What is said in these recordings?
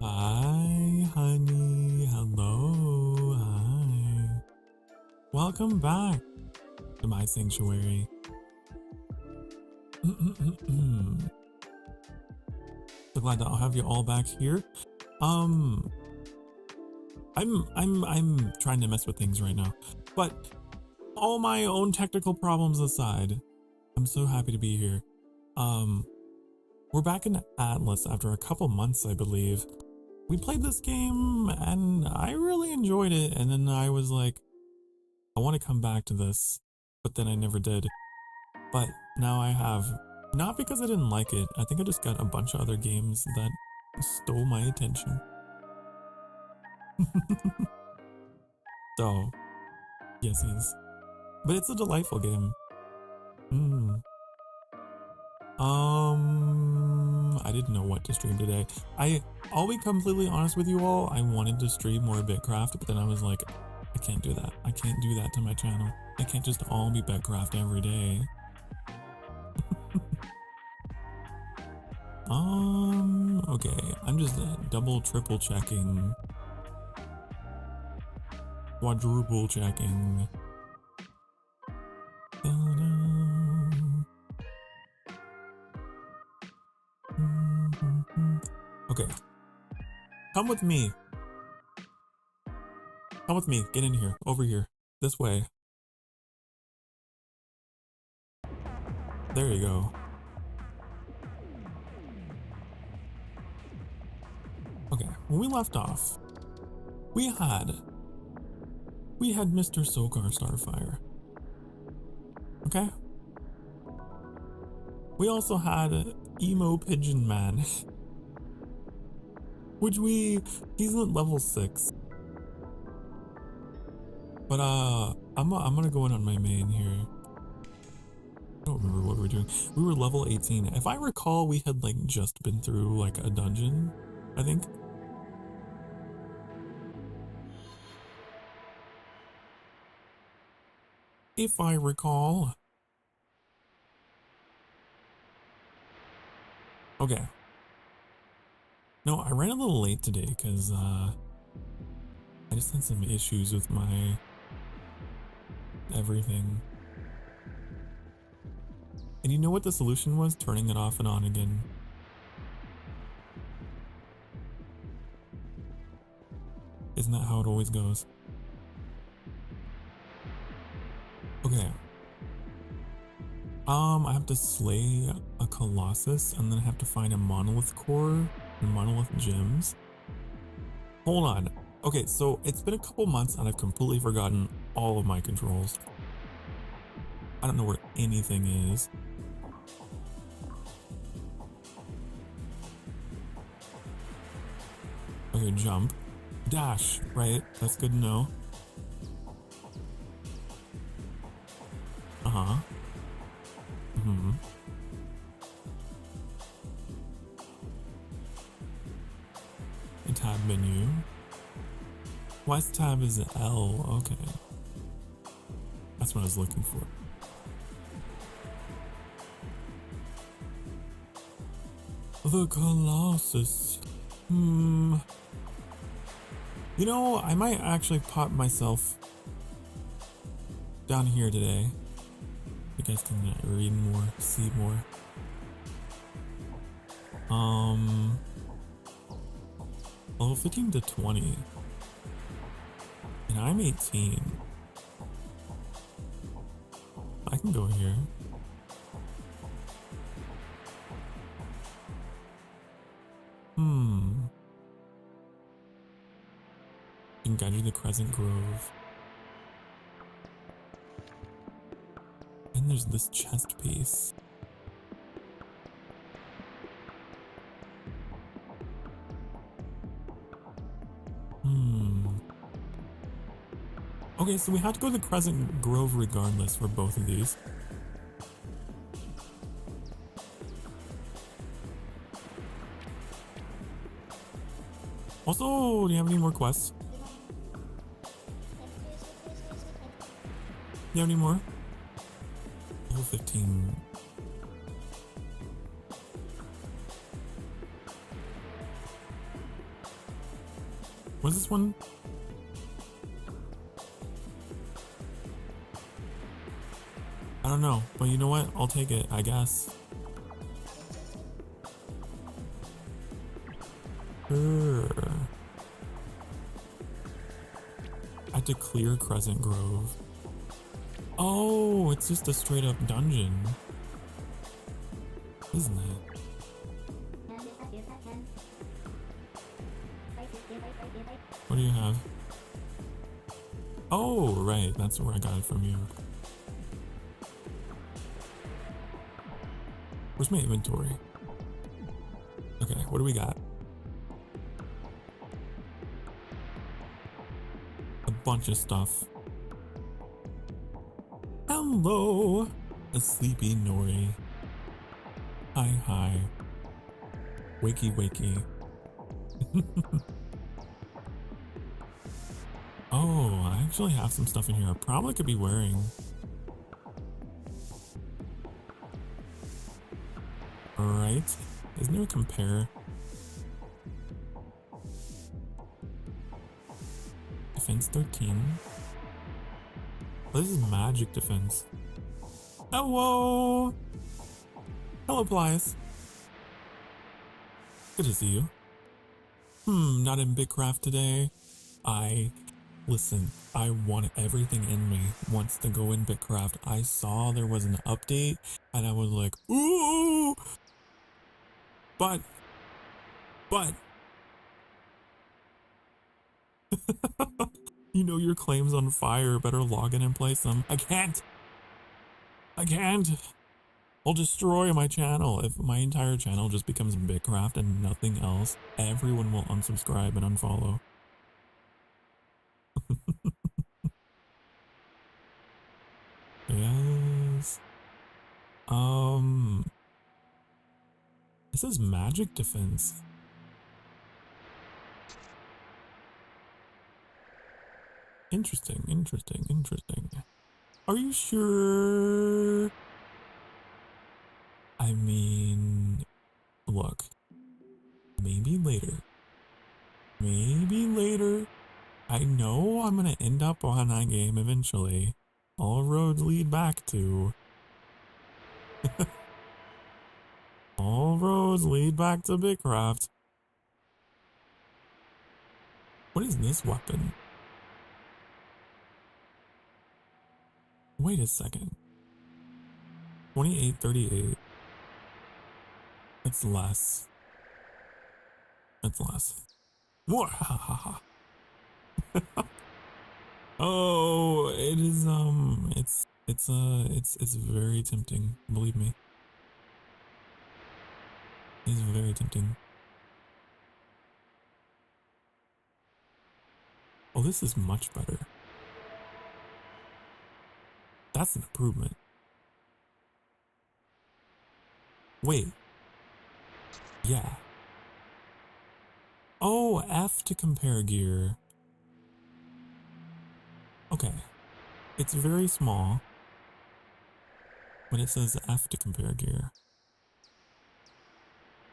Hi, honey. Hello. Hi. Welcome back to my sanctuary. So glad that I'll have you all back here. I'm trying to mess with things right now, but all my own technical problems aside, I'm so happy to be here. We're back in ATLYSS after a couple months, I believe. We played this game and I really enjoyed it, and then I was like, I want to come back to this, but then I never did. But now I have, not because I didn't like it, I think I just got a bunch of other games that stole my attention. So, yes. But it's a delightful game. I didn't know what to stream today. I'll be completely honest with you all. I wanted to stream more Bitcraft, but then I was like, I can't do that. I can't do that to my channel. I can't just all be Bitcraft every day. Okay. I'm just double, triple checking. Quadruple checking. Okay. Come with me. Come with me. Get in here. Over here. This way. There you go. Okay. When we left off, we had Mr. Sokar Starfire. Okay? We also had Emo Pigeon Man. Which he's at level 6. But I'm gonna go in on my main here. I don't remember what we were doing. We were level 18. If I recall, we had like just been through like a dungeon, I think. If I recall. Okay. No, I ran a little late today because I just had some issues with my everything. And you know what the solution was? Turning it off and on again. Isn't that how it always goes? Okay. I have to slay a Colossus and then I have to find a monolith core and monolith gems. Hold on. Okay, so it's been a couple months and I've completely forgotten all of my controls. I don't know where anything is. Okay, jump. Dash, right? That's good to know. Uh-huh. A tab menu. West tab is L. Okay. That's what I was looking for. The Colossus. You know, I might actually pop myself down here today. You guys can read more, see more. Level 15 to 20. And I'm 18. I can go here. You can guide you to the Crescent Grove. And there's this chest piece. Okay, so we had to go to the Crescent Grove regardless for both of these. Also, do you have any more quests? Do you have any more? Level 15. What's this one? I don't know, but you know what? I'll take it, I guess. Sure. I had to clear Crescent Grove. Oh, it's just a straight up dungeon. Isn't it? What do you have? Oh, right. That's where I got it from you. Where's my inventory? Okay, what do we got? A bunch of stuff. Hello, a sleepy Nori. Hi, hi. Wakey, wakey. Oh, I actually have some stuff in here I probably could be wearing. Alright. Isn't there a compare? Defense 13. This is magic defense. Hello! Hello, ATLYSS. Good to see you. Not in Bigcraft today. Listen, I want everything in me wants to go in Bigcraft. I saw there was an update and I was like, ooh! But. You know your claim's on fire, better log in and play some. I can't. I'll destroy my channel. If my entire channel just becomes Bigcraft and nothing else, everyone will unsubscribe and unfollow. Yes. This is magic defense. Interesting. Are you sure? I mean, look, maybe later. I know I'm gonna end up on that game eventually. All roads lead back to... All roads lead back to Bigcraft. What is this weapon? Wait a second. 2838. That's less. Oh, it is it's very tempting, believe me. It's very tempting. Oh, this is much better. That's an improvement. Wait. Yeah. Oh, F to compare gear. Okay. It's very small, but it says F to compare gear.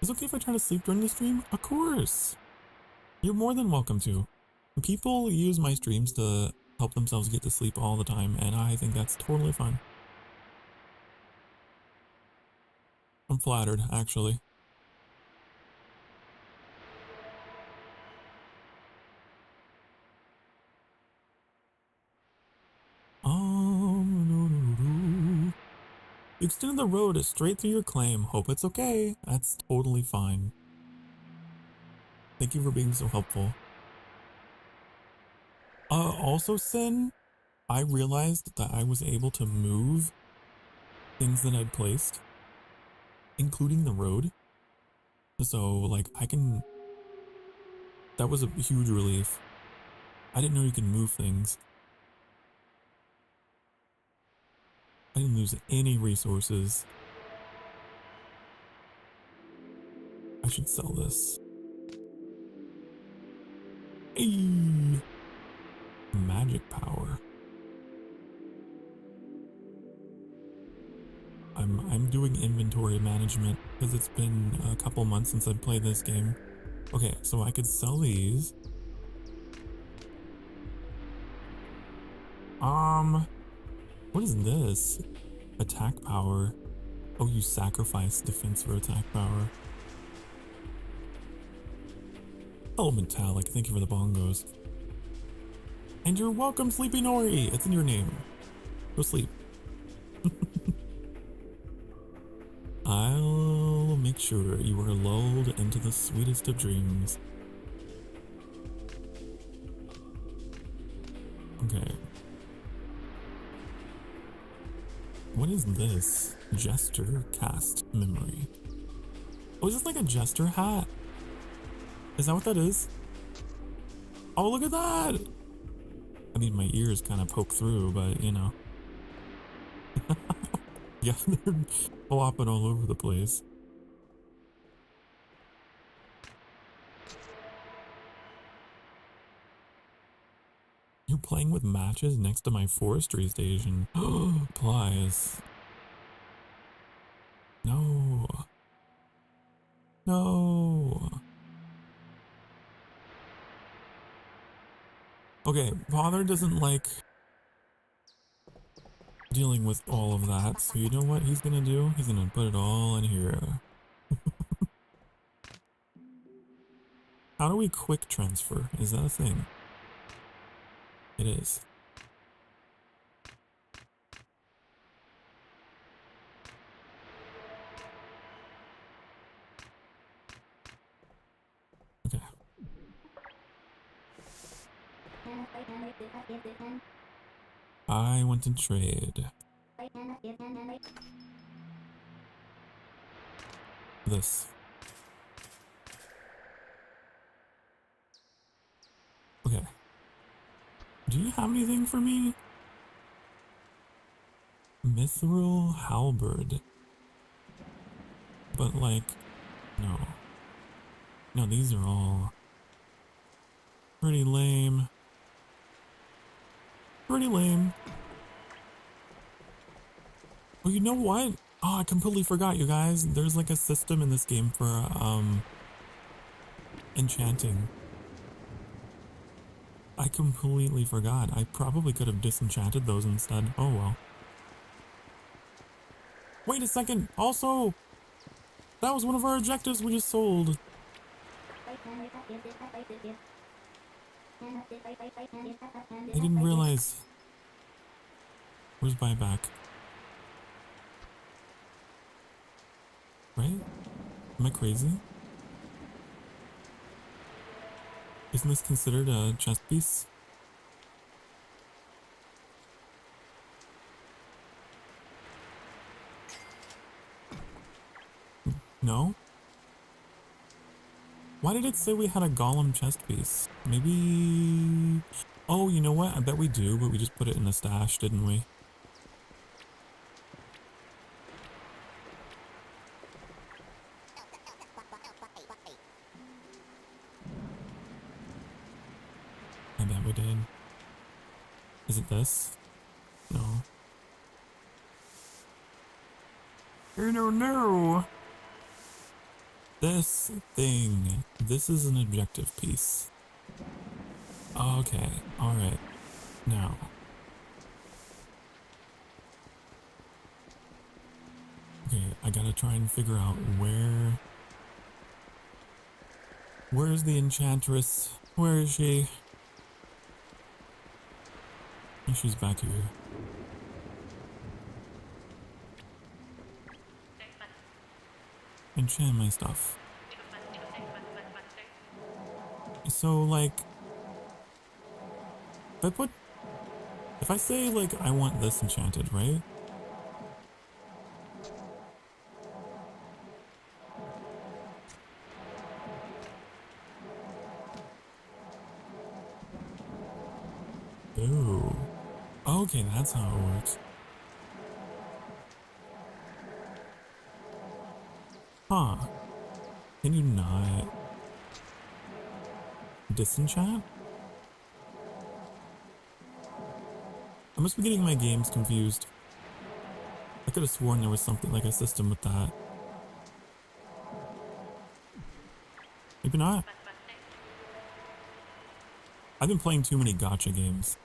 Is it okay if I try to sleep during the stream? Of course. You're more than welcome to. People use my streams to help themselves get to sleep all the time, and I think that's totally fine. I'm flattered, actually. You extended the road straight through your claim. Hope it's okay. That's totally fine. Thank you for being so helpful. Also, Sin, I realized that I was able to move things that I'd placed, including the road. So, like, that was a huge relief. I didn't know you can move things. I didn't lose any resources. I should sell this. Hey! Magic power. I'm doing inventory management because it's been a couple months since I've played this game. Okay, so I could sell these. What is this? Attack power. Oh, you sacrifice defense for attack power. Elementalic, thank you for the bongos. And you're welcome, Sleepy Nori. It's in your name. Go sleep. I'll make sure you are lulled into the sweetest of dreams. Okay. What is this? Jester cast memory. Oh, is this like a jester hat? Is that what that is? Oh, look at that! I mean, my ears kind of poke through, but you know. Yeah, they're flopping all over the place. You're playing with matches next to my forestry station. Plies. No. No. Okay, Father doesn't like dealing with all of that, so you know what he's gonna do? He's gonna put it all in here. How do we quick transfer? Is that a thing? It is. Okay. I want to trade this. Okay. Do you have anything for me? Mithril halberd. But like, no. No, these are all pretty lame. Pretty lame. Oh, you know what? Oh, I completely forgot, you guys. There's like a system in this game for enchanting. I completely forgot. I probably could have disenchanted those instead. Oh well. Wait a second. Also, that was one of our objectives we just sold. I didn't realize. Where's buyback? Right? Am I crazy? Isn't this considered a chess piece? No? Why did it say we had a golem chest piece? Maybe... Oh, you know what? I bet we do, but we just put it in the stash, didn't we? I bet we did. Is it this? No. Oh, no, no! This thing. This is an objective piece. Okay, alright. Now. Okay, I gotta try and figure out where's the enchantress? Where is she? She's back here. Enchant my stuff. So like, if I say like I want this enchanted, right? Ooh. Okay, that's how it works. Huh. Can you not disenchant? I must be getting my games confused. I could have sworn there was something like a system with that. Maybe not. I've been playing too many gacha games.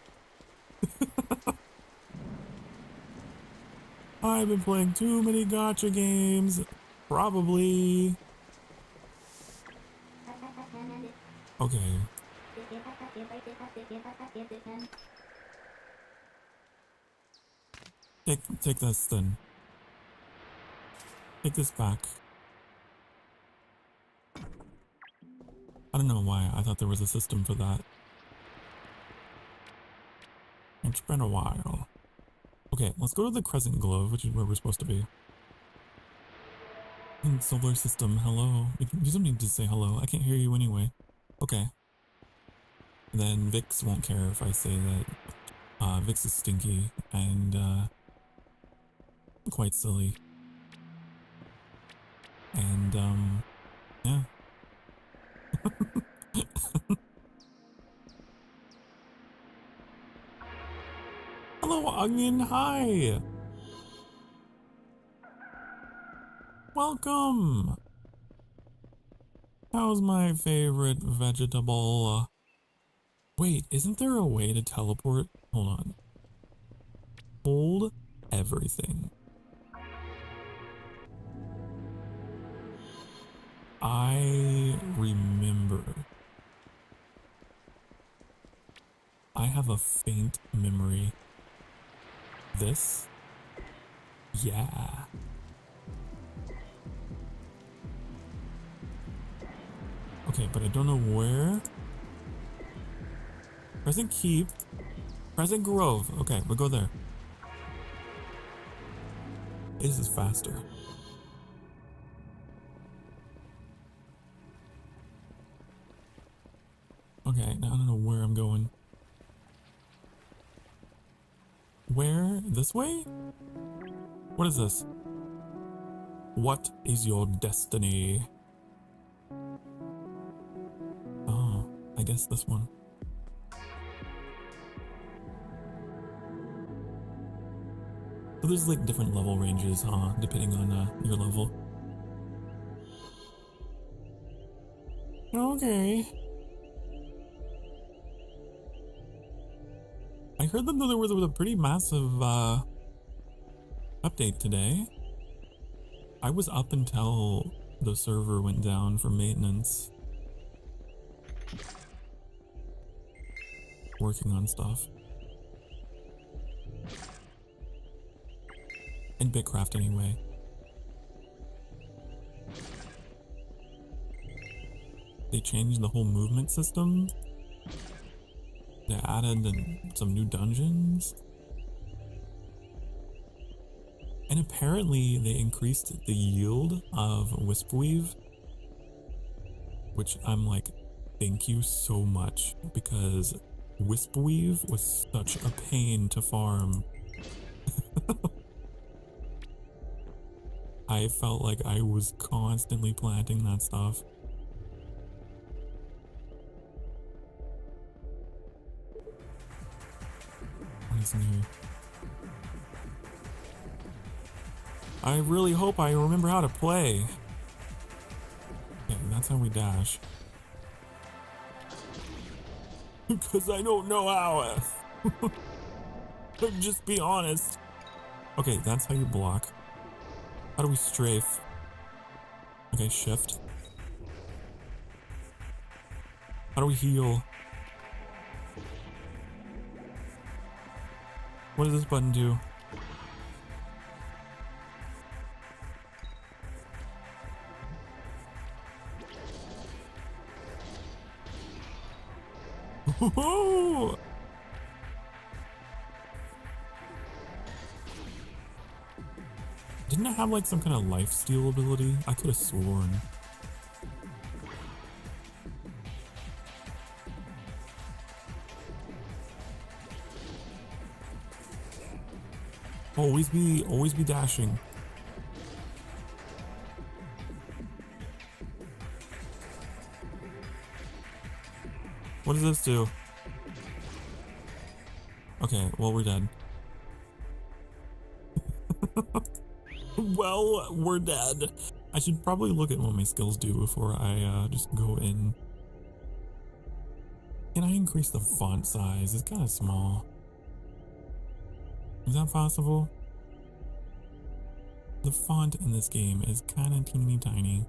I've been playing too many gacha games. Probably. Okay. Take this then. Take this back. I don't know why. I thought there was a system for that. It's been a while. Okay, let's go to the Crescent Globe, which is where we're supposed to be. Solar system, hello. You don't need to say hello. I can't hear you anyway. Okay. Then Vix won't care if I say that Vix is stinky and quite silly. And yeah. Hello, Onion. Hi. Welcome. How's my favorite vegetable? Wait, isn't there a way to teleport? Hold on. Hold everything. I remember. I have a faint memory. This? Yeah. Okay, but I don't know where. Crescent Keep. Crescent Grove. Okay, we'll go there. This is faster. Okay, now I don't know where I'm going. Where? This way? What is this? What is your destiny? Oh, I guess this one. So there's like different level ranges, huh? Depending on your level. Okay. I heard that there was a pretty massive update today. I was up until the server went down for maintenance. Working on stuff. In Bitcraft anyway. They changed the whole movement system. They added some new dungeons. And apparently they increased the yield of Wispweave. Which I'm like, thank you so much. Because Wispweave was such a pain to farm. I felt like I was constantly planting that stuff. What is in here? I really hope I remember how to play. Okay, that's how we dash. Because I don't know how. Just be honest. Okay, that's how you block. How do we strafe? Okay, shift. How do we heal? What does this button do? Whoa! Didn't it have like some kind of lifesteal ability? I could have sworn. Always be dashing. What does this do? Okay, well, we're dead. Well, we're dead. I should probably look at what my skills do before I just go in. Can I increase the font size? It's kind of small. Is that possible? The font in this game is kind of teeny tiny.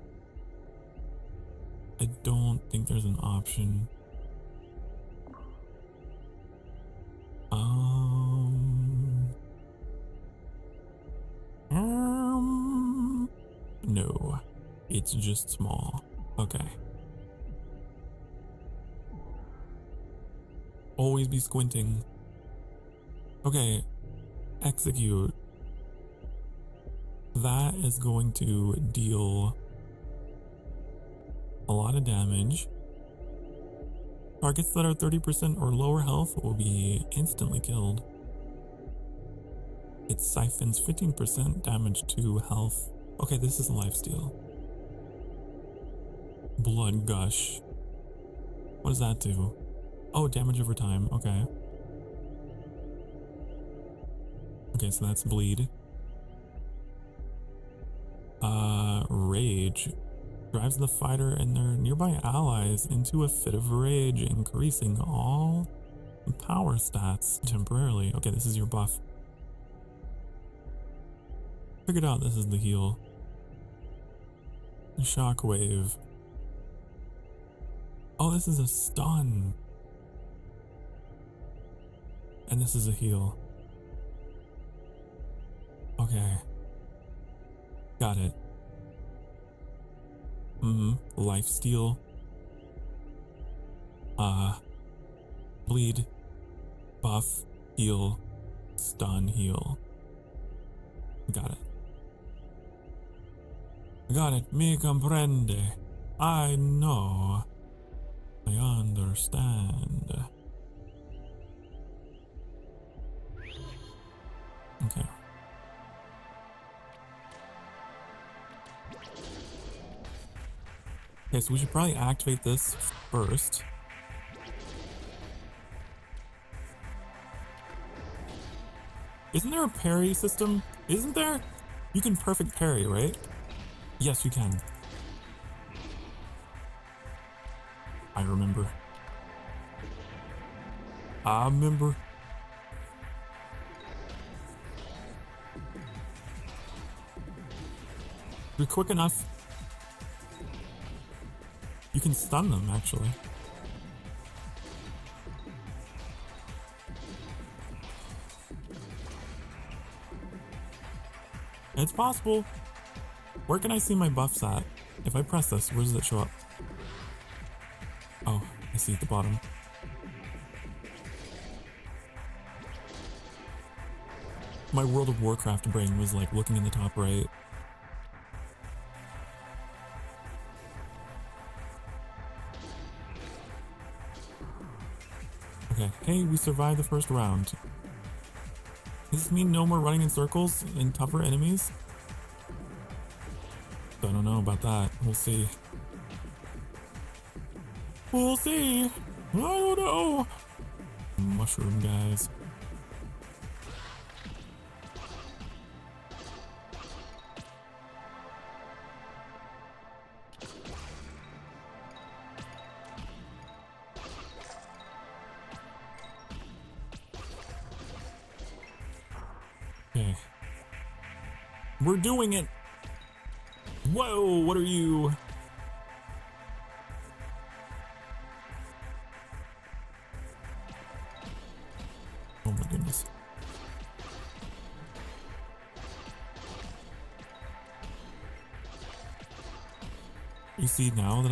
I don't think there's an option. No, it's just small. Okay. Always be squinting. Okay, execute. That is going to deal a lot of damage. Targets that are 30% or lower health will be instantly killed. It siphons 15% damage to health. Okay, this is lifesteal. Blood gush. What does that do? Oh, damage over time. Okay. Okay, so that's bleed. Rage. Drives the fighter and their nearby allies into a fit of rage, increasing all power stats temporarily. Okay, this is your buff. Figured out this is the heal. Shockwave. Oh, this is a stun. And this is a heal. Okay. Got it. Lifesteal. Bleed. Buff. Heal. Stun. Heal. Got it. Got it. Mi comprende. I know. I understand. Okay. Okay, so we should probably activate this first. Isn't there a parry system? Isn't there? You can perfect parry, right? Yes, you can. I remember. I remember. You're quick enough. You can stun them, actually. It's possible. Where can I see my buffs at? If I press this, where does it show up? Oh, I see at the bottom. My World of Warcraft brain was like looking in the top right. Okay, hey, we survived the first round. Does this mean no more running in circles and tougher enemies? I don't know about that. We'll see. We'll see. I don't know. Mushroom guys. Okay. We're doing it. Whoa, what are you? Oh my goodness. You see, now that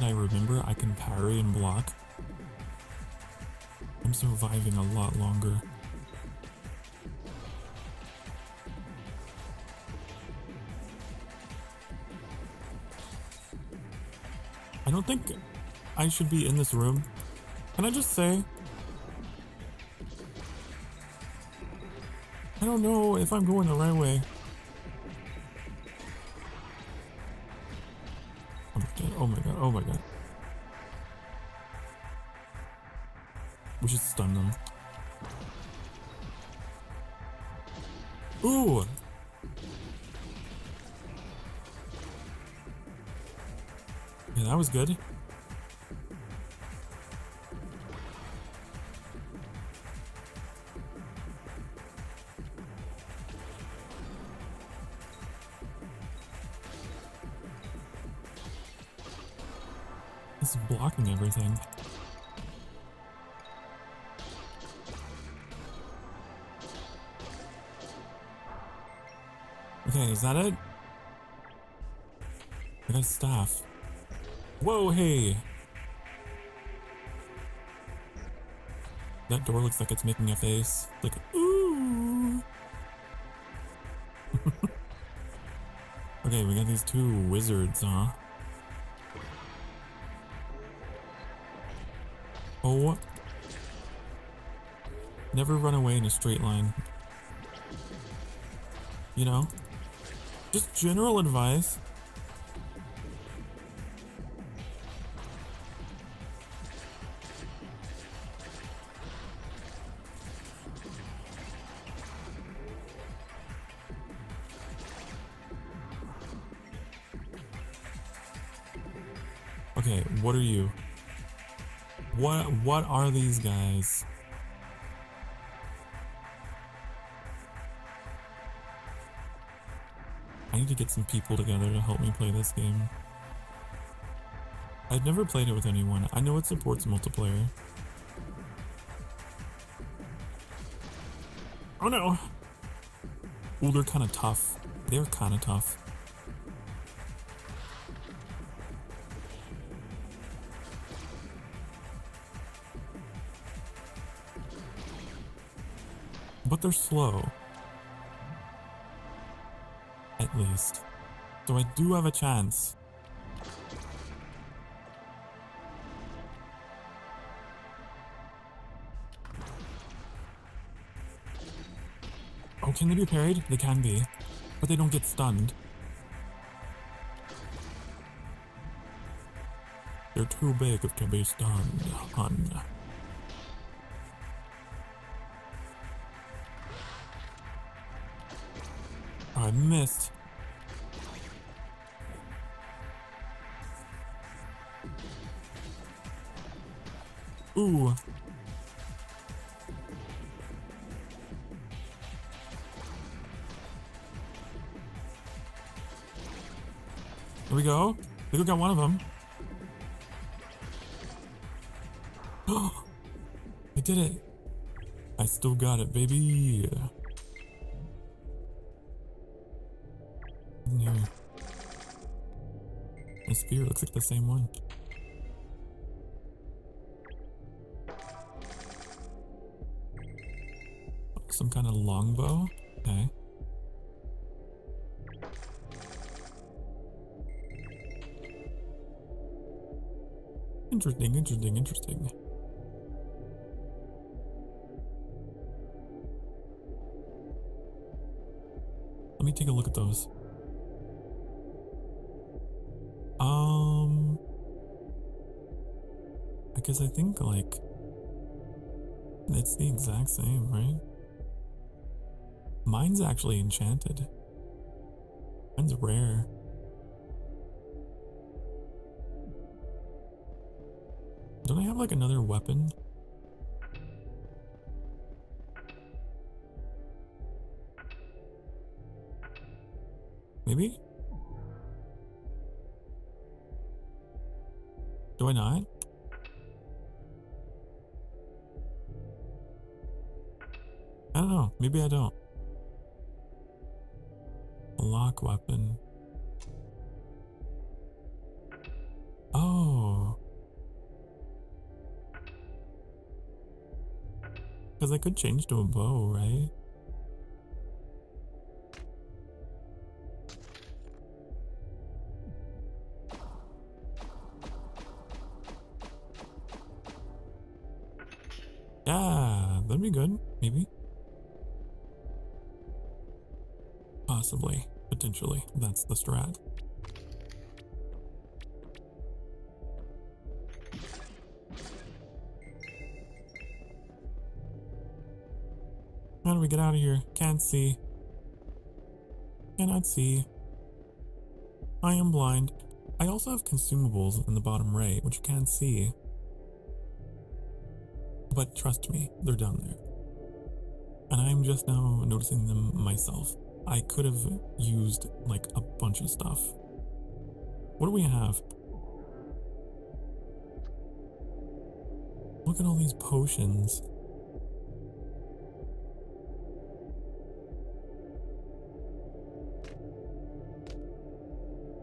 I remember I can parry and block, I'm surviving a lot longer. I don't think I should be in this room. Can I just say? I don't know if I'm going the right way. Oh my god, oh my god, oh my god. We should stun them. Ooh! Yeah, that was good. This is blocking everything. Okay, is that it? I got a staff. Whoa, hey! That door looks like it's making a face. Like, ooh! Okay, we got these two wizards, huh? Oh. Never run away in a straight line. You know? Just general advice. Okay, what are you? What are these guys? I need to get some people together to help me play this game. I've never played it with anyone. I know it supports multiplayer. Oh no! Ooh, they're kind of tough. They're kind of tough. But they're slow. At least. So I do have a chance. Oh, can they be parried? They can be. But they don't get stunned. They're too big to be stunned, hun. Oh, I missed. Ooh. Here we go. I think we got one of them. Oh, I did it. I still got it, baby. In here. The spear looks like the same one. Some kind of longbow. Okay. Interesting, interesting, interesting. Let me take a look at those. Because I think, like, it's the exact same, right? Mine's actually enchanted. Mine's rare. Don't I have, like, another weapon? Maybe? Do I not? I don't know. Maybe I don't. A lock weapon. Oh. Because I could change to a bow, right? Yeah, that'd be good. Maybe. Possibly. Potentially. That's the strat. How do we get out of here? Can't see. Cannot see. I am blind. I also have consumables in the bottom right, which you can't see. But trust me, they're down there. And I'm just now noticing them myself. I could have used like a bunch of stuff. What do we have? Look at all these potions.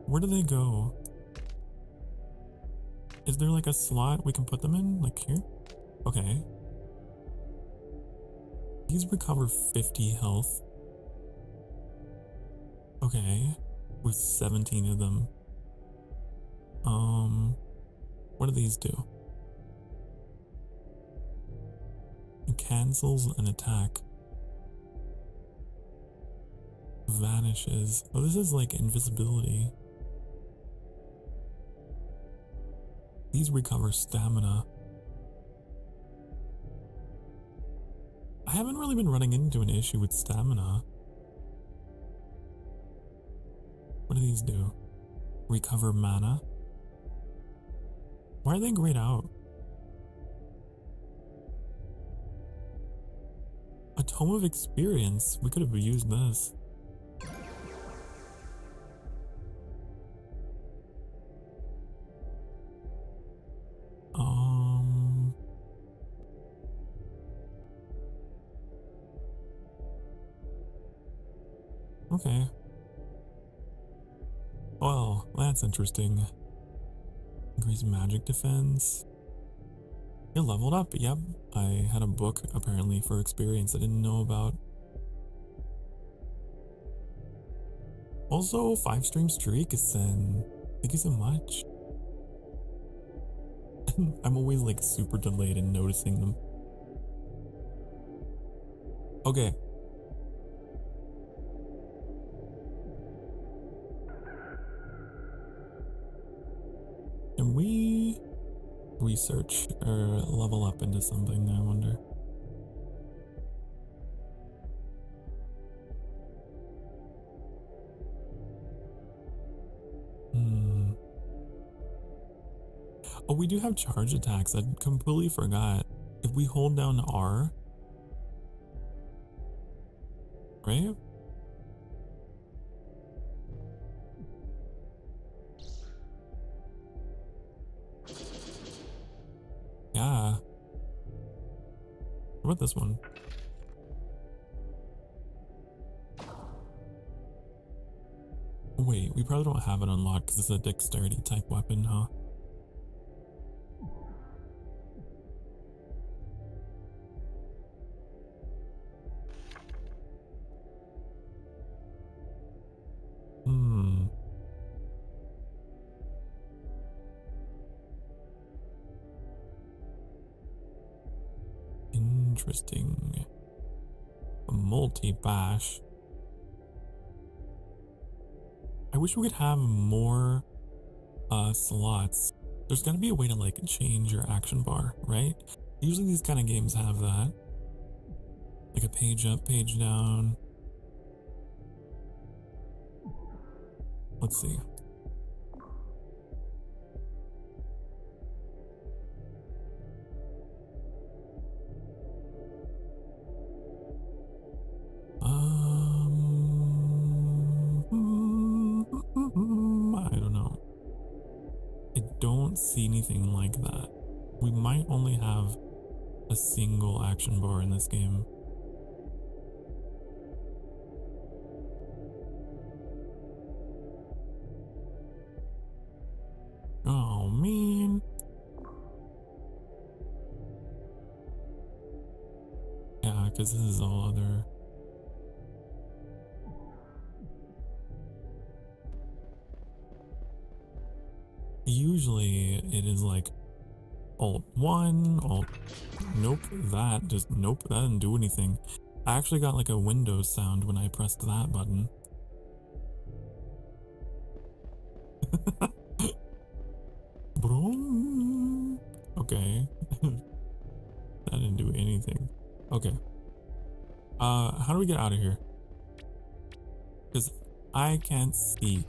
Where do they go? Is there like a slot we can put them in? Like here? Okay. These recover 50 health. Okay. With 17 of them. What do these do? It cancels an attack. Vanishes. Oh, this is like invisibility. These recover stamina. I haven't really been running into an issue with stamina. What do these do? Recover mana? Why are they grayed out? A tome of experience. We could have used this. Okay. Well, that's interesting. Increase magic defense. It leveled up. Yep. I had a book apparently for experience I didn't know about. Also, 5-stream streak is then. Thank you so much. I'm always like super delayed in noticing them. Okay. Can we research or level up into something, I wonder? Oh, we do have charge attacks. I completely forgot. If we hold down R, right? Yeah. What about this one? Wait, we probably don't have it unlocked because it's a dexterity type weapon, huh? Interesting. A multi-bash. I wish we could have more slots. There's gotta be a way to like change your action bar, right? Usually these kind of games have that. Like a page up, page down. Let's see. I don't know. I don't see anything like that. We might only have a single action bar in this game. Oh, man. Yeah, because this is all other... Usually it is like Alt 1, Alt... Nope, that just... Nope, that didn't do anything. I actually got like a Windows sound when I pressed that button. Okay. That didn't do anything. Okay. How do we get out of here? Because I can't see.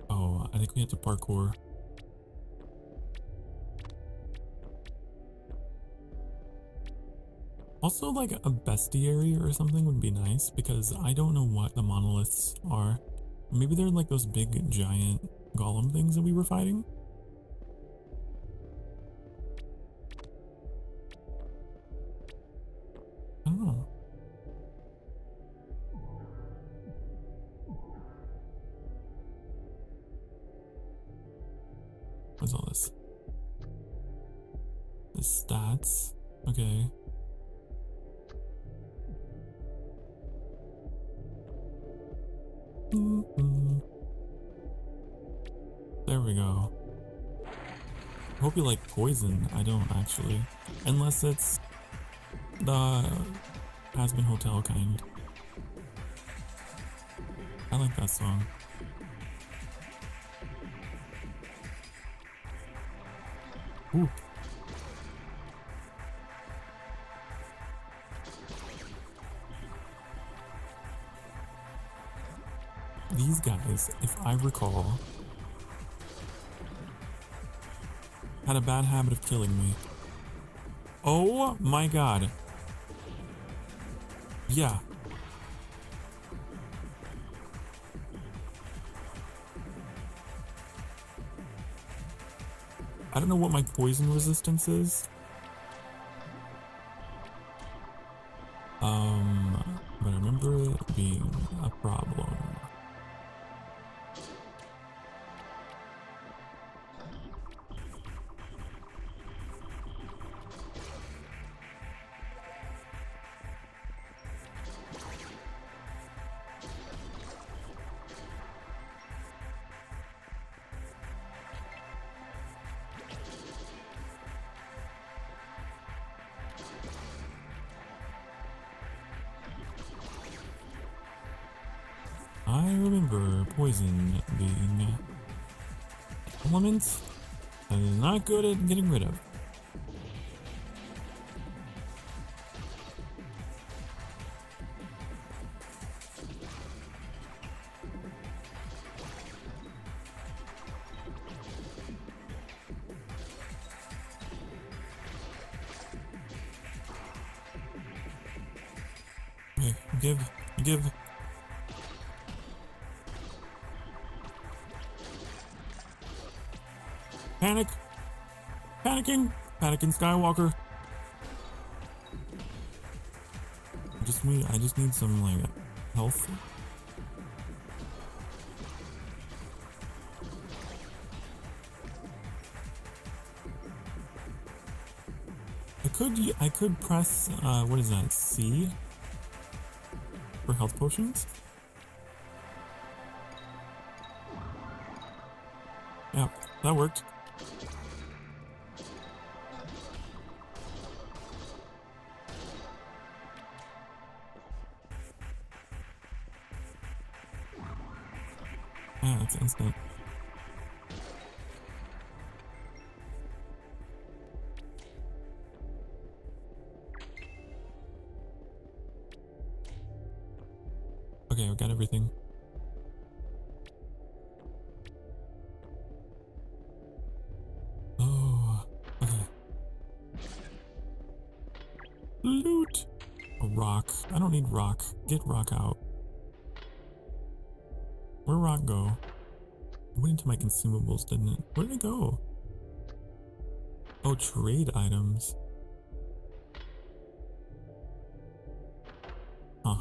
Oh, I think we have to parkour. Also, like a bestiary or something would be nice because I don't know what the monoliths are. Maybe they're like those big giant golem things that we were fighting. is all this? The stats. Okay. There we go. Hope you like Poison. I don't actually. Unless it's the Has-Been Hotel kind. I like that song. Ooh. These guys, if I recall, had a bad habit of killing me. Oh my god. Yeah. I don't know what my poison resistance is. But I remember it being a problem. I remember poison being elements that is not good at getting rid of. Okay, give. Panicking Skywalker. I just need some like health. I could press what is that, C for health potions? Yeah, that worked. Yeah, it's instant. Okay, we got everything. Oh, okay. Loot! A rock. I don't need rock. Get rock out. Where'd rock go? It went into my consumables, didn't it? Where did it go? Oh, trade items. Huh.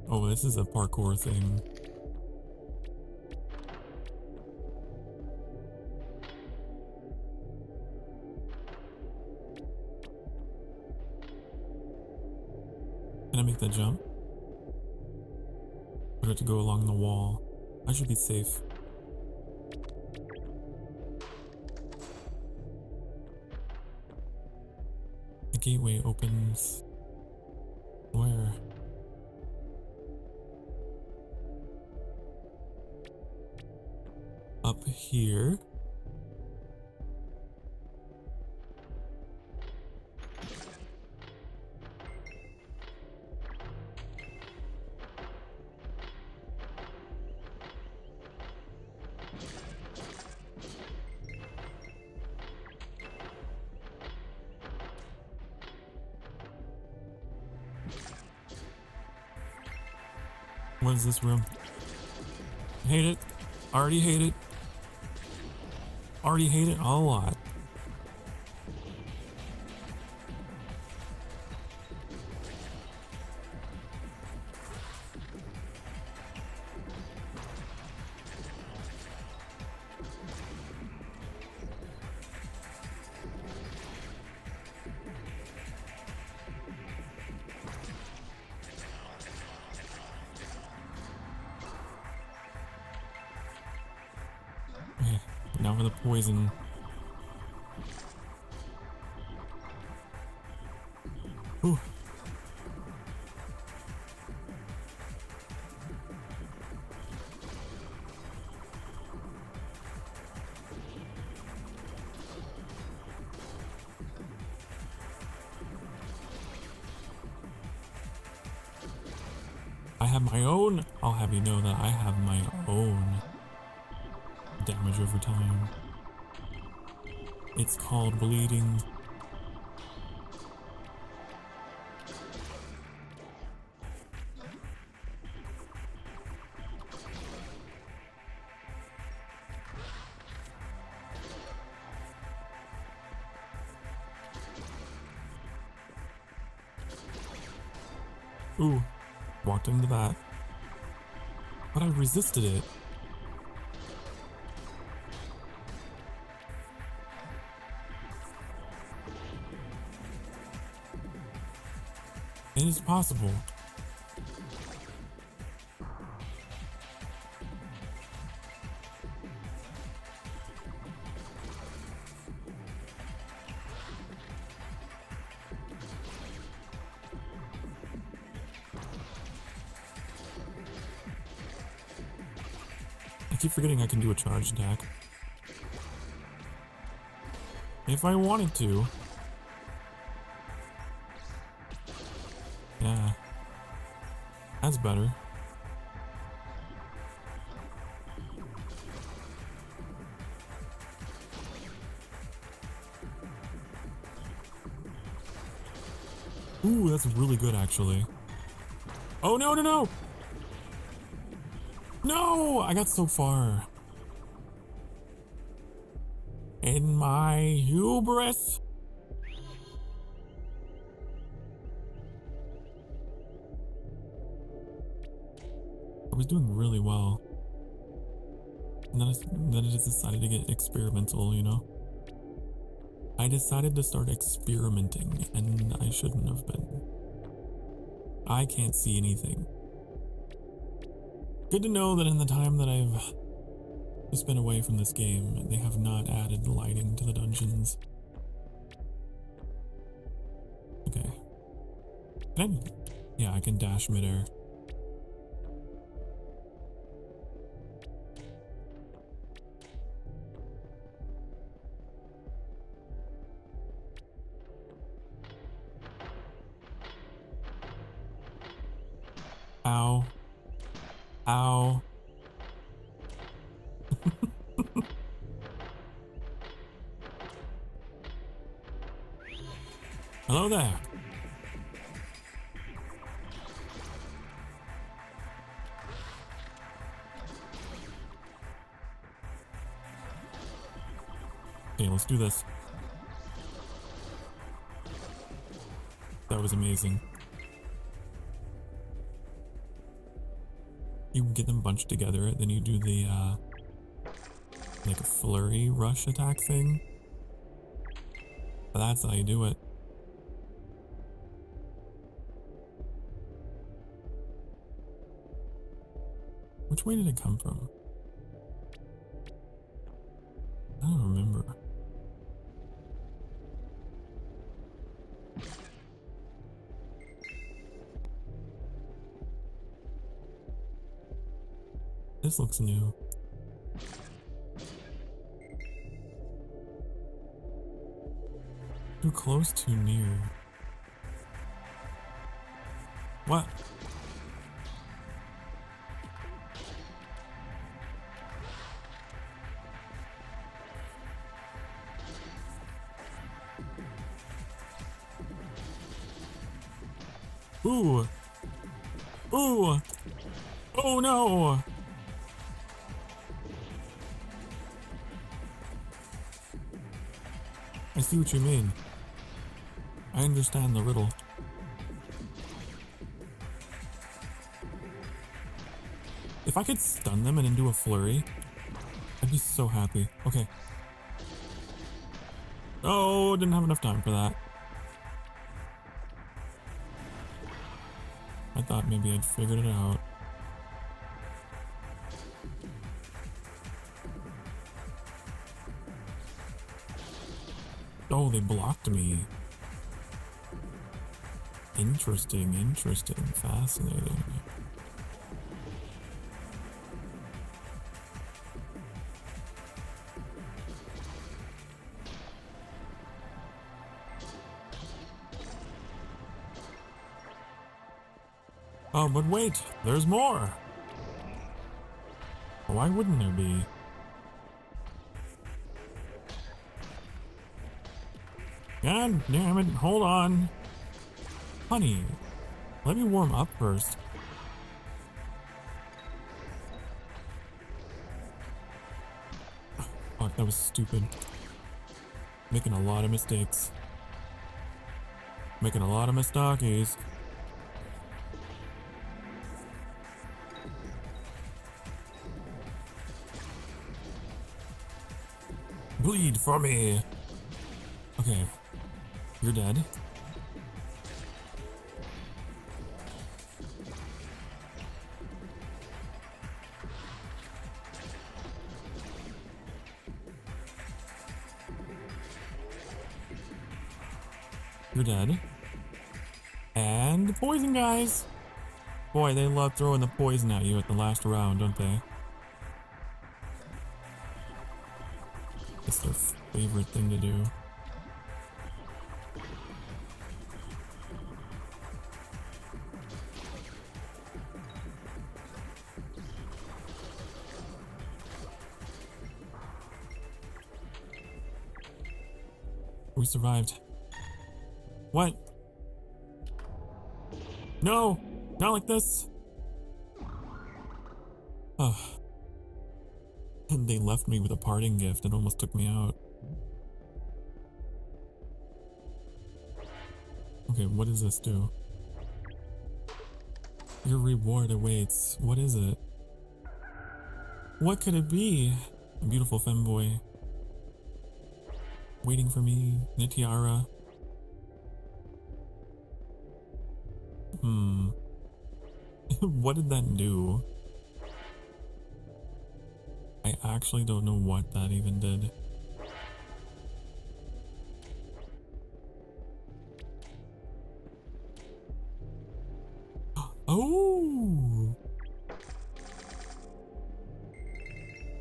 Oh, this is a parkour thing. Can I make that jump? Or do I have to go along the wall? I should be safe. The gateway opens... where? Up here. What is this room? Hate it. Already hate it. already hate it a lot. Now for the poison. Ooh. I have my own. I'll have you know that I have my own damage over time. It's called bleeding. Ooh, walked into that. But I resisted it. It is possible. I keep forgetting I can do a charge attack. If I wanted to. Yeah. That's better. Ooh, that's really good actually. Oh no, no, no! No! I got so far. In my hubris. I was doing really well. And then I just decided to get experimental, you know? I decided to start experimenting, and I shouldn't have been. I can't see anything. Good to know that in the time that I've been away from this game, they have not added lighting to the dungeons. Okay. Can I? Yeah, I can dash midair. Ow. Ow. Hello there. Okay, let's do this. That was amazing. You can get them bunched together, then you do the, like a flurry rush attack thing. That's how you do it. Which way did it come from? I don't remember. This looks new. Too close, too near. What? Ooh. Ooh. Oh no. I see what you mean. I understand the riddle. If I could stun them and then do a flurry, I'd be so happy. Okay. Oh, didn't have enough time for that. I thought maybe I'd figured it out. Oh, they blocked me. Interesting, interesting, fascinating. Oh, but wait, there's more. Why wouldn't there be? God damn it, hold on. Honey, let me warm up first. Fuck, that was stupid. Making a lot of mistakes. Making a lot of mistakes. Bleed for me. Okay, you're dead. You're dead. And the poison guys. Boy, they love throwing the poison at you at the last round, don't they? It's their favorite thing to do. We survived. What? No! Not like this! Oh. And they left me with a parting gift and almost took me out. Okay, what does this do? Your reward awaits. What is it? What could it be? A beautiful femboy. Waiting for me in a tiara. What did that do? I actually don't know what that even did. Oh!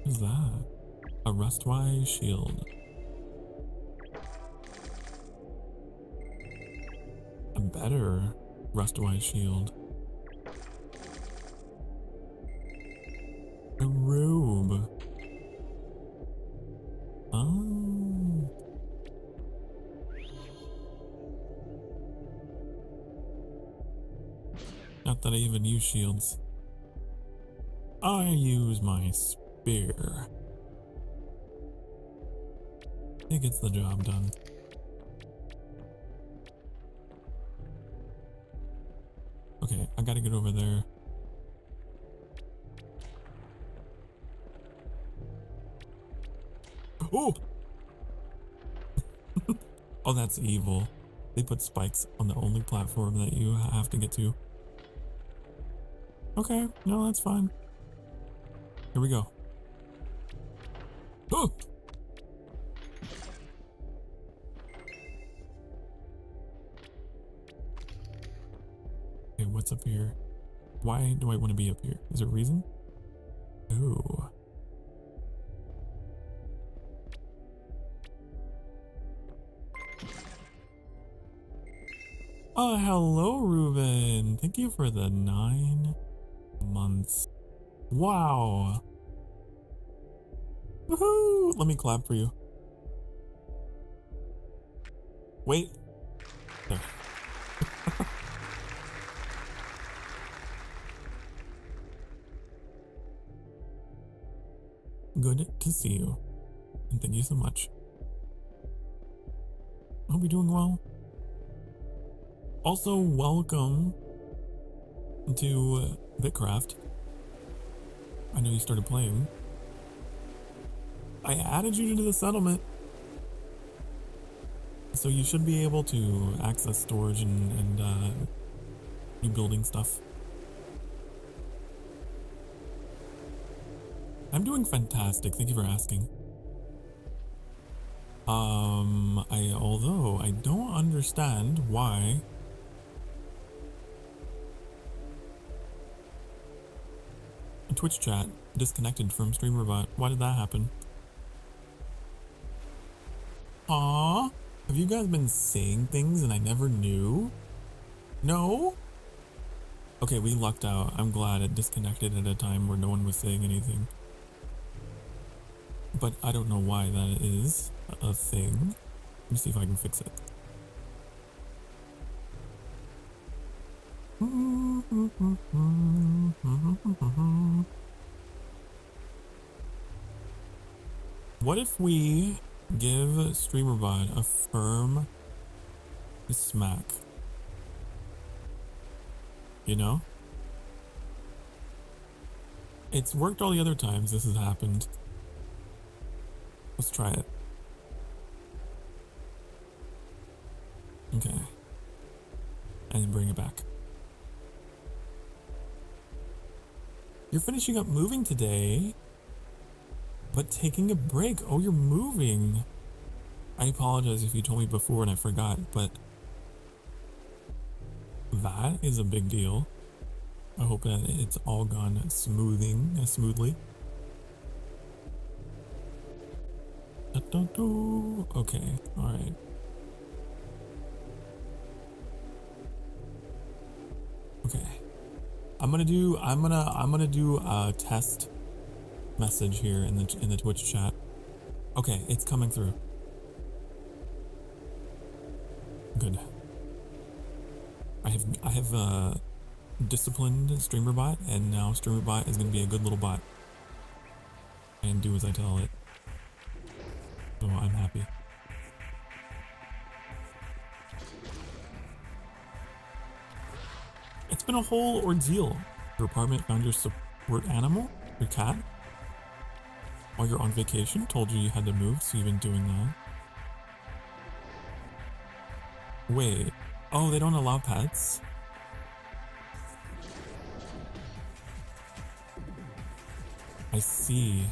What is that? A rustwise shield. A better rustwise shield. A robe. Oh. Not that I even use shields. I use my spear. It gets the job done. Okay, I gotta get over there. Oh! Oh, that's evil. They put spikes on the only platform that you have to get to. Okay, no, that's fine. Here we go. Oh! Okay, what's up here? Why do I want to be up here? Is there a reason? Ooh. Oh, hello, Ruben. Thank you for the 9 months. Wow. Woohoo! Let me clap for you. Wait. There. Good to see you. And thank you so much. Hope you're doing well. Also, welcome to Bitcraft. I know you started playing. I added you to the settlement, so you should be able to access storage and new building stuff. I'm doing fantastic. Thank you for asking. Although I don't understand why Twitch chat disconnected from StreamerBot. Why did that happen? Aww, have you guys been saying things and I never knew? No? Okay, we lucked out. I'm glad it disconnected at a time where no one was saying anything. But I don't know why that is a thing. Let me see if I can fix it. What if we give StreamerBot a firm smack? You know? It's worked all the other times this has happened. Let's try it. Okay. And bring it back. You're finishing up moving today, but taking a break. Oh, you're moving. I apologize if you told me before and I forgot, but that is a big deal. I hope that it's all gone smoothly. Okay, all right. Okay, I'm gonna do a test message here in the Twitch chat. Okay, it's coming through. Good. I have disciplined StreamerBot, and now StreamerBot is gonna be a good little bot and do as I tell it. So I'm happy. It's been a whole ordeal. Your apartment found your support animal, your cat, while you're on vacation. Told you had to move, so you've been doing that. Wait. Oh, they don't allow pets? I see.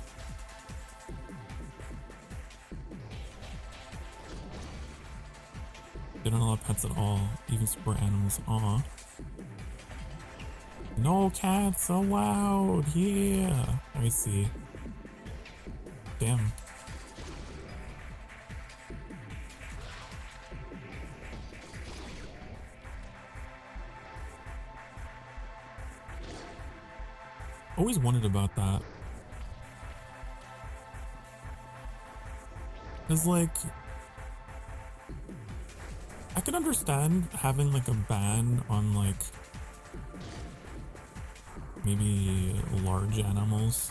They don't allow pets at all, even support animals. Aw. No cats allowed. Yeah. I see. Damn. Always wondered about that. Cause like, I could understand having like a ban on like maybe large animals,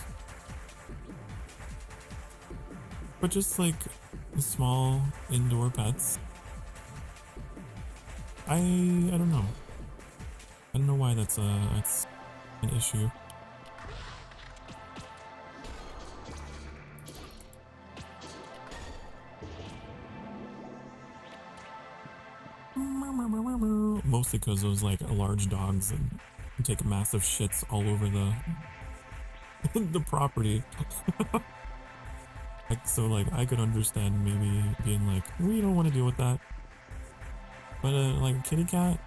but just like small indoor pets, I don't know. I don't know why that's an issue. Mostly because those like large dogs and take massive shits all over the property. Like, so like I could understand maybe being like, we don't want to deal with that. But like a kitty cat.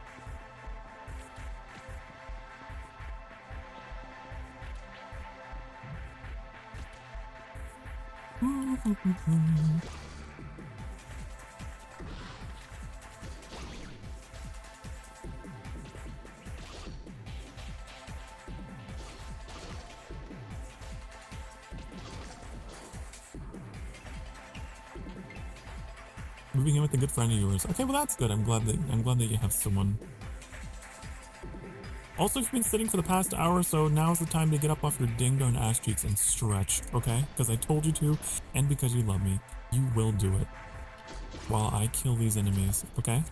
Moving in with a good friend of yours. Okay, well that's good. I'm glad that you have someone. Also, if you've been sitting for the past hour or so, now's the time to get up off your ding dong ass cheeks and stretch, okay? Because I told you to, and because you love me, you will do it. while I kill these enemies, okay?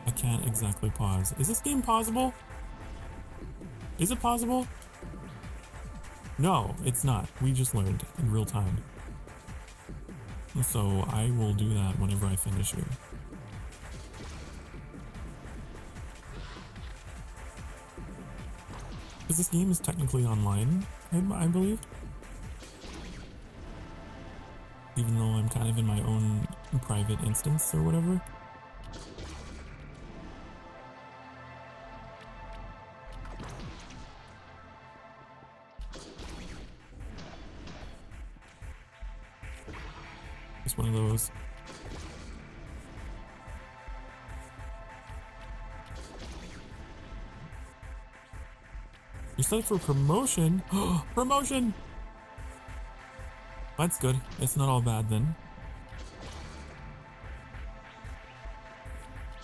I can't exactly pause. Is this game pausable? Is it pausable? No, it's not. We just learned in real time. So I will do that whenever I finish here. Because this game is technically online, I believe. Even though I'm kind of in my own private instance or whatever. It's one of those. You're set for promotion? Promotion! That's good. It's not all bad then.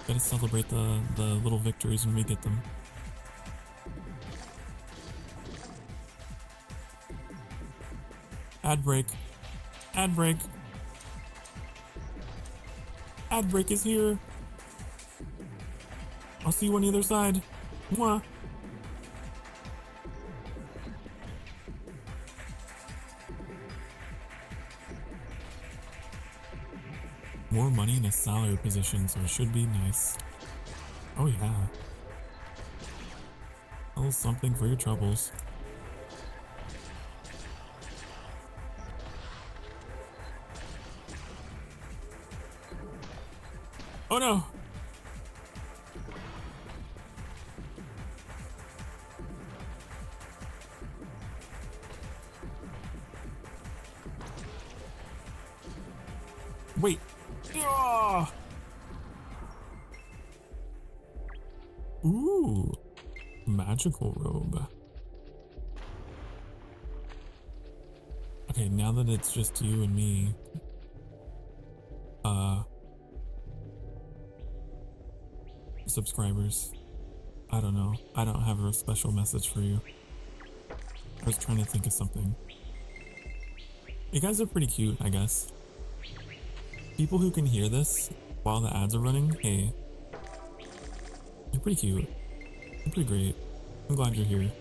Gotta celebrate the little victories when we get them. Ad break. Ad break. Ad break is here. I'll see you on the other side. Mwah. More money in a salary position, so it should be nice. Oh yeah. A little something for your troubles. Oh no! Wait. Ah! Ooh. Magical robe. Okay, now that it's just you and me, subscribers, I don't know. I don't have a special message for you. I was trying to think of something. You guys are pretty cute, I guess. People who can hear this while the ads are running, hey, you're pretty cute. You're pretty great. I'm glad you're here.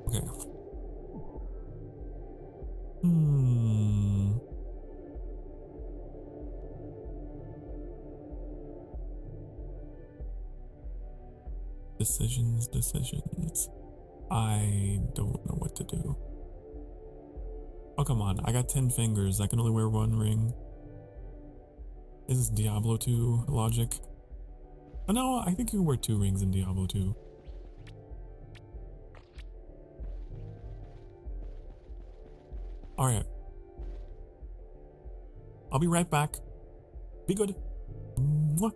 Okay. Decisions. I don't know what to do. Oh, come on. I got 10 fingers. I can only wear one ring. Is this Diablo 2 logic? Oh, no, I think you can wear 2 rings in Diablo 2. Alright. I'll be right back. Be good. Mwah.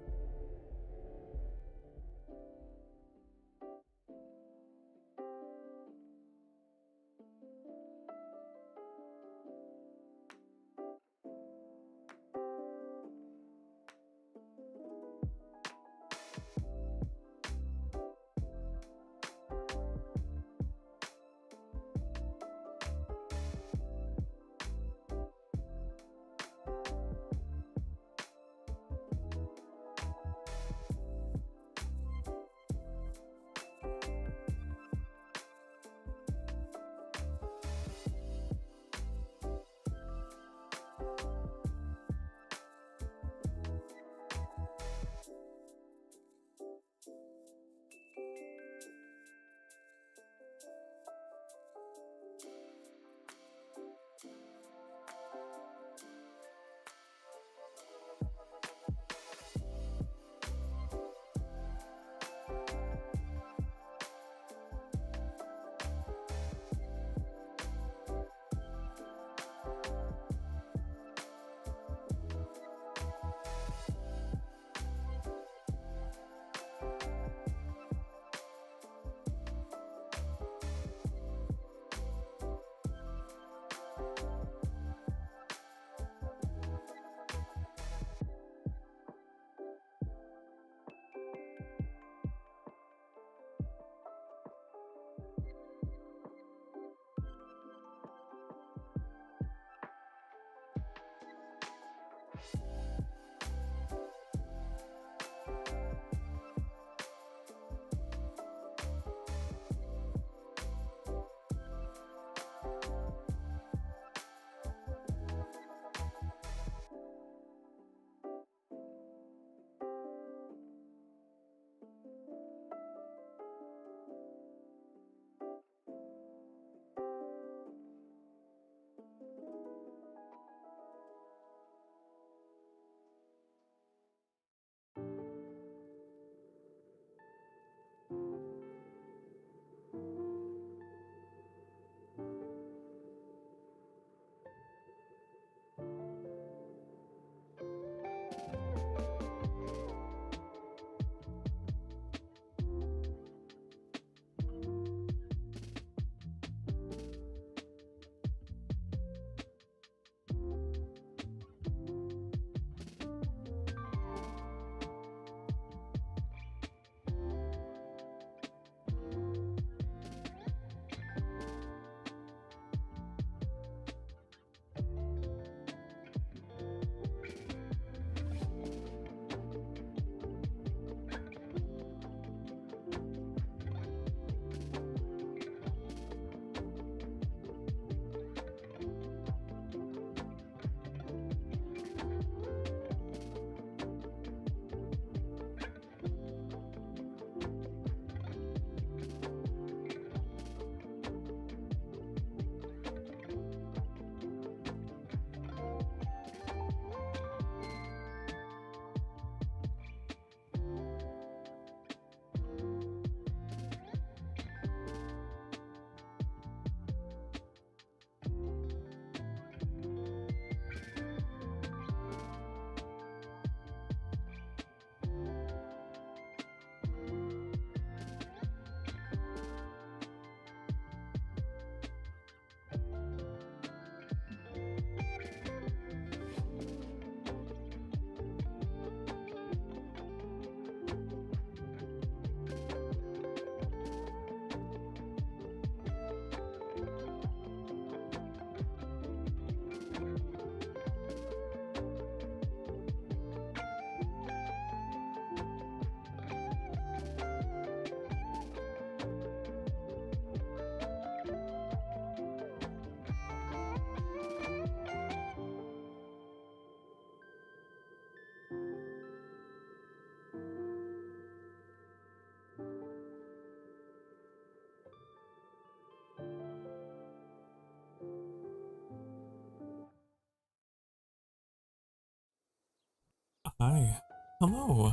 Hello.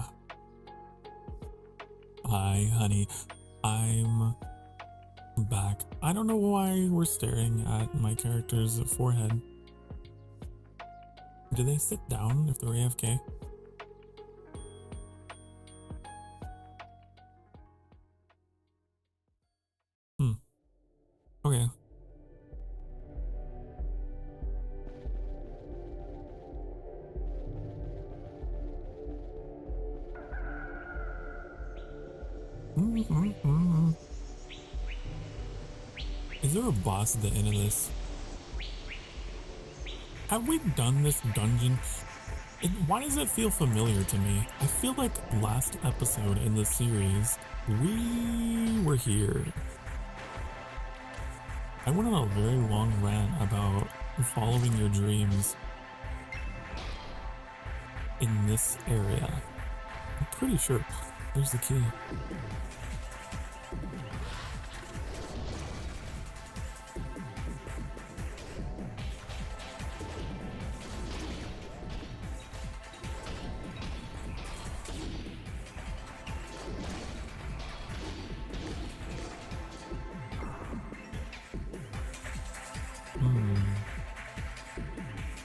Hi, honey. I'm back. I don't know why we're staring at my character's forehead. Do they sit down if they're AFK? Okay. Is there a boss at the end of this? Have we done this dungeon? Why does it feel familiar to me? I feel like last episode in the series, we were here. I went on a very long rant about following your dreams in this area. I'm pretty sure. There's the key.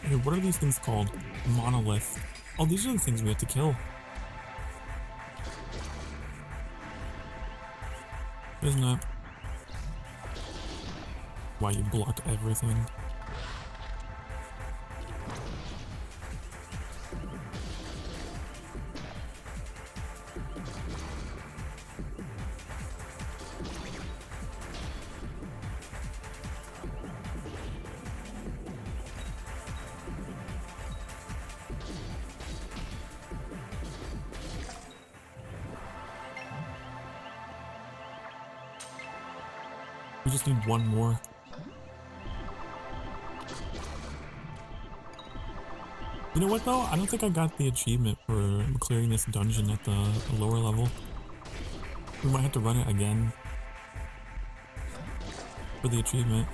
Okay, what are these things called? Monolith. Oh, these are the things we have to kill. Isn't it? Why you block everything? We just need one more. You know what though? I don't think I got the achievement for clearing this dungeon at the lower level. We might have to run it again for the achievement.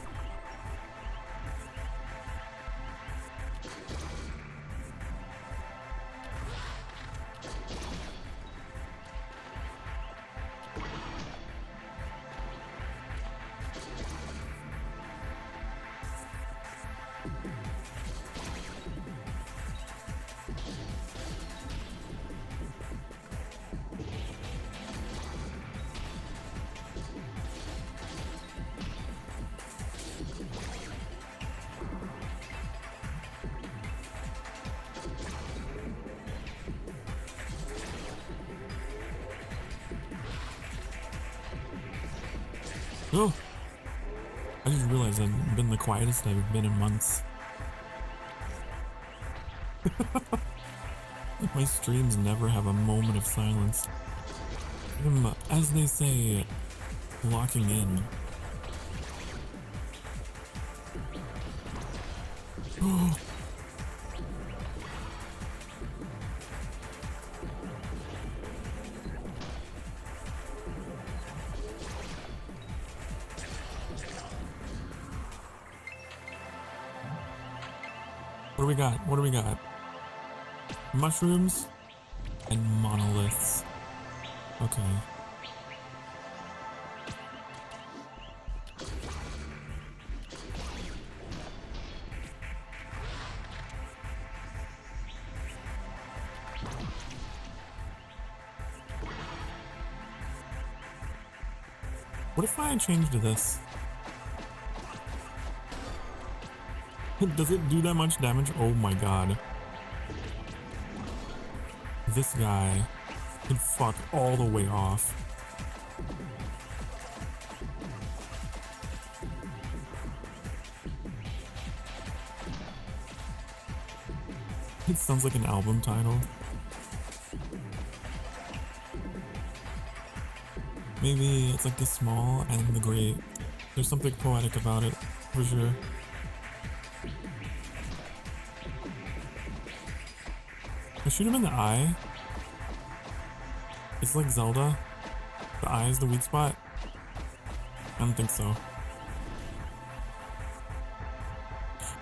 Oh, I just realized I've been the quietest I've been in months. My streams never have a moment of silence. As they say, locking in. Oh. What do we got? What do we got? Mushrooms and monoliths. Okay. What if I changed to this? Does it do that much damage? Oh my god. This guy can fuck all the way off. It sounds like an album title. Maybe it's like the small and the great. There's something poetic about it, for sure. I shoot him in the eye. It's like Zelda. The eye is the weak spot. I don't think so.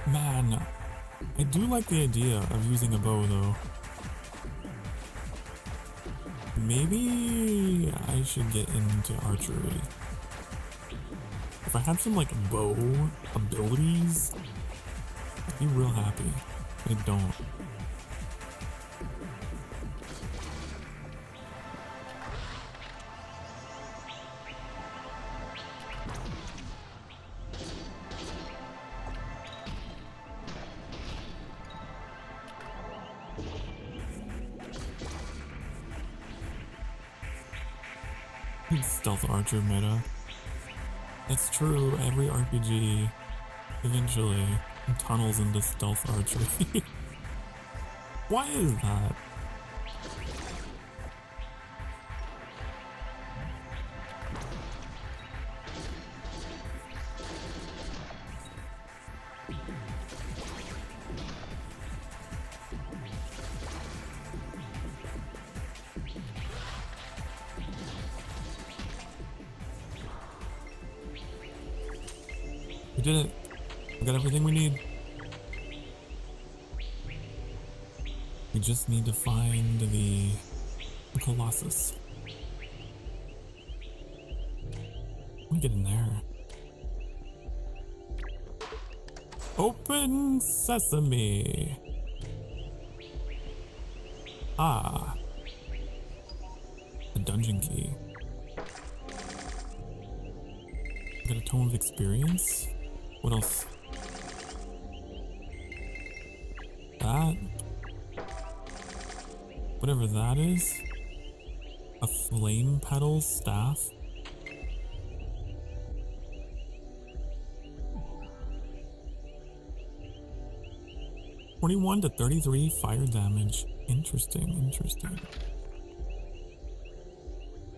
Man, I do like the idea of using a bow though. Maybe I should get into archery. If I had some like bow abilities, I'd be real happy, but I don't. Stealth archer meta. That's true, every RPG eventually tunnels into stealth archery. Why is that? We did it. We got everything we need. We just need to find the Colossus. Let me get in there. Open sesame. Ah. A dungeon key. Got a tome of experience. What else? That. Whatever that is. A flame petal staff. (41 to 33 fire damage. Interesting, interesting.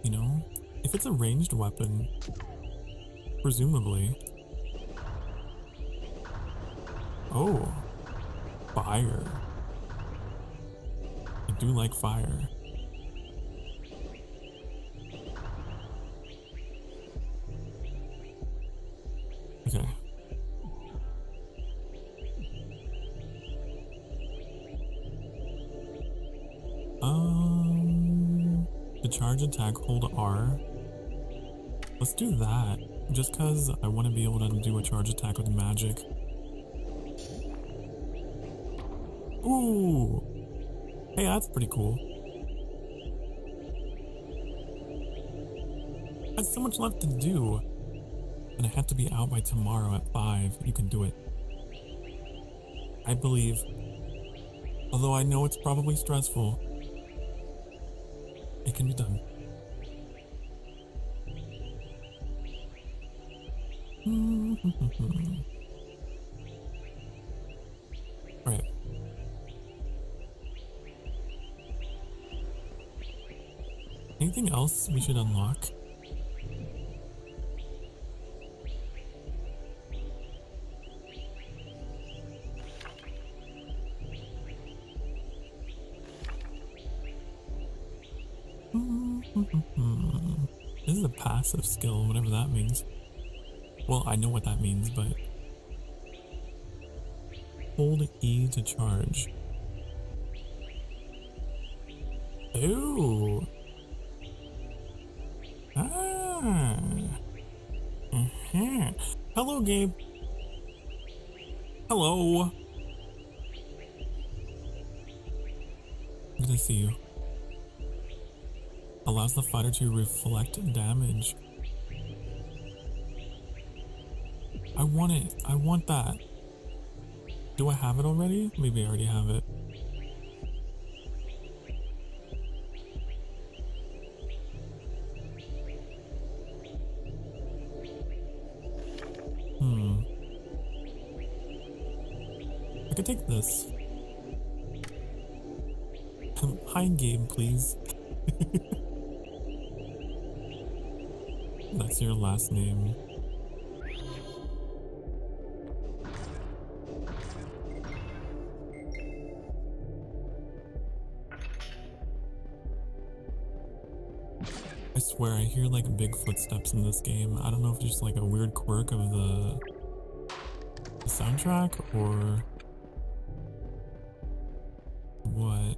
You know, if it's a ranged weapon, presumably. Oh, fire. I do like fire. Okay. To charge attack, hold R. Let's do that. Just because I want to be able to do a charge attack with magic. Ooh! Hey, that's pretty cool. I have so much left to do. And I have to be out by tomorrow at 5. You can do it. I believe. Although I know it's probably stressful. It can be done. Alright. Anything else we should unlock? This is a passive skill, whatever that means. Well, I know what that means, but... Hold E to charge. Ooh! Ah! Hello, Gabe! Hello! Good to see you. Allows the fighter to reflect damage. I want it. I want that. Do I have it already? Maybe I already have it. I could take this. Hi, game, please. That's your last name. I swear I hear like big footsteps in this game. I don't know if it's just like a weird quirk of the soundtrack or what.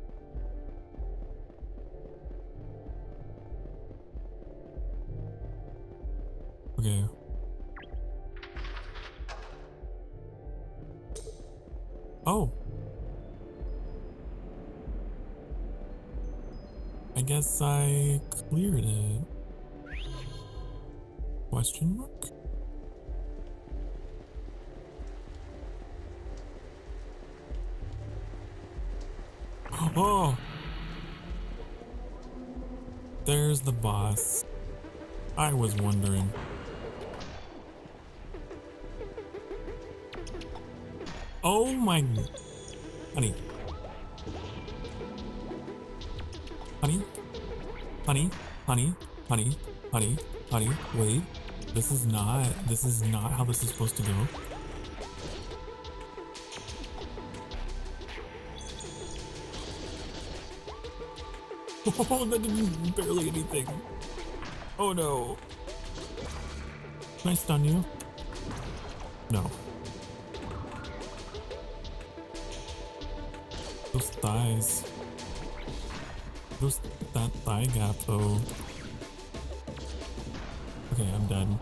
Okay. Oh. I guess I cleared it. Question mark? Oh! There's the boss. I was wondering. Oh my... Honey. Honey? Honey? Honey? Honey? Honey? Honey? Wait. This is not how this is supposed to go. Oh, that didn't barely anything. Oh no. Can I stun you? No. Those thighs. That thigh gap though. Okay, I'm done.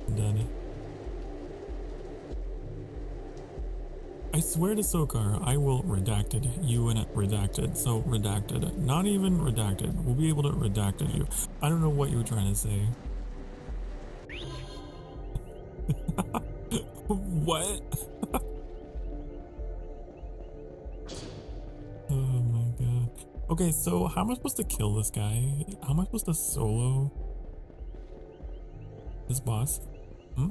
I'm done. I swear to Sokar, I will redacted you and redacted. So redacted. Not even redacted. We'll be able to redacted you. I don't know what you were trying to say. What? Oh my god. Okay, so how am I supposed to kill this guy? How am I supposed to solo this boss? Hmm?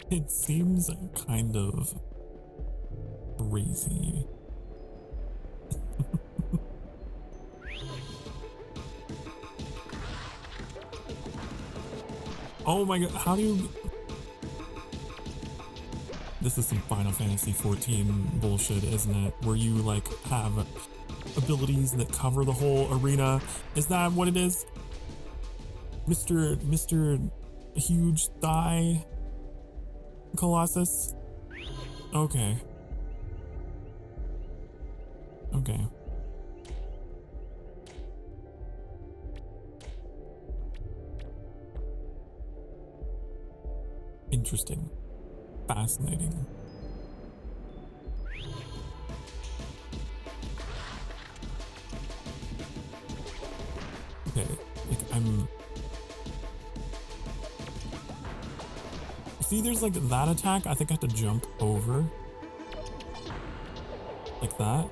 It seems kind of crazy. Oh my god, how do you... This is some Final Fantasy 14 bullshit, isn't it? Where you like have abilities that cover the whole arena. Is that what it is? Mr. Huge Thigh Colossus? Okay. Okay. Interesting. Fascinating. Okay, like I'm... See, there's like that attack. I think I have to jump over. Like that.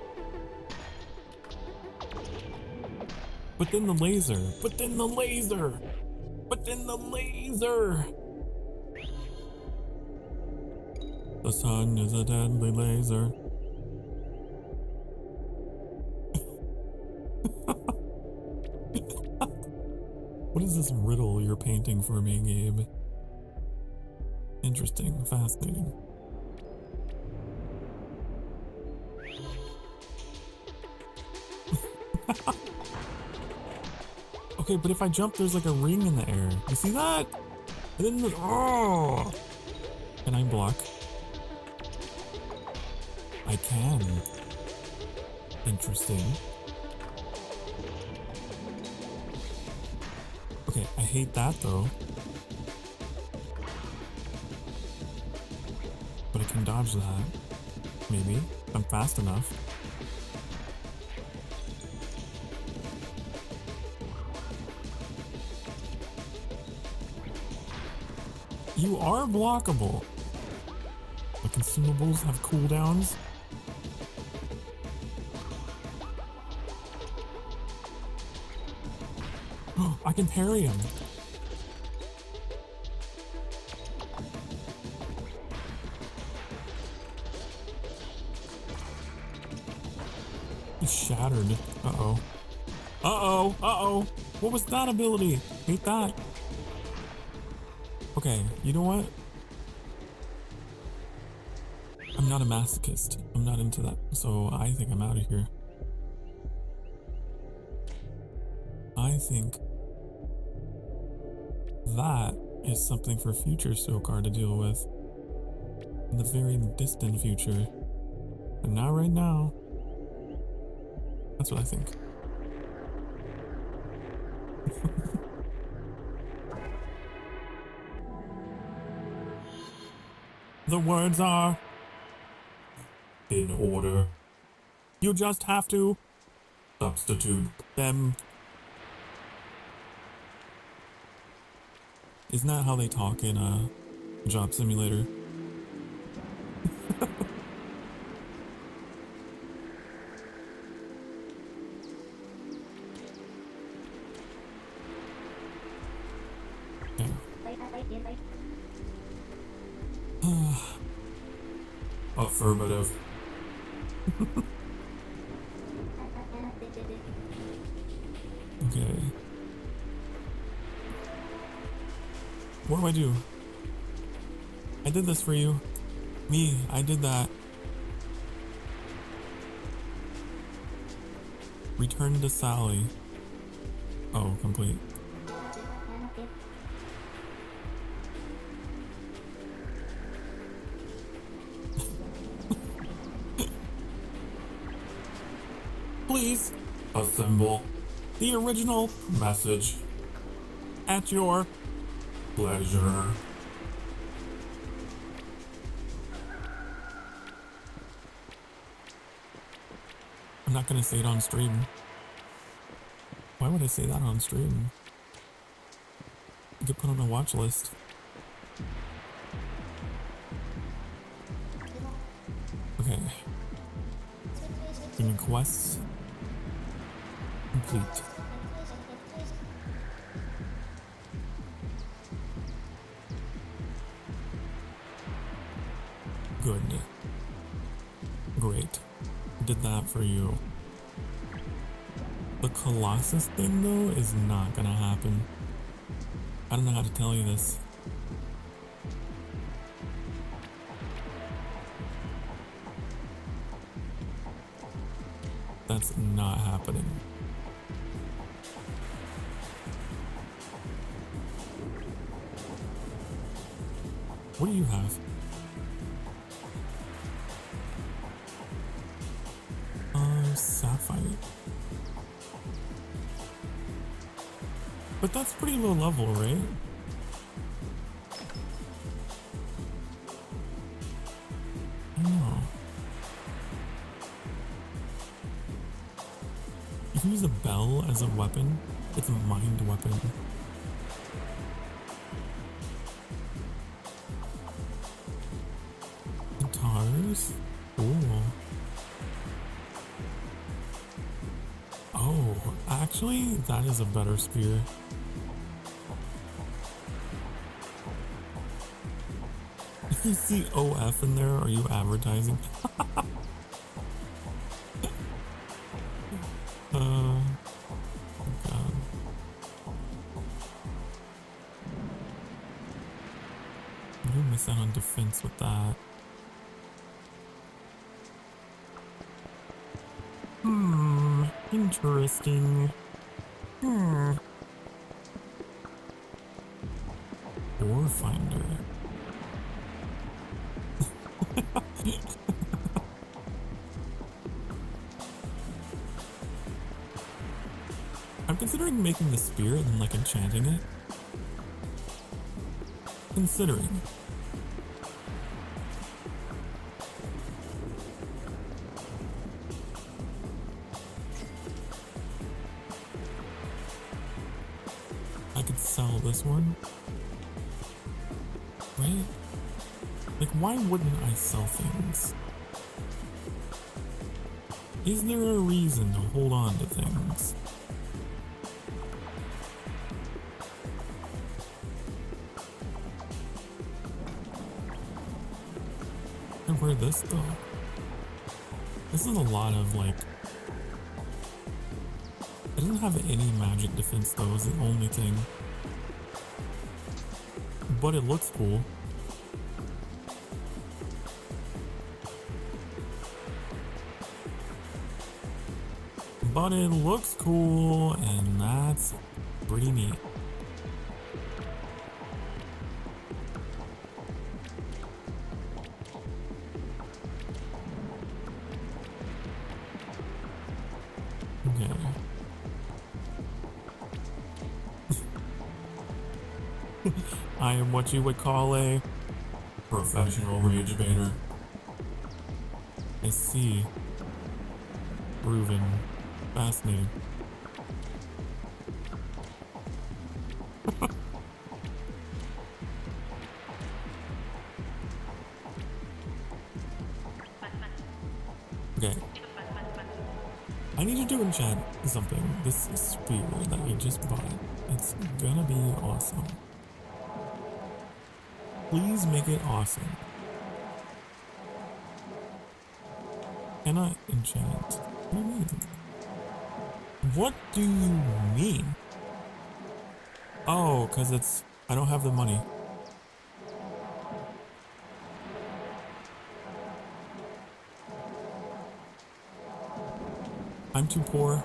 But then the laser. But then the laser. But then the laser. The sun is a deadly laser. What is this riddle you're painting for me, Gabe? Interesting, fascinating. Okay, but if I jump, there's like a ring in the air. You see that? And then oh! Can I block? I can. Interesting. Okay, I hate that though. But I can dodge that. Maybe. If I'm fast enough. You are blockable. The consumables have cooldowns. I can parry him. He's shattered. Uh-oh. Uh-oh. Uh-oh. What was that ability? Hate that. Okay, you know what? I'm not a masochist. I'm not into that. So I think I'm out of here. I think that is something for future Sokar to deal with. In the very distant future. But not right now. That's what I think. The words are in order. You just have to substitute them. Isn't that how they talk in a Job Simulator? Affirmative. Okay. What do I do? I did this for you. Me, I did that. Return to Sally. Oh, complete. Please assemble the original message at your pleasure. I'm not gonna say it on stream. Why would I say that on stream? You could put on a watch list. Okay. Human quests complete. Good. Great. Did that for you. The Colossus thing, though, is not gonna happen. I don't know how to tell you this. That's not happening. What do you have? Sapphire. But that's pretty low level, right? I don't know. You can use a bell as a weapon. It's a mind weapon. Guitars? Cool. Oh, actually, that is a better spear. If you see OF in there, are you advertising? Oh God. I'm gonna miss out on defense with that. Interesting. Door finder. I'm considering making the spear and then like enchanting it. Considering. I could sell this one. Right? Like, why wouldn't I sell things? Is there a reason to hold on to things? And where this though? This is a lot of like... It doesn't have any magic defense though, is the only thing. But it looks cool. But it looks cool, and that's pretty neat. I am what you would call a professional rage baiter. I see. Proven. Fascinating. Okay. I need you to enchant something. This spear that I just bought. It's gonna be awesome. Please make it awesome. Cannot enchant. What do you mean? What do you mean? Oh, because it's... I don't have the money. I'm too poor.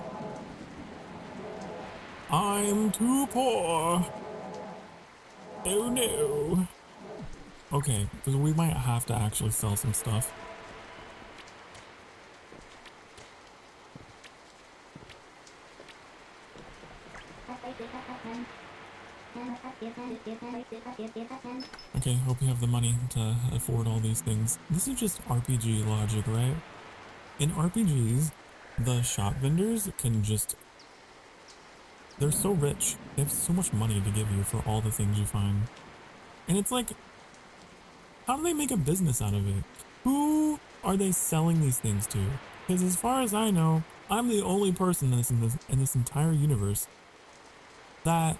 I'm too poor. Oh no. Okay, because we might have to actually sell some stuff. Okay, hope you have the money to afford all these things. This is just RPG logic, right? In RPGs, the shop vendors can just... They're so rich. They have so much money to give you for all the things you find. And it's like, how do they make a business out of it? Who are they selling these things to? Because as far as I know, I'm the only person in this entire universe that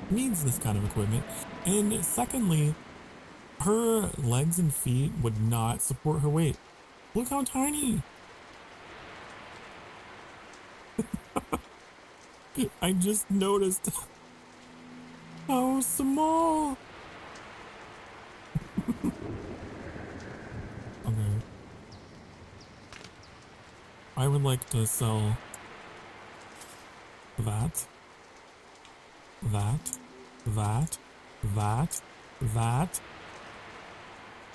needs this kind of equipment. And secondly, her legs and feet would not support her weight. Look how tiny. I just noticed how small. Okay. I would like to sell that.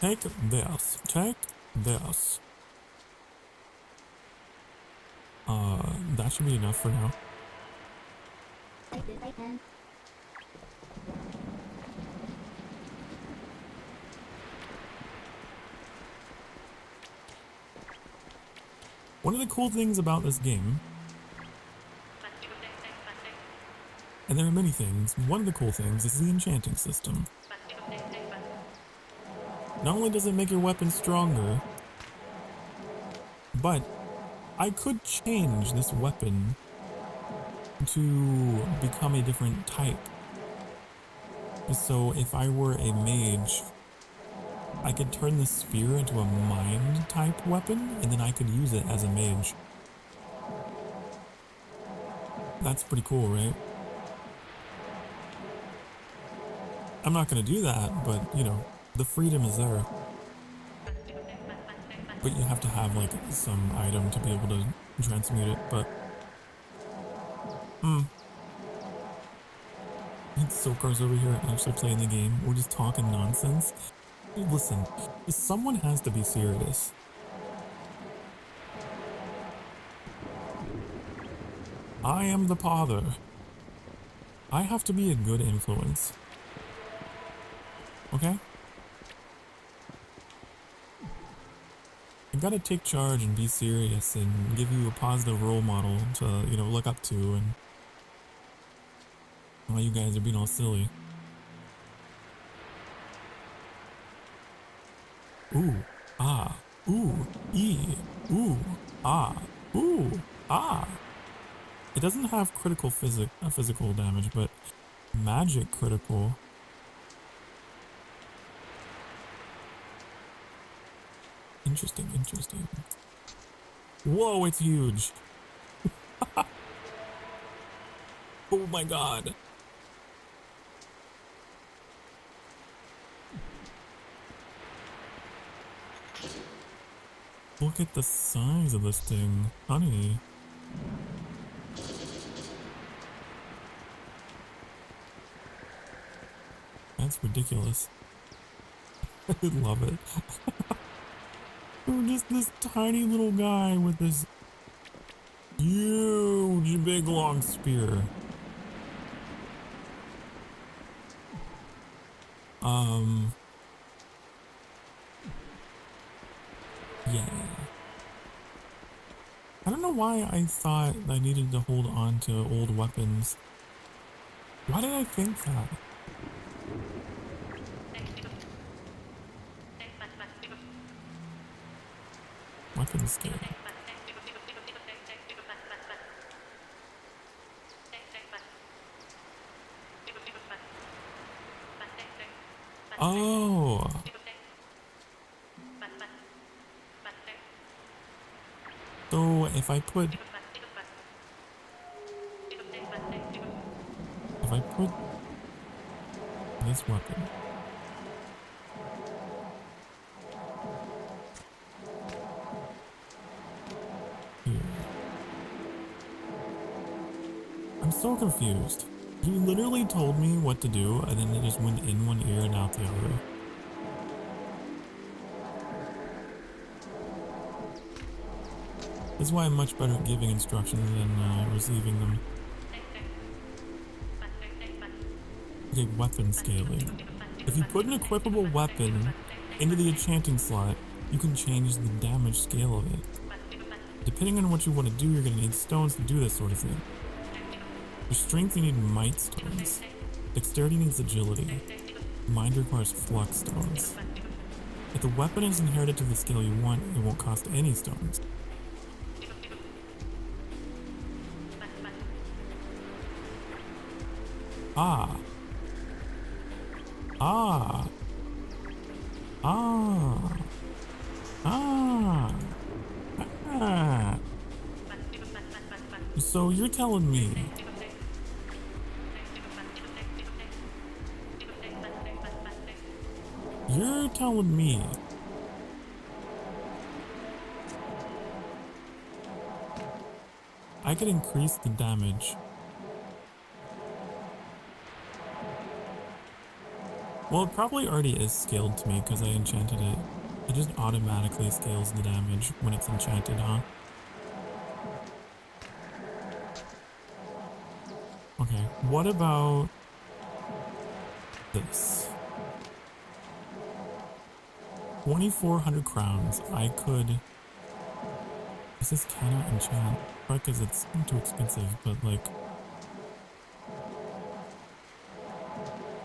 Take this. Take this. That should be enough for now. One of the cool things about this game, and there are many things, one of the cool things is the enchanting system. Not only does it make your weapon stronger, but I could change this weapon to become a different type. So if I were a mage, I could turn the spear into a mind type weapon, and then I could use it as a mage. That's pretty cool, right? I'm not gonna do that, but you know, the freedom is there. But you have to have like some item to be able to transmute it, but Sokar's over here actually playing the game. We're just talking nonsense. Listen, someone has to be serious. I am the father. I have to be a good influence. Okay? I gotta take charge and be serious and give you a positive role model to, you know, look up to, and while you guys are being all silly. Ooh, ah, ooh, ooh, ah, ooh, ah. It doesn't have critical physical damage, but magic critical. Interesting, interesting. Whoa, it's huge. Oh my god. Look at the size of this thing, honey. That's ridiculous. I love it. You're just this tiny little guy with this huge, big, long spear. Yeah. I don't know why I thought I needed to hold on to old weapons. Why did I think that? Weapon scale. Oh. So if I put this weapon here. I'm so confused. You literally told me what to do and then it just went in one ear and out the other. This is why I'm much better at giving instructions than receiving them. Okay, weapon scaling. If you put an equipable weapon into the enchanting slot, you can change the damage scale of it. Depending on what you want to do, you're going to need stones to do this sort of thing. For strength, you need might stones. Dexterity needs agility. Mind requires flux stones. If the weapon is inherited to the scale you want, it won't cost any stones. Ah. Ah. Ah. Ah. Ah. So you're telling me I could increase the damage. Well, it probably already is scaled to me because I enchanted it. It just automatically scales the damage when it's enchanted, huh? Okay, what about this? 2,400 crowns. I could... This is cannot enchant. Probably because it's too expensive, but like...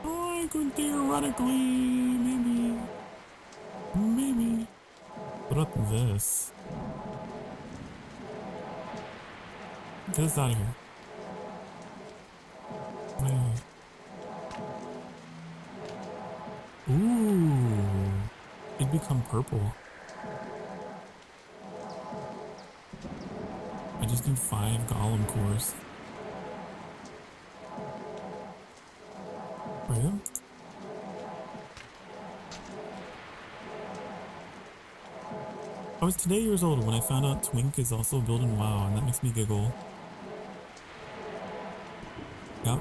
I could theoretically... Maybe... What about this? Get this out of here. Ooh, it'd become purple. I just need 5 golem cores. Right? I was today years old when I found out Twink is also building WoW, and that makes me giggle. Yep.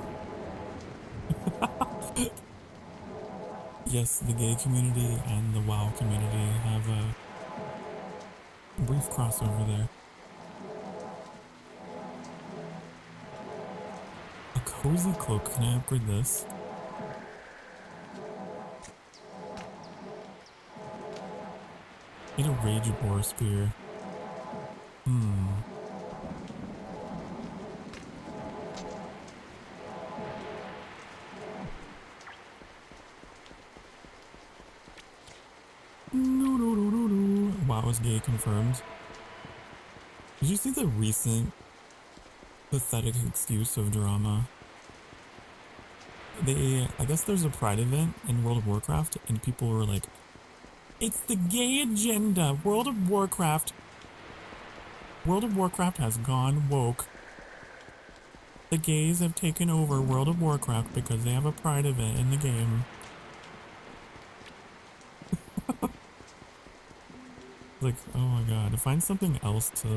Yes, the gay community and the WoW community have a brief crossover there. A cozy cloak. Can I upgrade this? Need a rage boar spear. Wow, is gay confirmed. Did you see the recent pathetic excuse of drama? I guess there's a pride event in World of Warcraft and people were like, it's the gay agenda. World of Warcraft has gone woke. The gays have taken over World of Warcraft because they have a pride event in the game. Like, oh my god, find something else to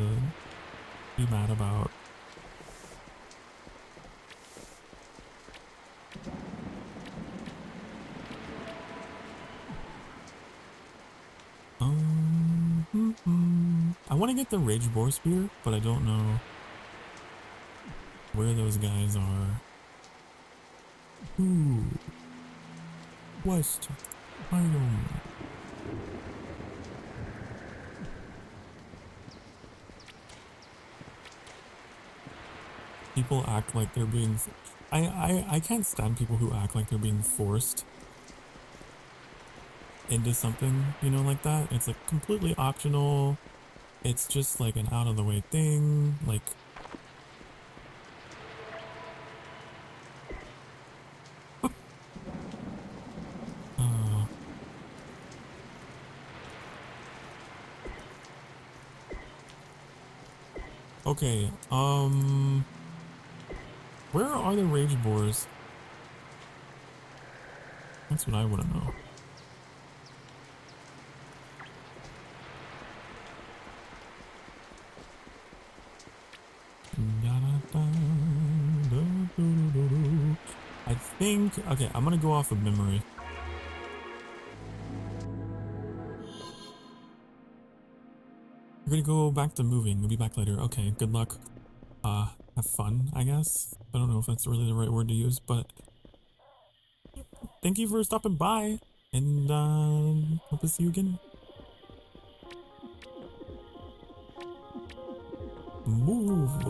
be mad about. I want to get the Rage Boar Spear, but I don't know where those guys are. Ooh. West biome. People act like they're being... I can't stand people who act like they're being forced into something, you know, like that. It's like completely optional. It's just like an out of the way thing. Like, okay, where are the rage boars? That's what I want to know. I think, okay, I'm gonna go off of memory. We're gonna go back to moving. We'll be back later. Okay, good luck. Have fun, I guess. I don't know if that's really the right word to use, but thank you for stopping by, and hope to see you again. Move.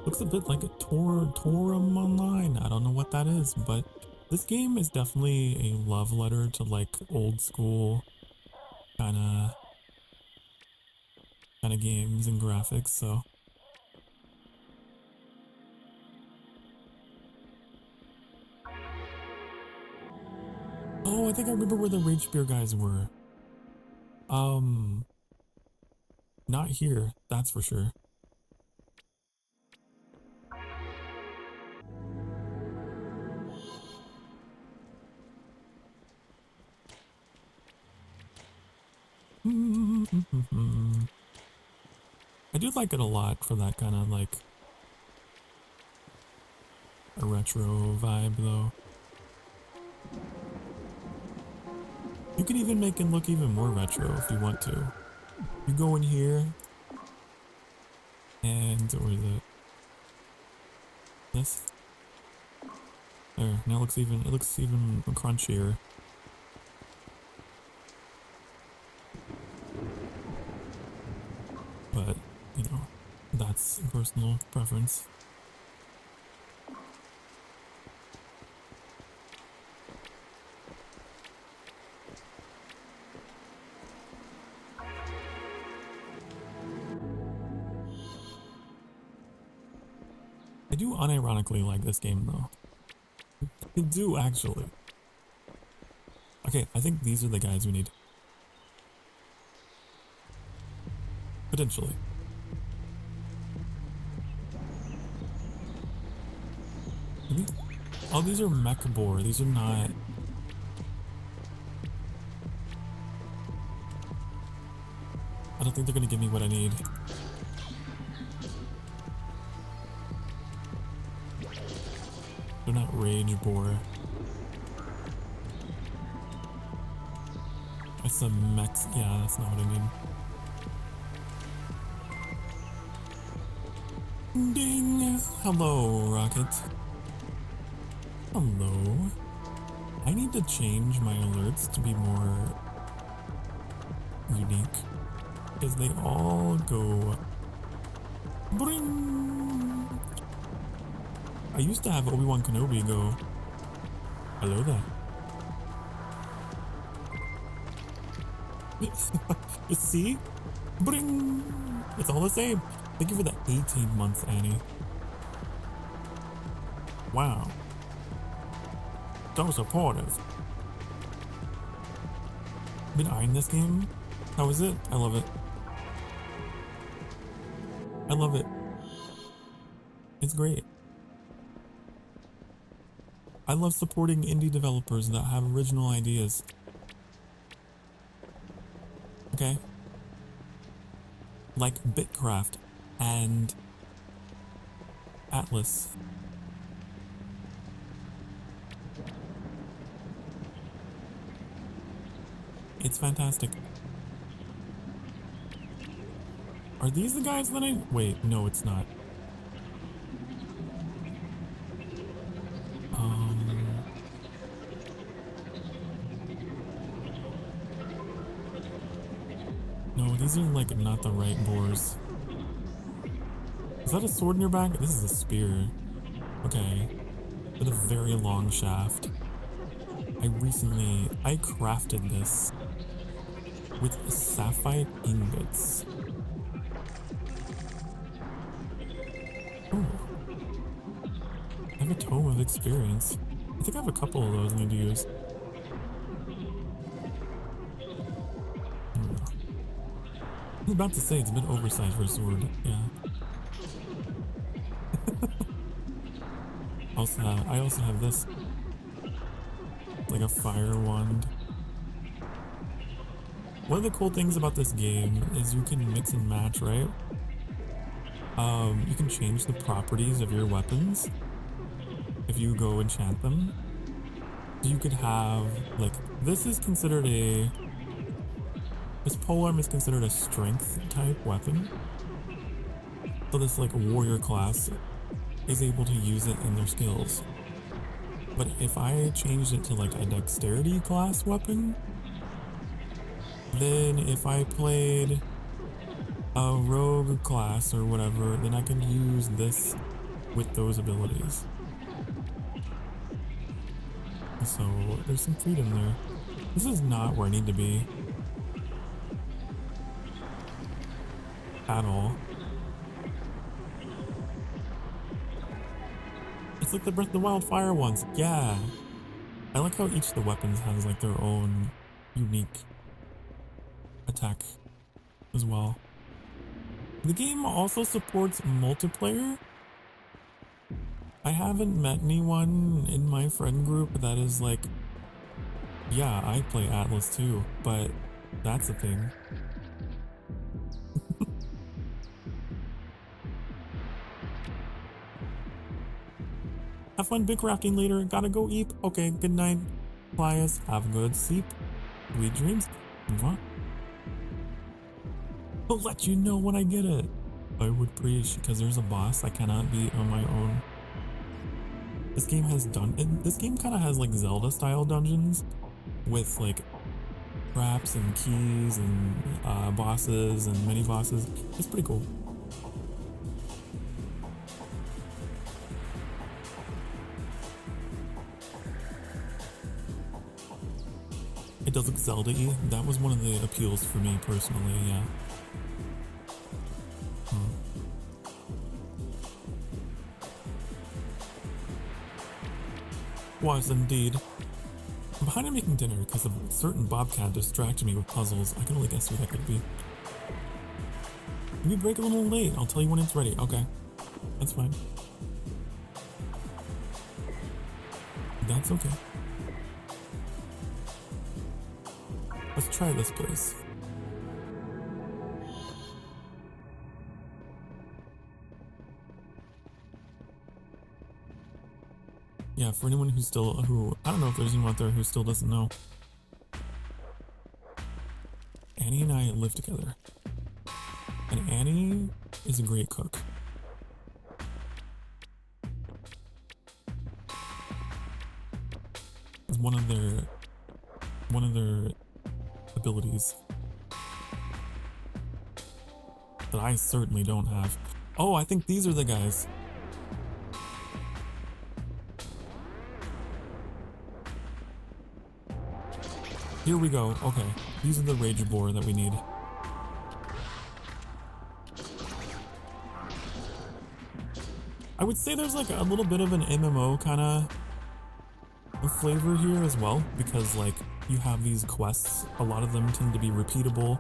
Looks a bit like a Torum Online. I don't know what that is, but this game is definitely a love letter to like old school kind of games and graphics. So oh, I think I remember where the Rage Spear guys were. Not here, that's for sure. I do like it a lot for that kind of like a retro vibe though. You can even make it look even more retro if you want to. You go in here and where is it? This? There, now it looks even crunchier. But, you know, that's personal preference. I do unironically like this game though. I do actually. Okay, I think these are the guys we need. Potentially. Maybe? Oh, these are mech boar. These are not. I don't think they're gonna give me what I need. They're not rage boar. That's a mech. Yeah, that's not what I need. Ding! Hello, Rocket. Hello. I need to change my alerts to be more unique. Because they all go... Bring! I used to have Obi-Wan Kenobi go... Hello there. You see? Bring! It's all the same. Thank you for the 18 months, Annie. Wow. So supportive. Been eyeing this game? How is it? I love it. I love it. It's great. I love supporting indie developers that have original ideas. Okay? Like Bitcraft and ATLYSS. It's fantastic. Are these the guys that I... Wait, no, it's not. No, these are like not the right boars. Is that a sword in your back? This is a spear. Okay. With a very long shaft. I crafted this with sapphire ingots. Oh. I have a tome of experience. I think I have a couple of those I need to use. I was about to say it's a bit oversized for a sword. Yeah. I also have this. Like a fire wand. One of the cool things about this game is you can mix and match, right? You can change the properties of your weapons if you go enchant them. So you could have, like, this polearm is considered a strength type weapon. So this like warrior class is able to use it in their skills. But if I changed it to like a dexterity class weapon, then if I played a rogue class or whatever, then I can use this with those abilities. So there's some freedom there. This is not where I need to be. At all. It's like the Breath of the Wild fire ones. Yeah. I like how each of the weapons has like their own unique attack as well. The game also supports multiplayer. I haven't met anyone in my friend group that is like, yeah, I play ATLYSS too, but that's a thing. Have fun big crafting later. Gotta go eat. Okay, good night. ATLYSS, have a good sleep. Sweet dreams. Mwah. I'll let you know when I get it. I would preach, because there's a boss I cannot beat on my own. This game this game kind of has like Zelda style dungeons with like traps and keys and bosses and mini bosses. It's pretty cool. It does look Zelda-y. That was one of the appeals for me personally, yeah. Was indeed. I'm behind on making dinner because a certain bobcat distracted me with puzzles. I can only guess who that could be. Maybe break a little late. I'll tell you when it's ready. Okay. That's fine. That's okay. Let's try this place. Yeah, for anyone I don't know if there's anyone out there who still doesn't know. Annie and I live together. And Annie is a great cook. It's one of their abilities that I certainly don't have. Oh, I think these are the guys. Here we go. Okay, these are the rage boar that we need. I would say there's like a little bit of an MMO kind of flavor here as well, because like you have these quests, a lot of them tend to be repeatable.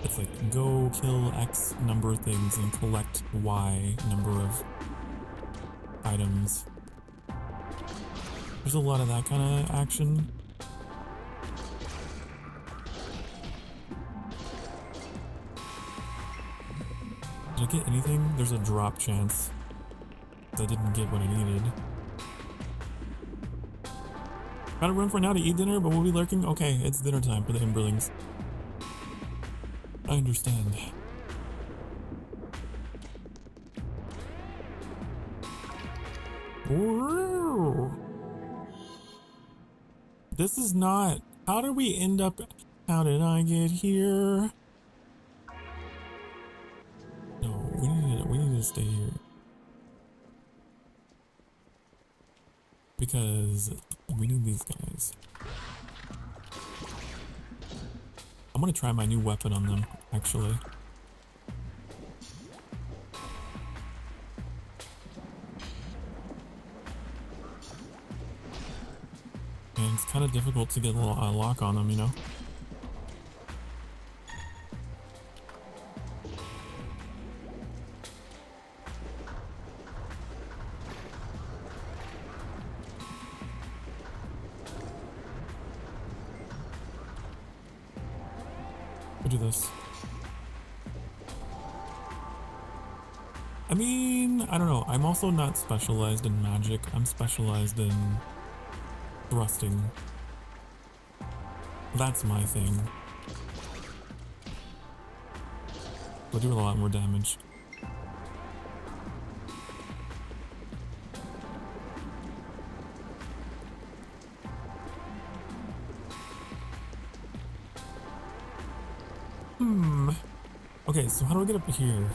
It's like go kill X number of things and collect Y number of items. There's a lot of that kind of action. Did I get anything? There's a drop chance. I didn't get what I needed. Gotta run for now to eat dinner, but we'll be lurking. Okay, it's dinner time for the Emberlings. I understand. Whoa. This is not... How did we end up... How did I get here? to stay here. Because we need these guys. I'm gonna try my new weapon on them, actually. And it's kind of difficult to get a lock on them, you know? Do this. I mean, I don't know. I'm also not specialized in magic. I'm specialized in thrusting. That's my thing. I do a lot more damage. Okay, so how do I get up here?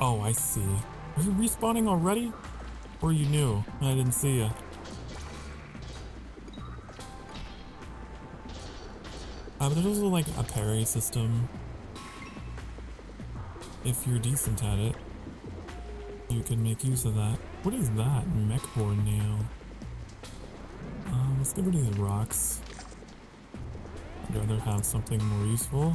Oh, I see. Are you respawning already? Or are you new? I didn't see ya. But there's also like a parry system. If you're decent at it, you can make use of that. What is that? Mechboard nail. Let's get rid of the rocks. I'd rather have something more useful.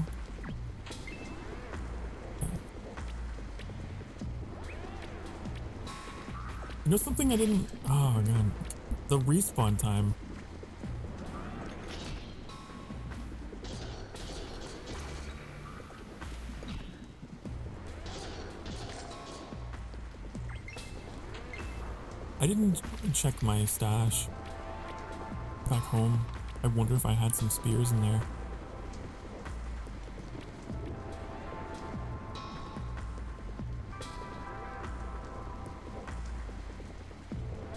You know something I didn't... Oh, God. The respawn time. I didn't check my stash back home. I wonder if I had some spears in there.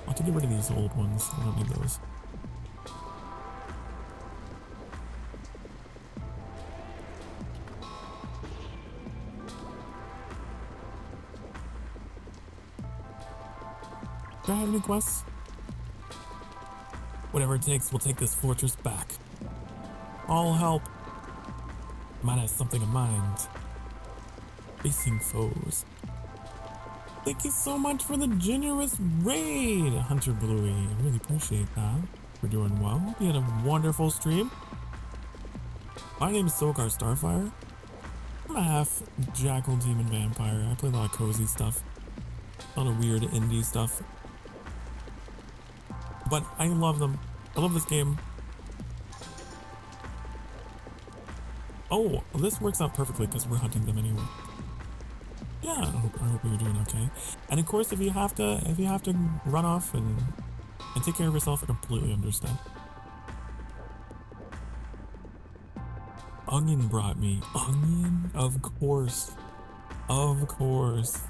I'll have to get rid of these old ones. I don't need those. Do I have any quests? Whatever it takes, we'll take this fortress back. All help. Might have something in mind. Facing foes. Thank you so much for the generous raid, Hunter Bluey. I really appreciate that. We're doing well. Hope you had a wonderful stream. My name is Sokar Starfire. I'm a half jackal demon vampire. I play a lot of cozy stuff. A lot of weird indie stuff. But I love them. I love this game. Oh, this works out perfectly because we're hunting them anyway. Yeah, I hope you're doing okay. And of course, if you have to run off and take care of yourself, I completely understand. Onion brought me. Onion? Of course. Of course.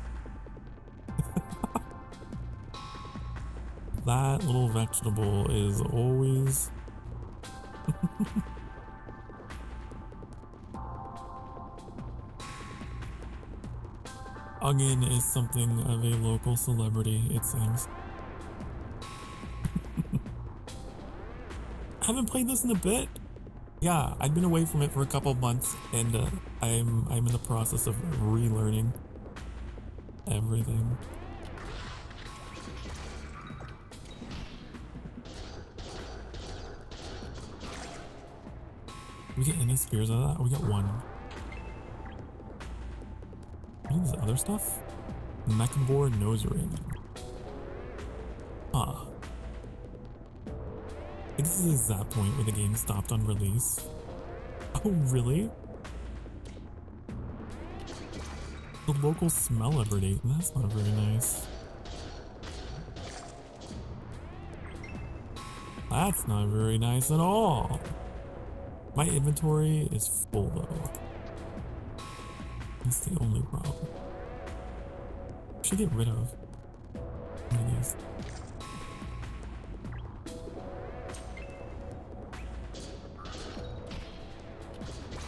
That little vegetable is always... Onion is something of a local celebrity, it seems. Haven't played this in a bit. Yeah, I've been away from it for a couple months, and I'm in the process of relearning everything. We get any spears out of that? Oh, we got one. What is this other stuff? Mechanbore nose ring. Huh. I think this is that point where the game stopped on release. Oh, really? The local smell update. That's not very nice. That's not very nice at all. My inventory is full though. That's the only problem. Should get rid of one of these.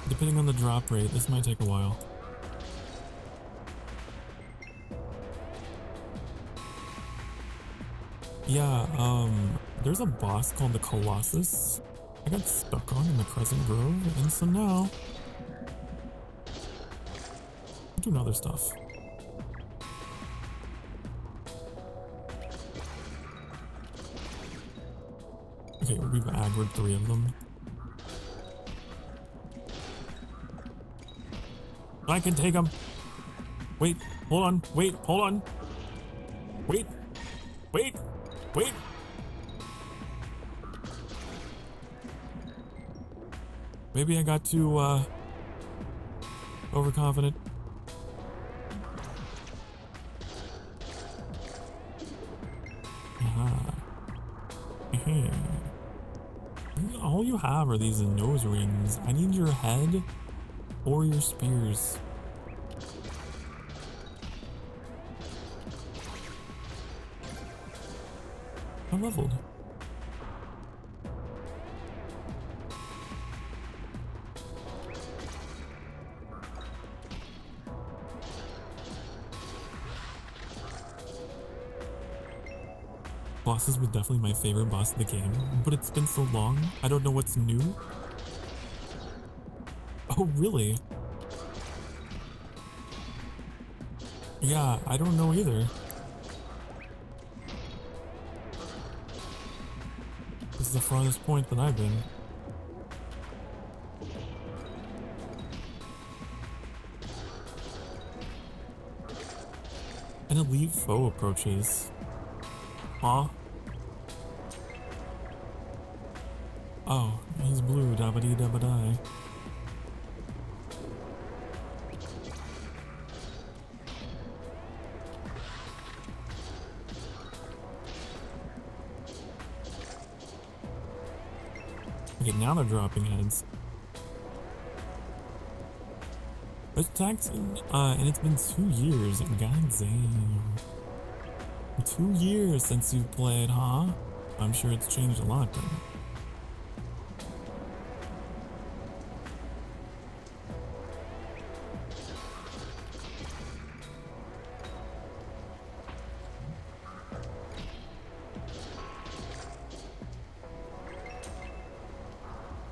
Depending on the drop rate, this might take a while. Yeah, there's a boss called the Colossus I got stuck on in the Crescent Grove, and so now I'm doing other stuff. Okay, we've aggroed 3 of them. I can take them. Wait, hold on, wait, hold on. Wait, wait, wait. Maybe I got too, overconfident. All you have are these nose rings. I need your head or your spears. I'm leveled. Bosses was definitely my favorite boss of the game, but it's been so long, I don't know what's new. Oh, really? Yeah, I don't know either. This is the farthest point that I've been. An elite foe approaches. Huh? Oh, he's blue, dabba-dee dabba-die. Okay, now they're dropping heads. It's attacked, and it's been 2 years. God damn. 2 years since you played, huh? I'm sure it's changed a lot then.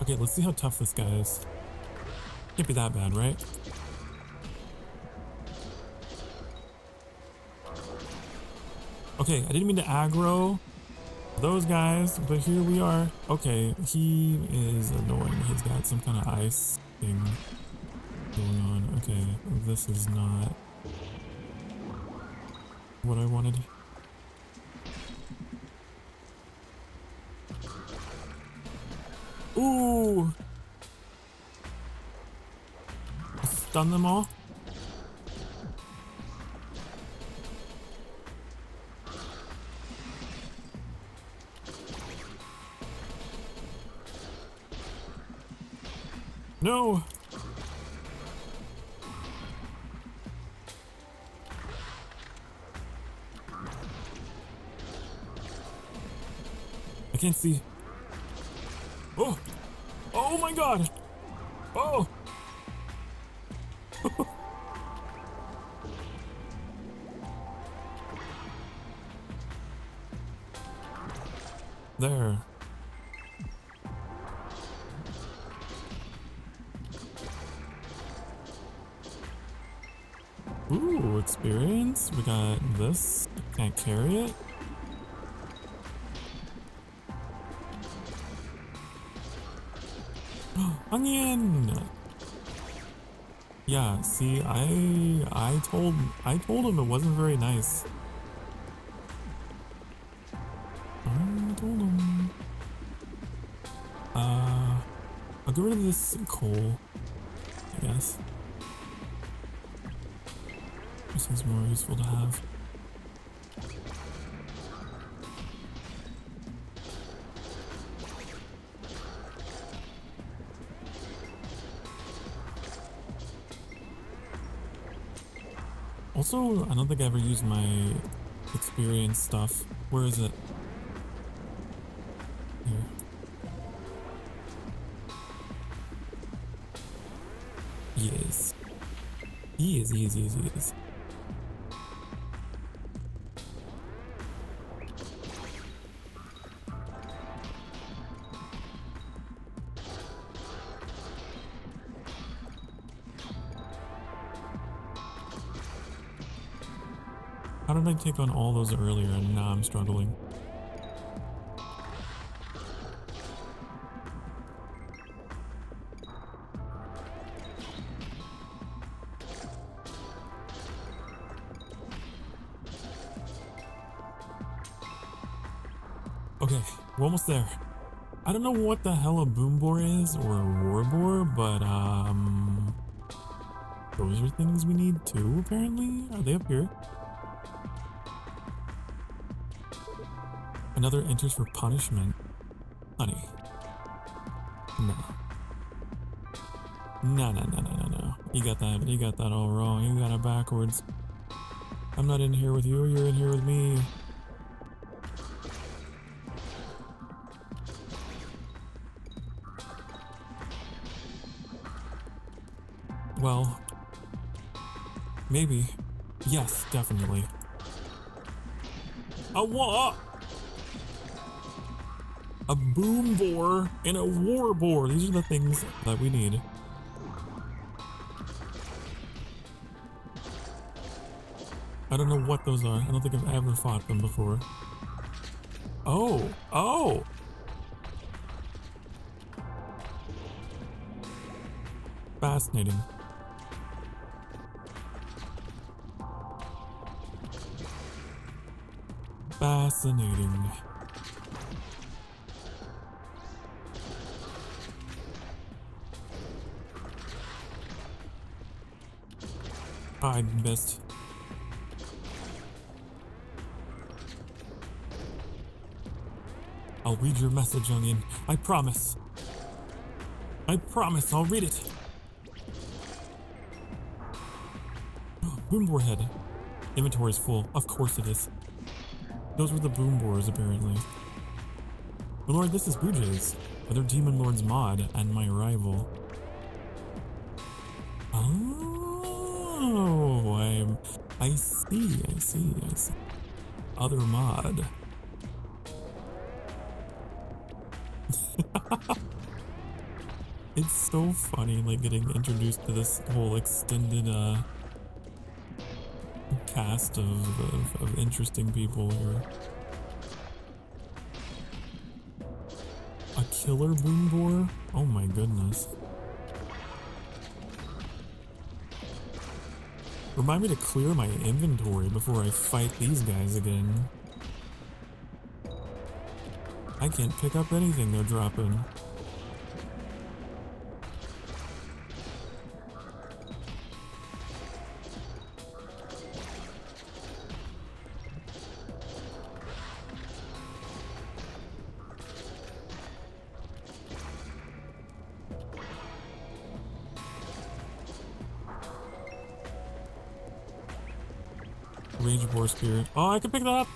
Okay, let's see how tough this guy is. Can't be that bad, right? Okay, I didn't mean to aggro those guys, but here we are. Okay, he is annoying. He's got some kind of ice thing going on. Okay, this is not what I wanted. Ooh! Stun them all. No! I can't see. Oh! Oh my god! Oh! There. Ooh, experience. We got this. Can't carry it. Onion. Yeah, see, I told him it wasn't very nice. I told him. I'll get rid of this coal, I guess. This seems more useful to have. Also, I don't think I ever used my experience stuff. Where is it? Here. He is. He is. How did I take on all those earlier and now I'm struggling? Okay, we're almost there. I don't know what the hell a boom boar is or a war boar, but those are things we need too, apparently. Are they up here? Another enters for punishment. Honey. No. No. You got that all wrong. You got it backwards. I'm not in here with you, you're in here with me. Well, maybe. Yes, definitely. A what? A boom boar and a war boar. These are the things that we need. I don't know what those are. I don't think I've ever fought them before. Oh. Fascinating. Fascinating. I missed. I'll read your message, youngin. I promise. I'll read it. Boom boar head. Inventory is full. Of course it is. Those were the boom boars, apparently. But Lord, this is Blue Jays. Other Demon Lord's mod and my rival. Oh, I see. Other mod. It's so funny, like, getting introduced to this whole extended, cast of interesting people here. A killer boom boar? Oh my goodness. Remind me to clear my inventory before I fight these guys again. I can't pick up anything they're dropping. Rage Boar Spirit. Oh, I can pick that up!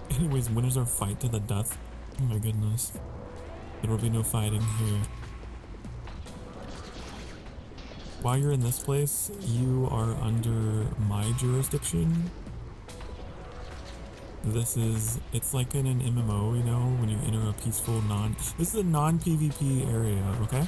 Anyways, winners are fight to the death. Oh my goodness. There will be no fighting here. While you're in this place, you are under my jurisdiction. It's like in an MMO, you know, when you enter a peaceful this is a non-PvP area, okay?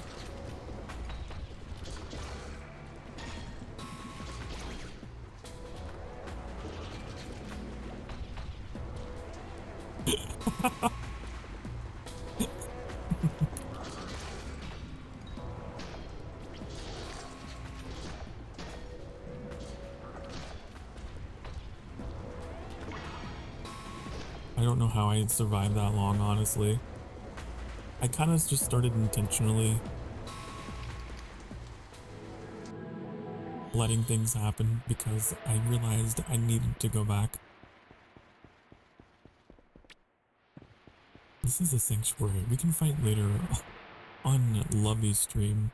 I don't know how I survived that long, honestly. I kind of just started intentionally letting things happen because I realized I needed to go back. This is a sanctuary. We can fight later on Lovey's stream.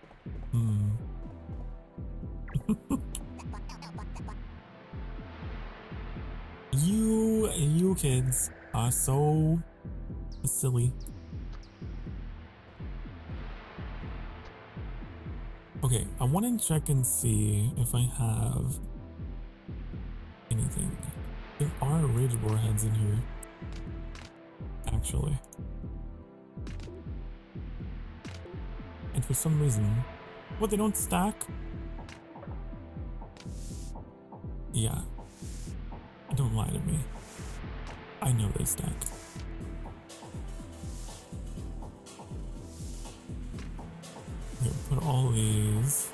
You kids are so silly. Okay, I want to check and see if I have anything. There are Rage Boar heads in here, actually. And for some reason, what, they don't stack? Yeah. Don't lie to me. I know they stack. Here, put all these.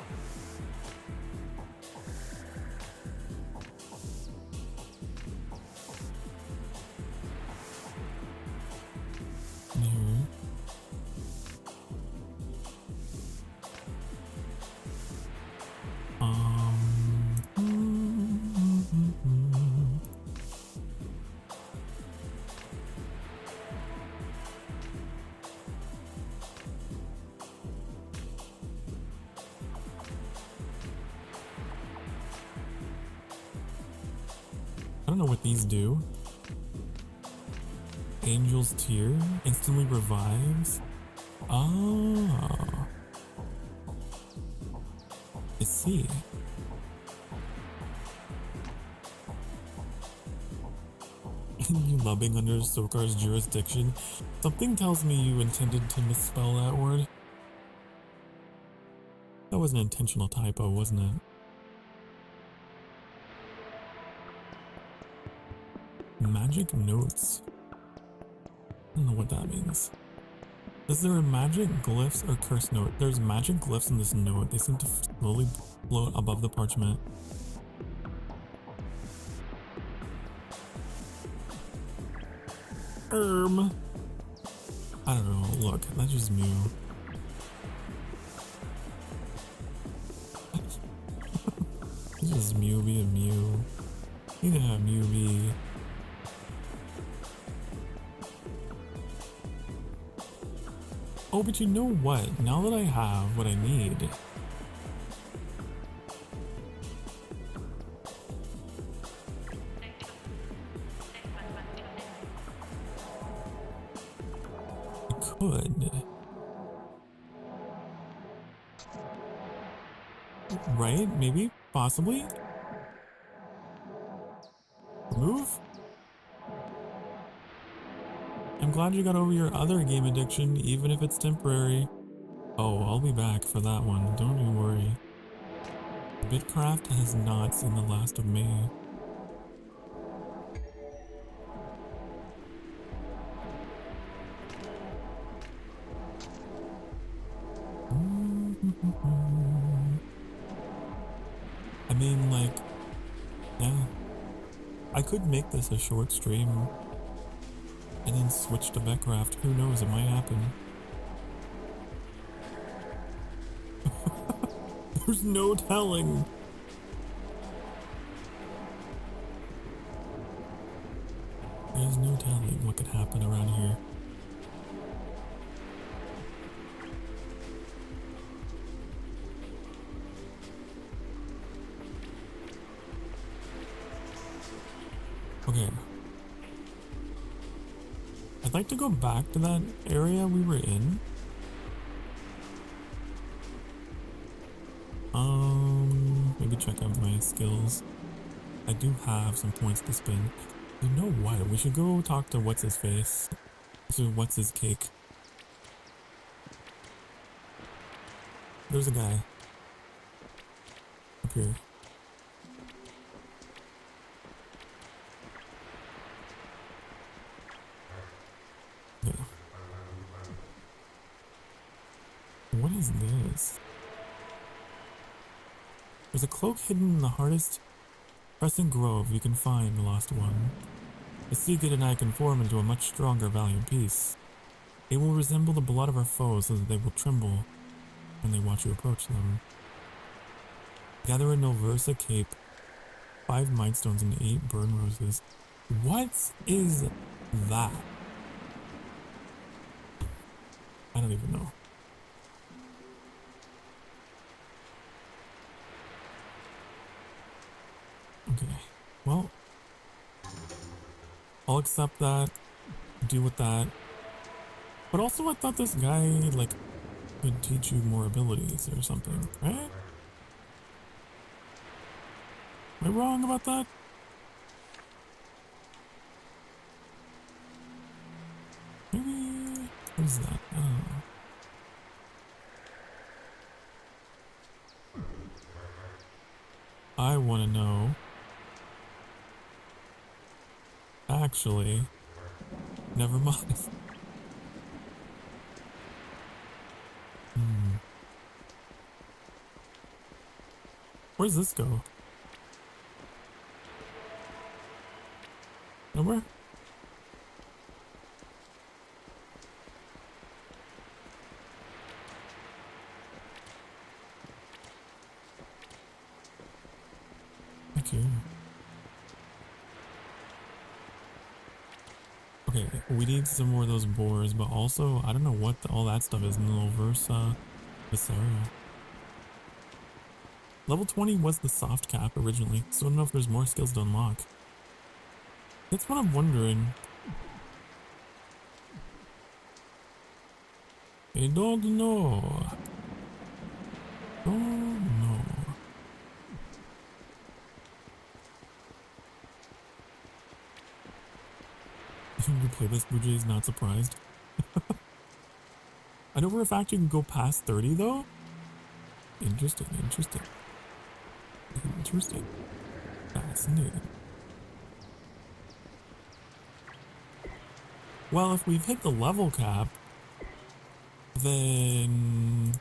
In here. I don't know what these do. Angel's Tear instantly revives. Oh, I see. You lubbing under Sokar's jurisdiction? Something tells me you intended to misspell that word. That was an intentional typo, wasn't it? Magic notes. I don't know what that means. Is there a magic glyphs or curse note? There's magic glyphs in this note. They seem to slowly float above the parchment. I don't know. Look, that's just Mew. It's just Mew be a Mew. You can have Mew be. Oh, but you know what? Now that I have what I need, I could. Right? Maybe? Possibly? Move? I'm glad you got over your other game addiction, even if it's temporary. Oh, I'll be back for that one, don't you worry. Bitcraft has not seen the last of me. I mean, like, yeah. I could make this a short stream and then switch to Bitcraft. Who knows, it might happen. There's no telling. There's no telling what could happen around here. Okay. I'd like to go back to that area we were in. Maybe check out my skills. I do have some points to spend. You know what? We should go talk to what's his face. So what's his cake? There's a guy up here. Yeah. What is this? There's a cloak hidden in the hardest pressing grove you can find, the lost one. The Seagate and I can form into a much stronger, valiant piece. It will resemble the blood of our foes so that they will tremble when they watch you approach them. Gather a Noversa cape, 5 mindstones and 8 burn roses. What is that? I don't even know. Okay, well, I'll accept that, deal with that. But also I thought this guy, like, could teach you more abilities or something, right? Am I wrong about that? Maybe, what is that? I don't know. want to know. Actually, never mind. Where's this go? Nowhere? Thank you. Okay, we need some more of those boars, but also, I don't know what all that stuff is in the little Viscera. Level 20 was the soft cap originally, so I don't know if there's more skills to unlock. That's what I'm wondering. I don't know. Don't know. You play this, Bujay is not surprised. I know for a fact you can go past 30 though. Interesting, interesting. Interesting. Fascinating. Well, if we've hit the level cap, then...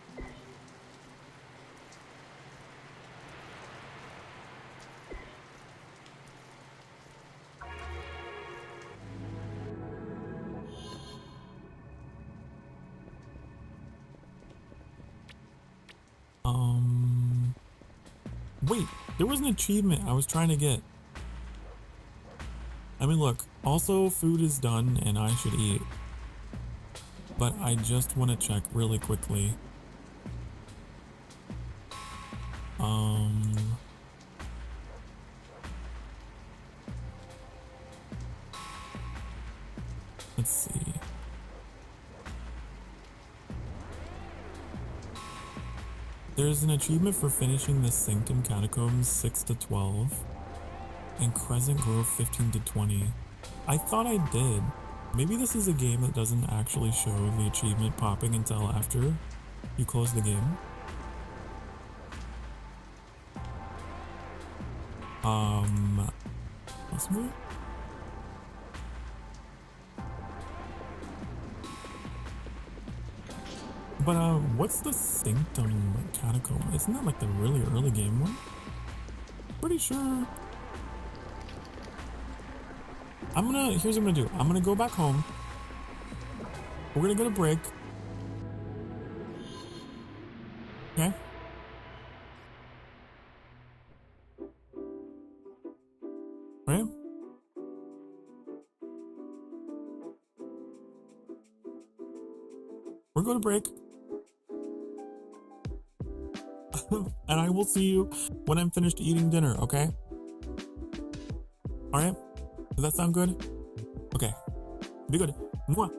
Wait, there was an achievement I was trying to get. I mean, look, also food is done and I should eat. But I just want to check really quickly. Let's see. There's an achievement for finishing the Sanctum Catacombs 6 to 12 and Crescent Grove 15 to 20. I thought I did. Maybe this is a game that doesn't actually show the achievement popping until after you close the game. Possibly? But what's the Sanctum Catacomb? Isn't that like the really early game one? Pretty sure. Here's what I'm gonna do. I'm gonna go back home. We're gonna go to break. Okay? Right? We're going to break. And I will see you when I'm finished eating dinner, okay? Alright? Does that sound good? Okay. Be good. Mwah.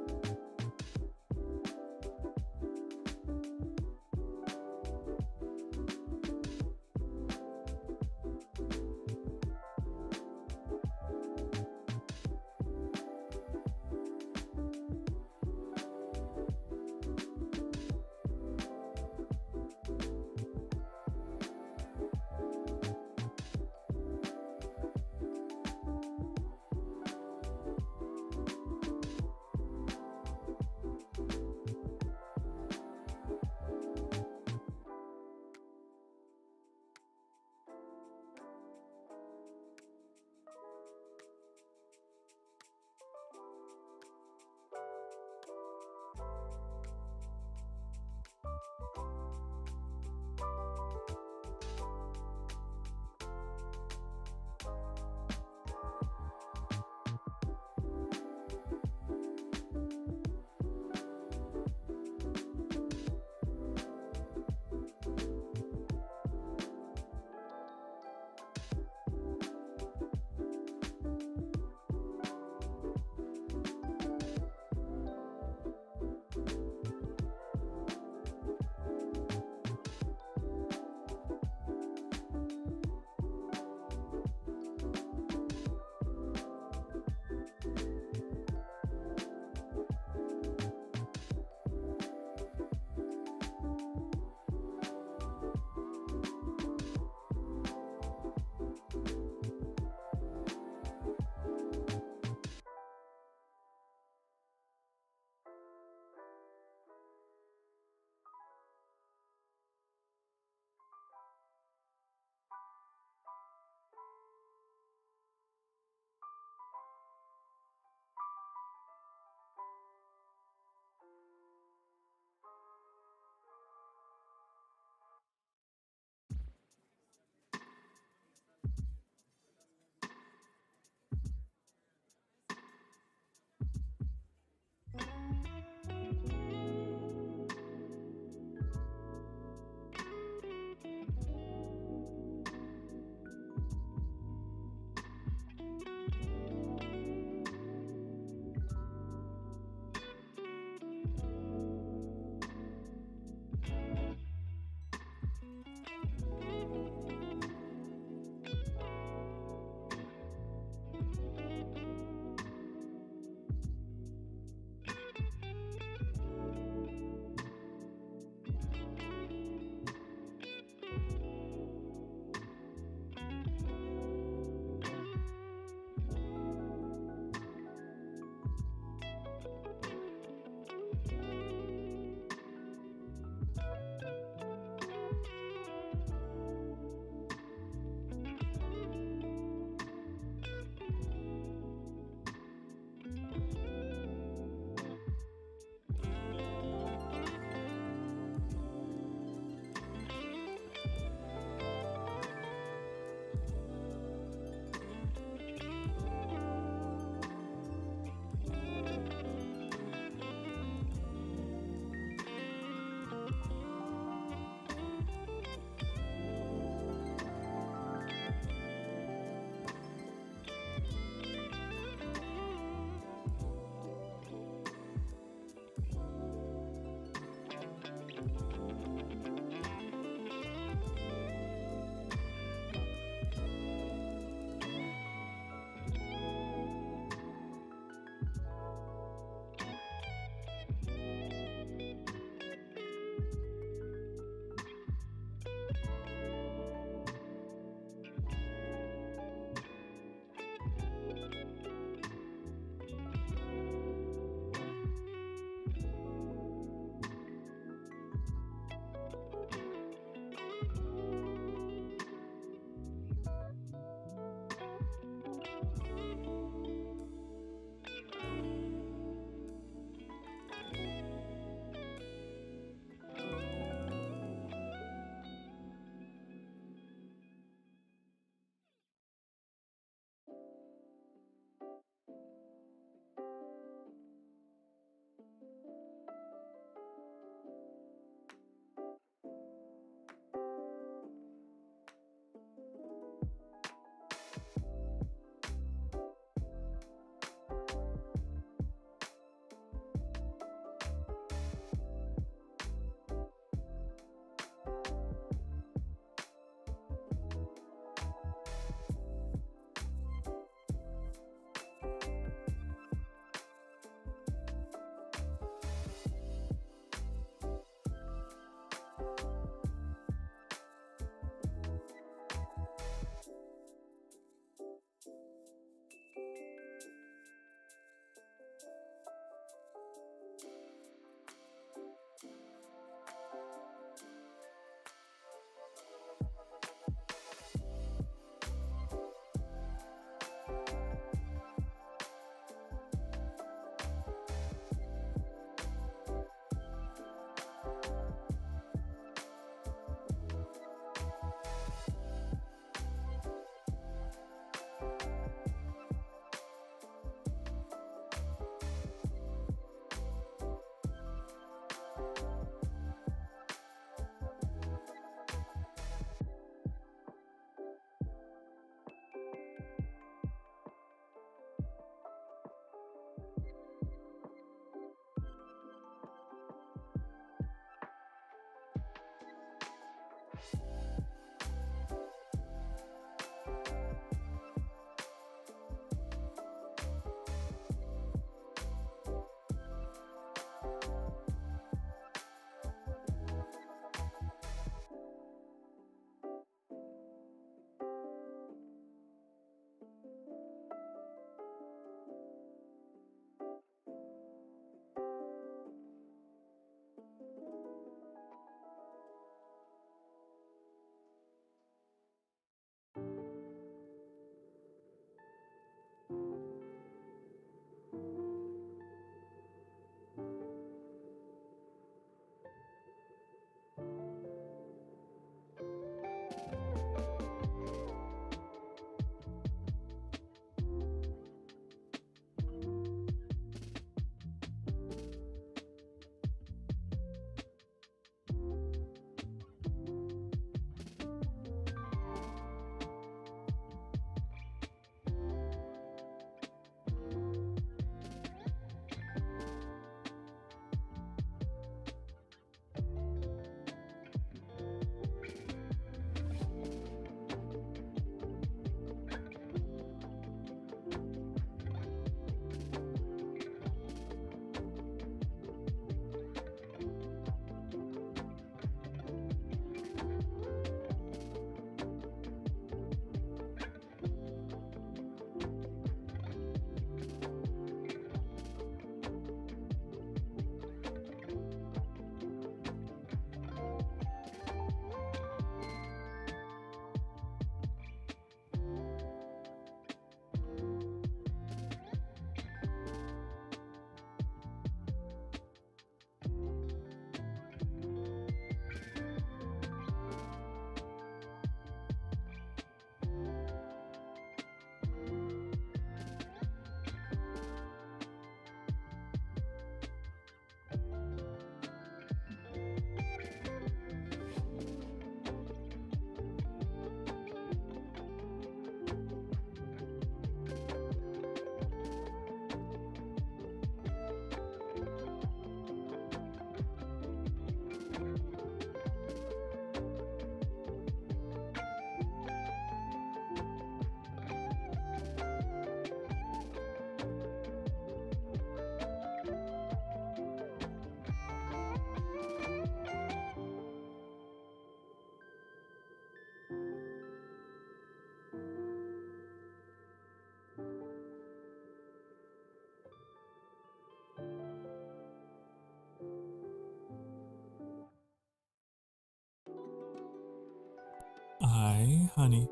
Hi, honey.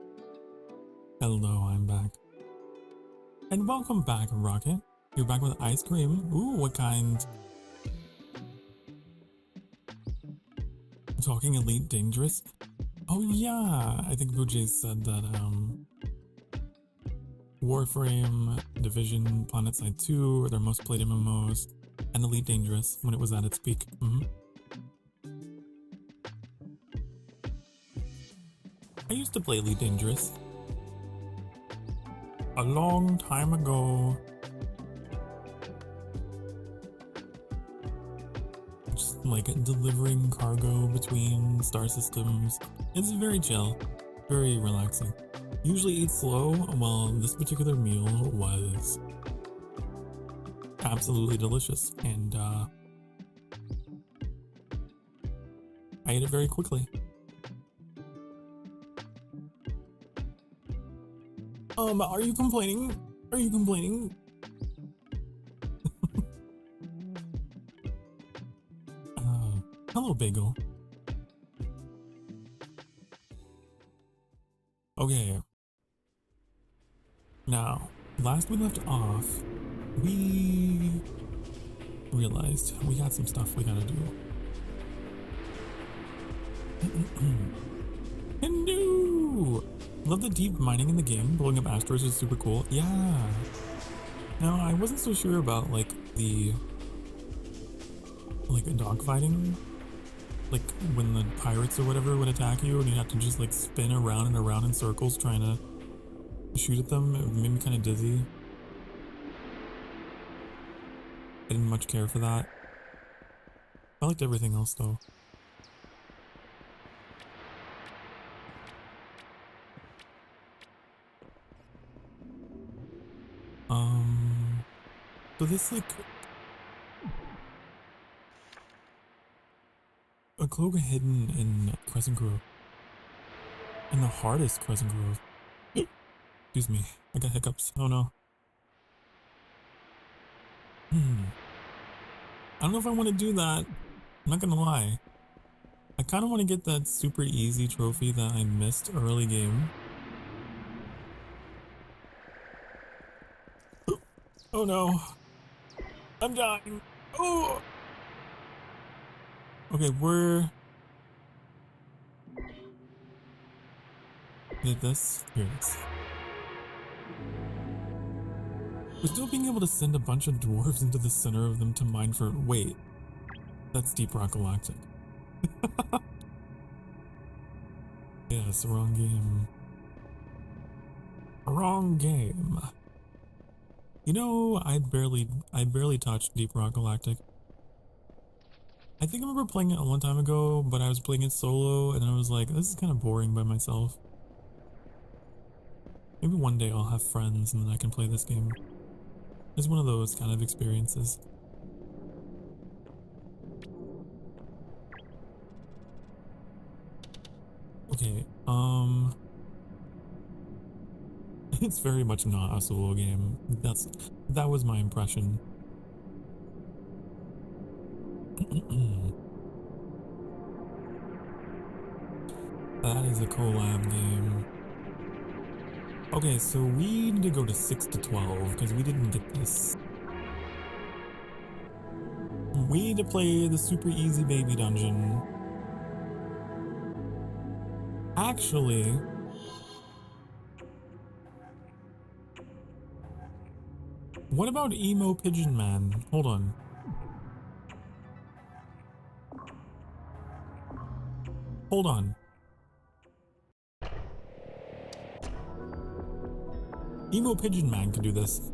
Hello, I'm back. And welcome back, Rocket. You're back with ice cream. Ooh, what kind? Talking Elite Dangerous? Oh yeah, I think Bujay said that, Warframe, Division, PlanetSide 2 are their most played MMOs, and Elite Dangerous when it was at its peak. I used to play Elite Dangerous a long time ago. Just like delivering cargo between star systems. It's very chill, very relaxing. Usually eat slow, while this particular meal was absolutely delicious, and I ate it very quickly. Are you complaining? Are you complaining? Hello, Bagel. Okay. Now, last we left off, we realized we got some stuff we gotta do. Hello! Love the deep mining in the game. Blowing up asteroids is super cool. Yeah. Now, I wasn't so sure about like the dogfighting. Like when the pirates or whatever would attack you and you have to just like spin around and around in circles trying to shoot at them. It made me kind of dizzy. I didn't much care for that. I liked everything else though. So this like a cloak hidden in Crescent Grove. In the hardest Crescent Grove. Excuse me, I got hiccups. Oh no. I don't know if I want to do that. I'm not gonna lie. I kind of want to get that super easy trophy that I missed early game. Oh no. I'm dying. Oh. Okay, we're... Did this? Here it is. We're still being able to send a bunch of dwarves into the center of them to mine for... Wait. That's Deep Rock Galactic. Yes, wrong game. Wrong game. You know, I barely touched Deep Rock Galactic. I think I remember playing it a long time ago, but I was playing it solo, and I was like, this is kind of boring by myself. Maybe one day I'll have friends, and then I can play this game. It's one of those kind of experiences. Okay, it's very much not a solo game. That was my impression. That is a collab game. Okay, so we need to go to 6 to 12 because we didn't get this. We need to play the super easy baby dungeon. Actually, what about Emo Pigeon Man? Hold on. Hold on. Emo Pigeon Man can do this.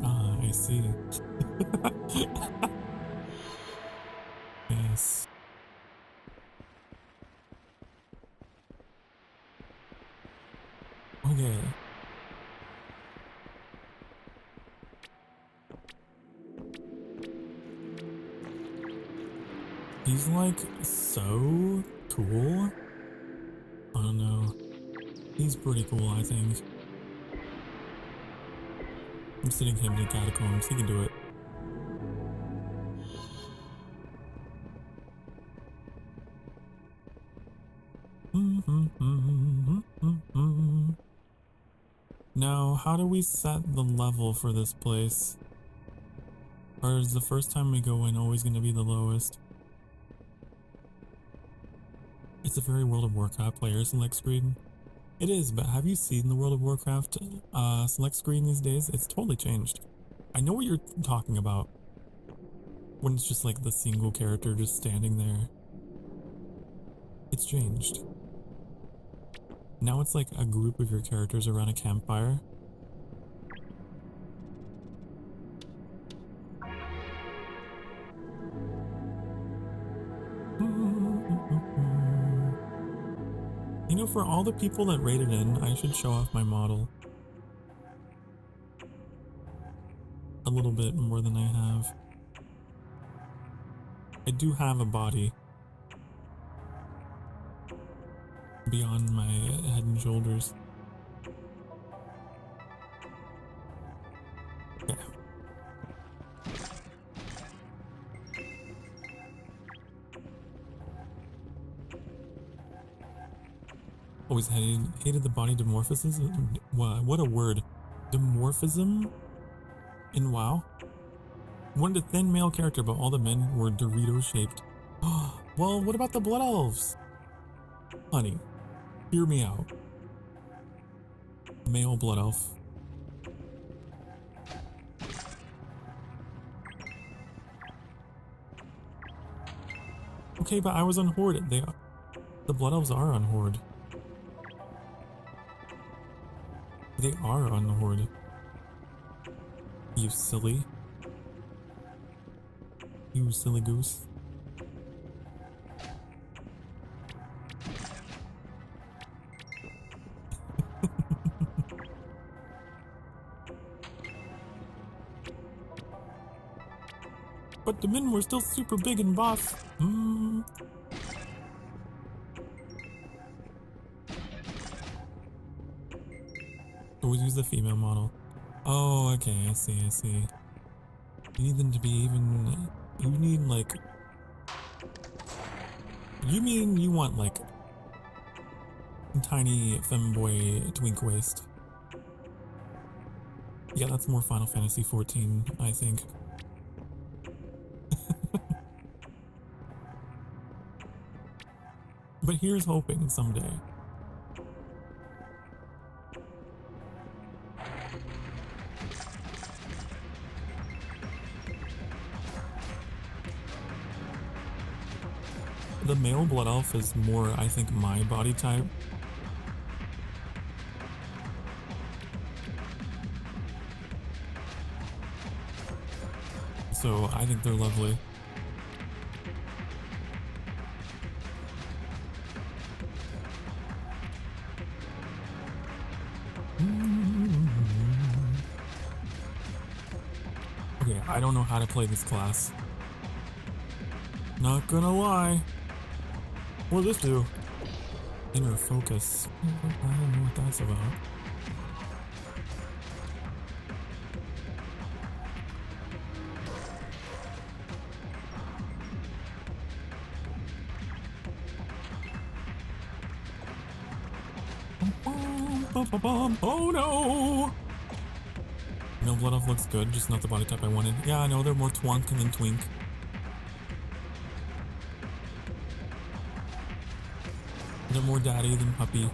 Ah, I see. Yes. Okay. He's like so cool. I don't know. He's pretty cool, I think. I'm sending him to catacombs. He can do it. Now, how do we set the level for this place? Or is the first time we go in always going to be the lowest? It's a very World of Warcraft player select screen. It is, but have you seen the World of Warcraft select screen these days? It's totally changed. I know what you're talking about. When it's just like the single character just standing there. It's changed. Now it's like a group of your characters around a campfire. You know, for all the people that rated in, I should show off my model. A little bit more than I have. I do have a body. Beyond my head and shoulders. Yeah. Always hated the body dimorphism. What a word. Dimorphism in WoW. Wanted a thin male character, but all the men were Dorito shaped. Well, what about the blood elves? Honey, hear me out. Male blood elf. Okay, but I was on Horde. The blood elves are on Horde. They are on the Horde. You silly. You silly goose. But the men were still super big and buff. Always use the female model. Oh, okay, I see. You need them to be even... You need, like... You mean you want, like... tiny femboy twink waist. Yeah, that's more Final Fantasy 14, I think. But here's hoping someday. The male blood elf is more, I think, my body type. So I think they're lovely. Okay, I don't know how to play this class. Not gonna lie. What does this do? Inner focus. I don't know what that's about. Oh no! No, blood elf looks good, just not the body type I wanted. Yeah, I know they're more twunk than twink. They're more daddy than puppy.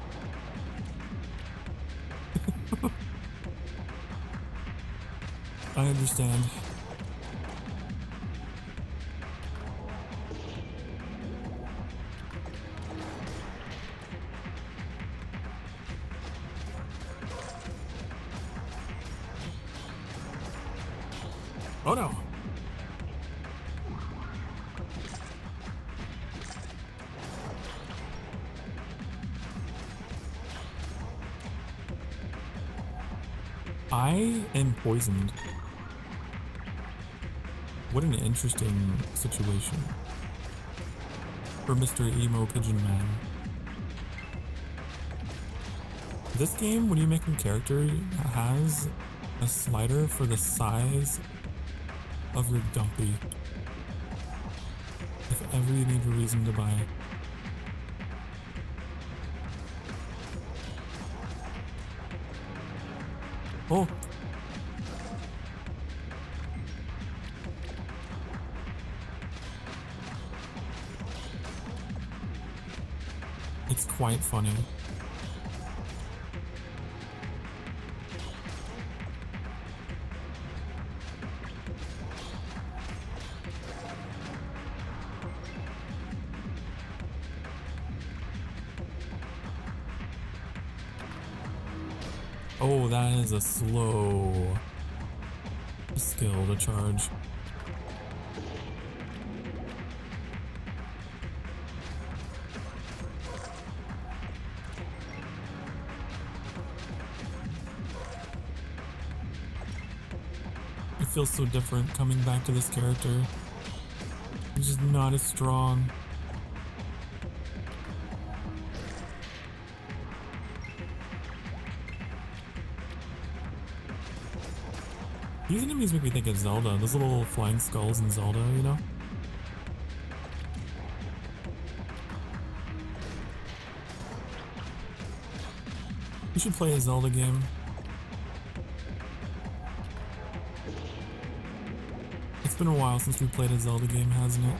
I understand. Oh no! I am poisoned. What an interesting situation for Mr. Emo Pigeon Man. This game, when you make a character, has a slider for the size of your dumpy. If ever you need a reason to buy it. Oh! It's quite funny. Oh, that is a slow skill to charge. It feels so different coming back to this character. He's just not as strong. These enemies make me think of Zelda, those little flying skulls in Zelda, you know? We should play a Zelda game. It's been a while since we played a Zelda game, hasn't it?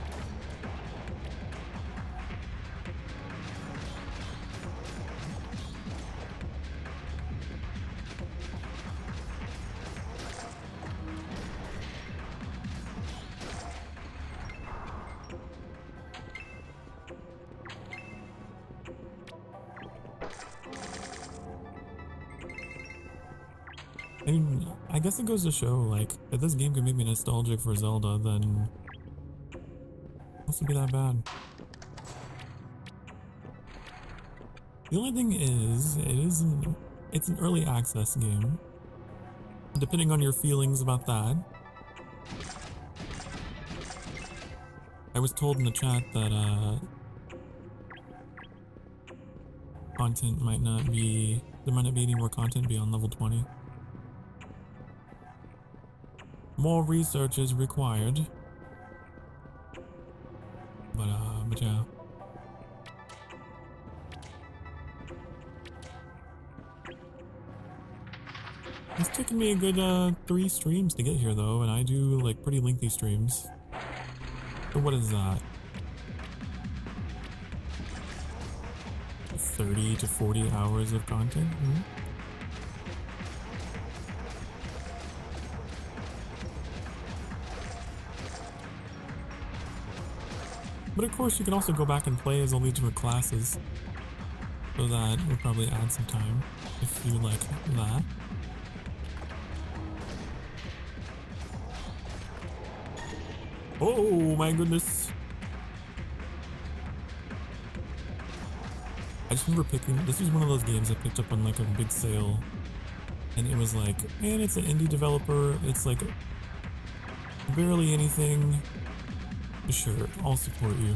I mean, I guess it goes to show, like, if this game can make me nostalgic for Zelda, then it mustn't be that bad. The only thing is, it's an early access game. Depending on your feelings about that. I was told in the chat that, content might not be, there might not be any more content beyond level 20. More research is required. But yeah. It's taken me a good 3 streams to get here though, and I do like pretty lengthy streams. So what is that? 30 to 40 hours of content? Mm-hmm. But of course, you can also go back and play as only different classes. So that would probably add some time, if you like that. Oh my goodness. I just remember picking, this was one of those games I picked up on like a big sale. And it was like, man, it's an indie developer. It's like barely anything. Sure, I'll support you.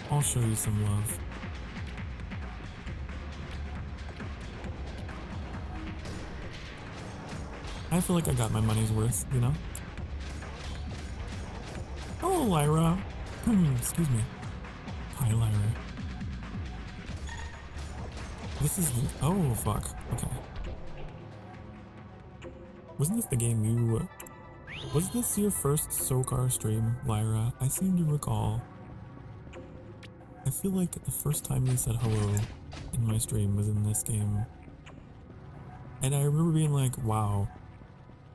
I'll show you some love. I feel like I got my money's worth, you know? Oh, Lyra. Excuse me. Hi, Lyra. This is the, oh, fuck. Okay. Wasn't this the game you... Was this your first Sokar stream, Lyra? I seem to recall. I feel like the first time you said hello in my stream was in this game. And I remember being like, wow,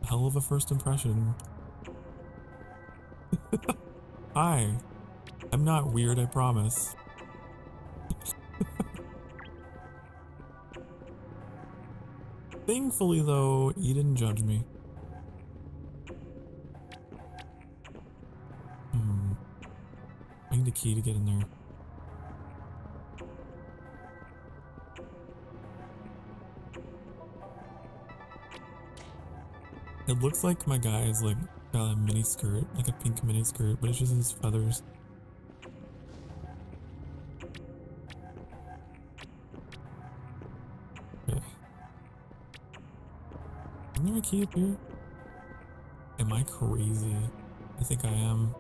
hell of a first impression. Hi. I'm not weird, I promise. Thankfully though, you didn't judge me. I need a key to get in there. It looks like my guy is like got a mini skirt, like a pink mini skirt, but it's just his feathers. Okay. there a key up here? Am I crazy? I think I am.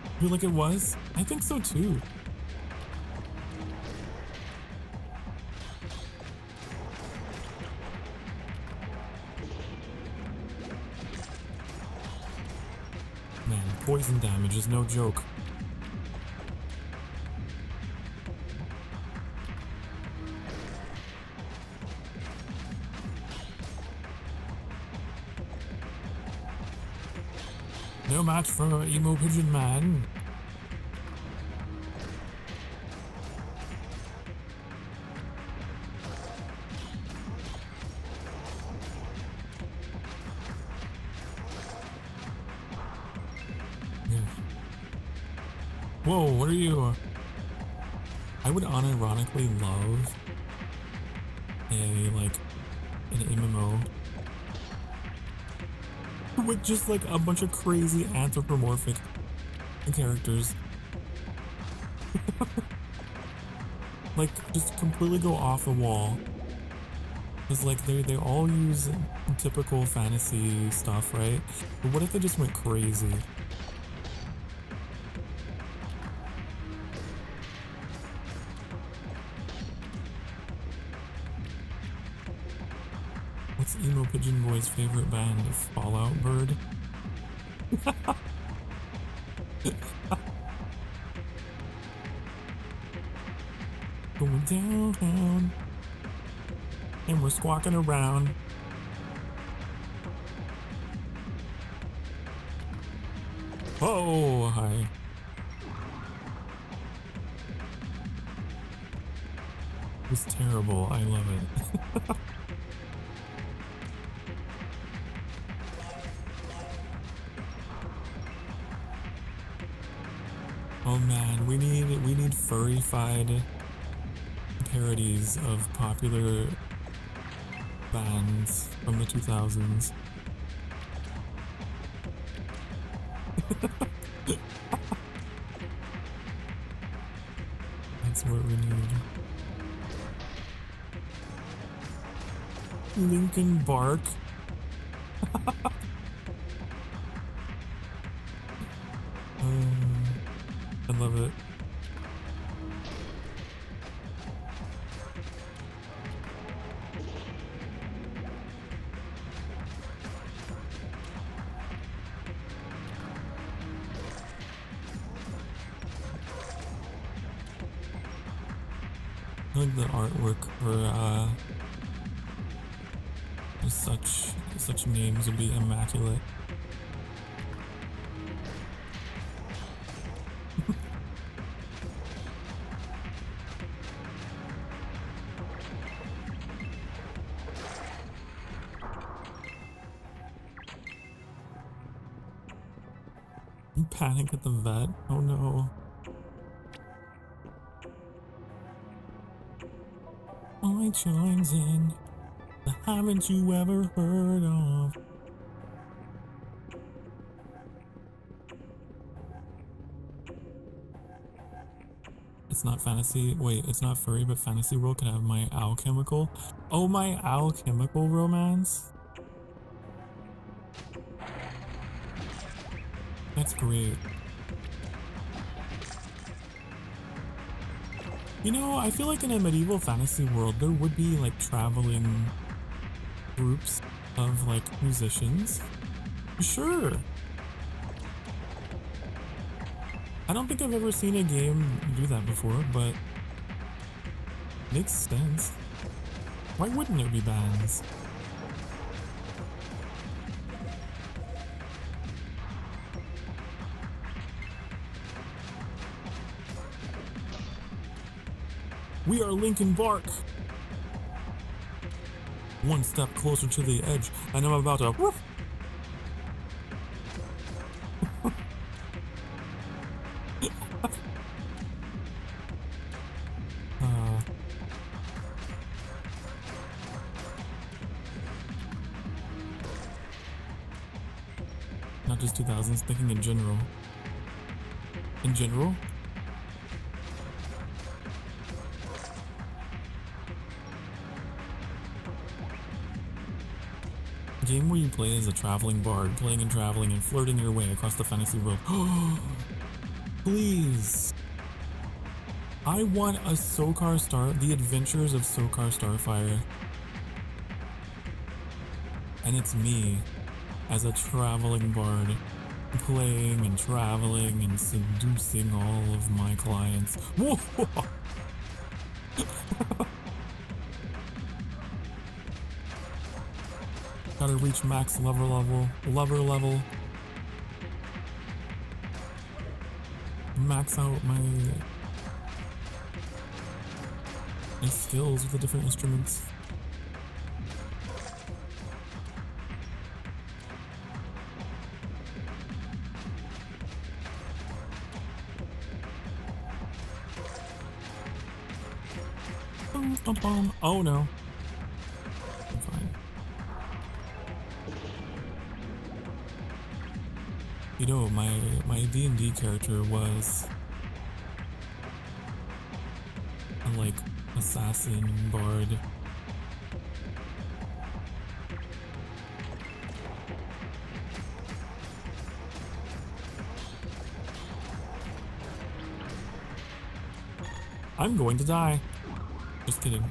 I feel like it was? I think so too. Man, poison damage is no joke. No match for emo pigeon man. Yeah. Whoa, what are you? I would unironically love an MMO with just like a bunch of crazy anthropomorphic characters. Like just completely go off the wall. Cause like they all use typical fantasy stuff, right? But what if they just went crazy? What's Emo Pigeon Boy's favorite band? Fallout Bird? Going downtown and we're squawking around. Oh, hi. It was terrible. I love it. Oh man, we need furry-fied parodies of popular bands from the 2000s. That's what we need. Linkin Bark. I love it. I like the artwork for such names would be immaculate. Panic at the vet. Oh no. I chimes in. Haven't you ever heard of? It's not fantasy. Wait, it's not furry, but fantasy world can have my alchemical. Oh, my alchemical romance. That's great. You know, I feel like in a medieval fantasy world, there would be like traveling groups of like musicians. Sure. I don't think I've ever seen a game do that before, but makes sense. Why wouldn't there be bands? We are Linkin Bark. One step closer to the edge, and I'm about to woof. Not just 2000s, thinking in general. In general? A game where you play as a traveling bard, playing and traveling and flirting your way across the fantasy world. Please. I want a Sokar The Adventures of Sokar Starfire. And it's me as a traveling bard, playing and traveling and seducing all of my clients. Whoa! Gotta reach max lover level. Max out my skills with the different instruments. Oh no. I'm fine. You know, my D&D character was a, like, assassin bard. I'm going to die. Just kidding.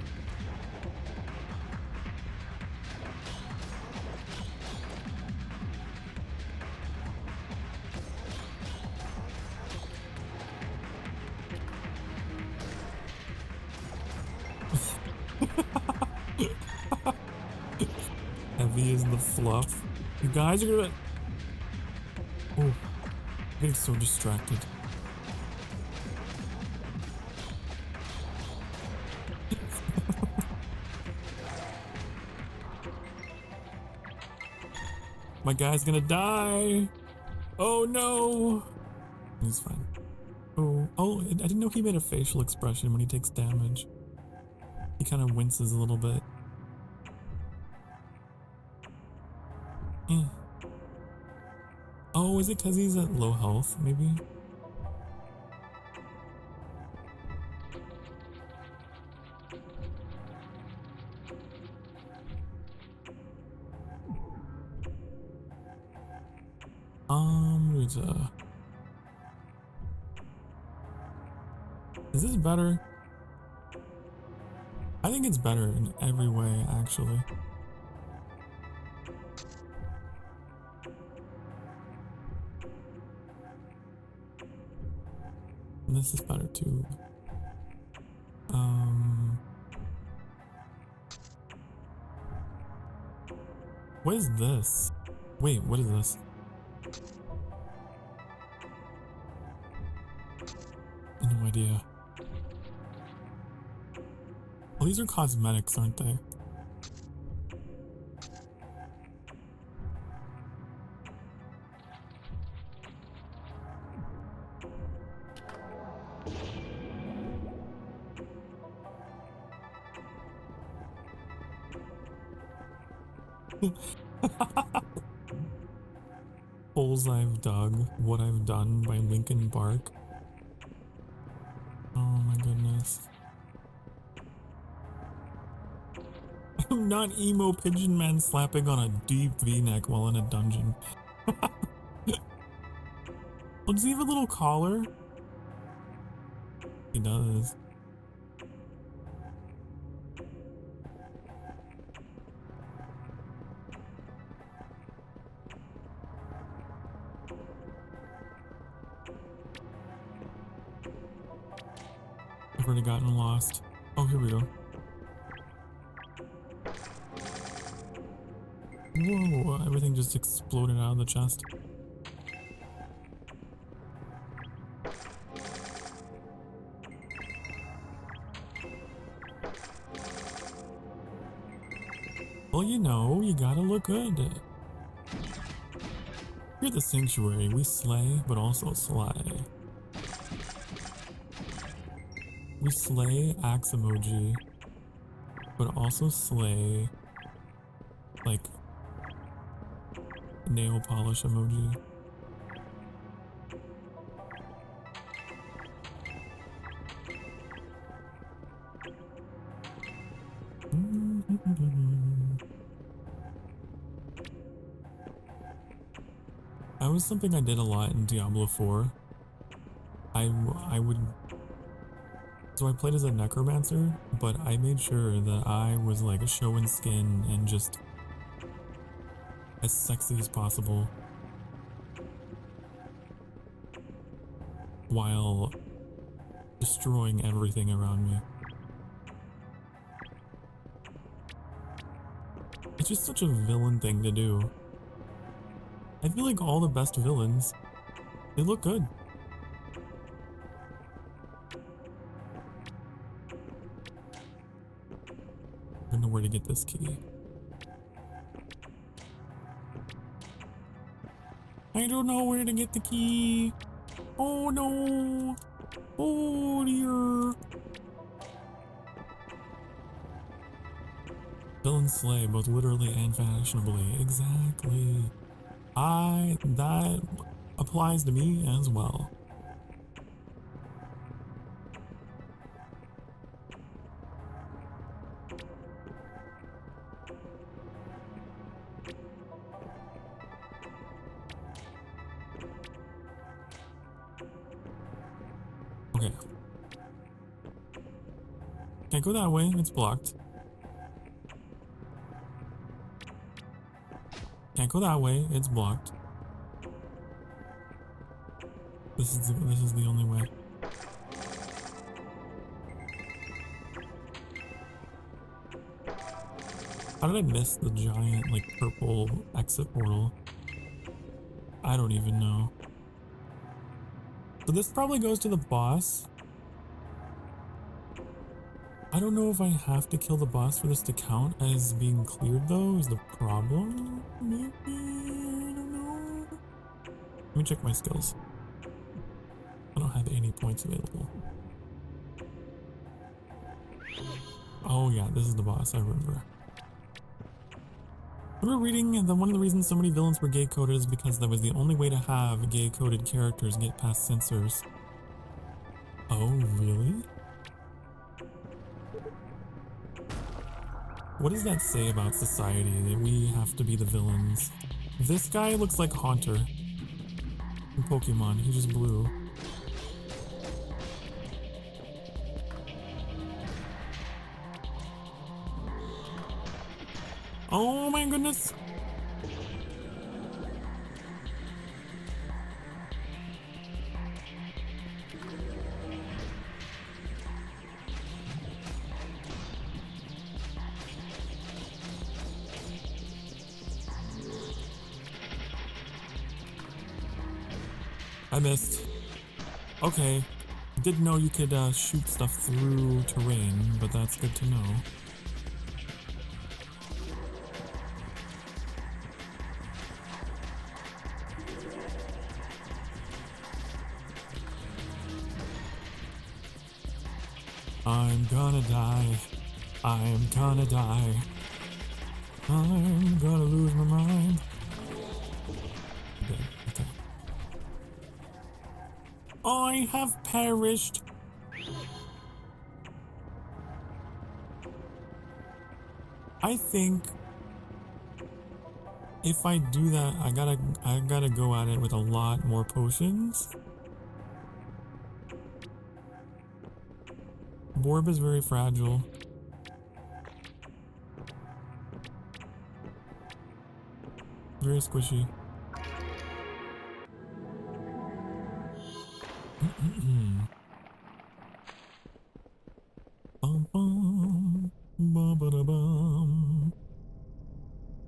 Heavy is the fluff. You guys are gonna... Oh, I'm getting so distracted. My guy's gonna die. Oh no. He's fine. Oh, I didn't know he made a facial expression when he takes damage. He kind of winces a little bit. Oh, is it because he's at low health, maybe? Is this better? I think it's better in every way, actually. And this is better too. What is this? Wait, what is this? No idea. Well, these are cosmetics, aren't they? Holes I've dug, What I've Done by Linkin Park. Oh my goodness. I'm not emo pigeon man slapping on a deep V-neck while in a dungeon. Oh, does he have a little collar? He does. I've already gotten lost. Oh, here we go. Whoa, everything just exploded out of the chest. Well, you know, you gotta look good. Here at the sanctuary, we slay, but also slay. We slay axe emoji, but also slay, like, nail polish emoji. That was something I did a lot in Diablo 4. I would... So I played as a necromancer, but I made sure that I was like showing skin and just as sexy as possible while destroying everything around me. It's just such a villain thing to do. I feel like all the best villains, they look good. I don't know where to get this key. I don't know where to get the key. Oh no. Oh dear. Villain slay, both literally and fashionably. Exactly. That applies to me as well. Okay. Can't go that way, it's blocked. Can't go that way, it's blocked. This is the only way. How did I miss the giant, like, purple exit portal? I don't even know. So this probably goes to the boss. I don't know if I have to kill the boss for this to count as being cleared, though, is the problem? Maybe? I don't know. Let me check my skills. I don't have any points available. Oh yeah, this is the boss, I remember. I remember reading that one of the reasons so many villains were gay-coded is because that was the only way to have gay-coded characters get past censors. Oh, really? What does that say about society, that we have to be the villains? This guy looks like Haunter in Pokemon, he just blew. Oh my goodness! I missed. Okay. Didn't know you could shoot stuff through terrain, but that's good to know. I'm gonna die. I'm gonna die. I'm gonna lose my mind. Okay. I have perished. I think if I do that, I gotta go at it with a lot more potions. Borb is very fragile. Very squishy.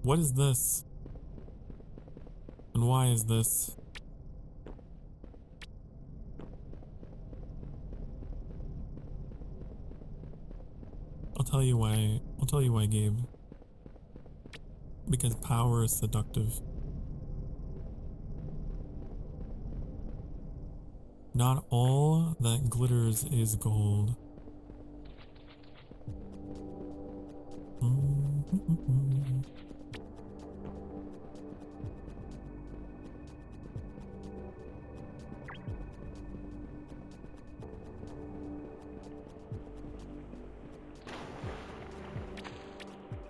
What is this? And why is this? I'll tell you why, Gabe. Because power is seductive. Not all that glitters is gold.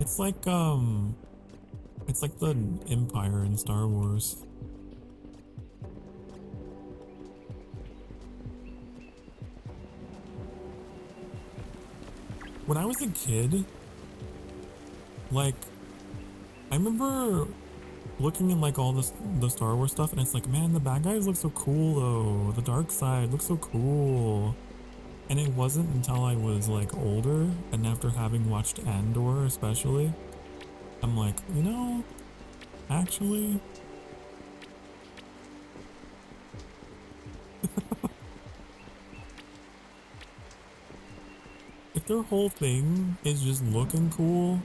It's like the Empire in Star Wars. When I was a kid, like, I remember looking at like all the Star Wars stuff, and it's like, man, the bad guys look so cool though. The dark side looks so cool. And it wasn't until I was like older, and after having watched Andor especially, I'm like, you know, actually, if their whole thing is just looking cool,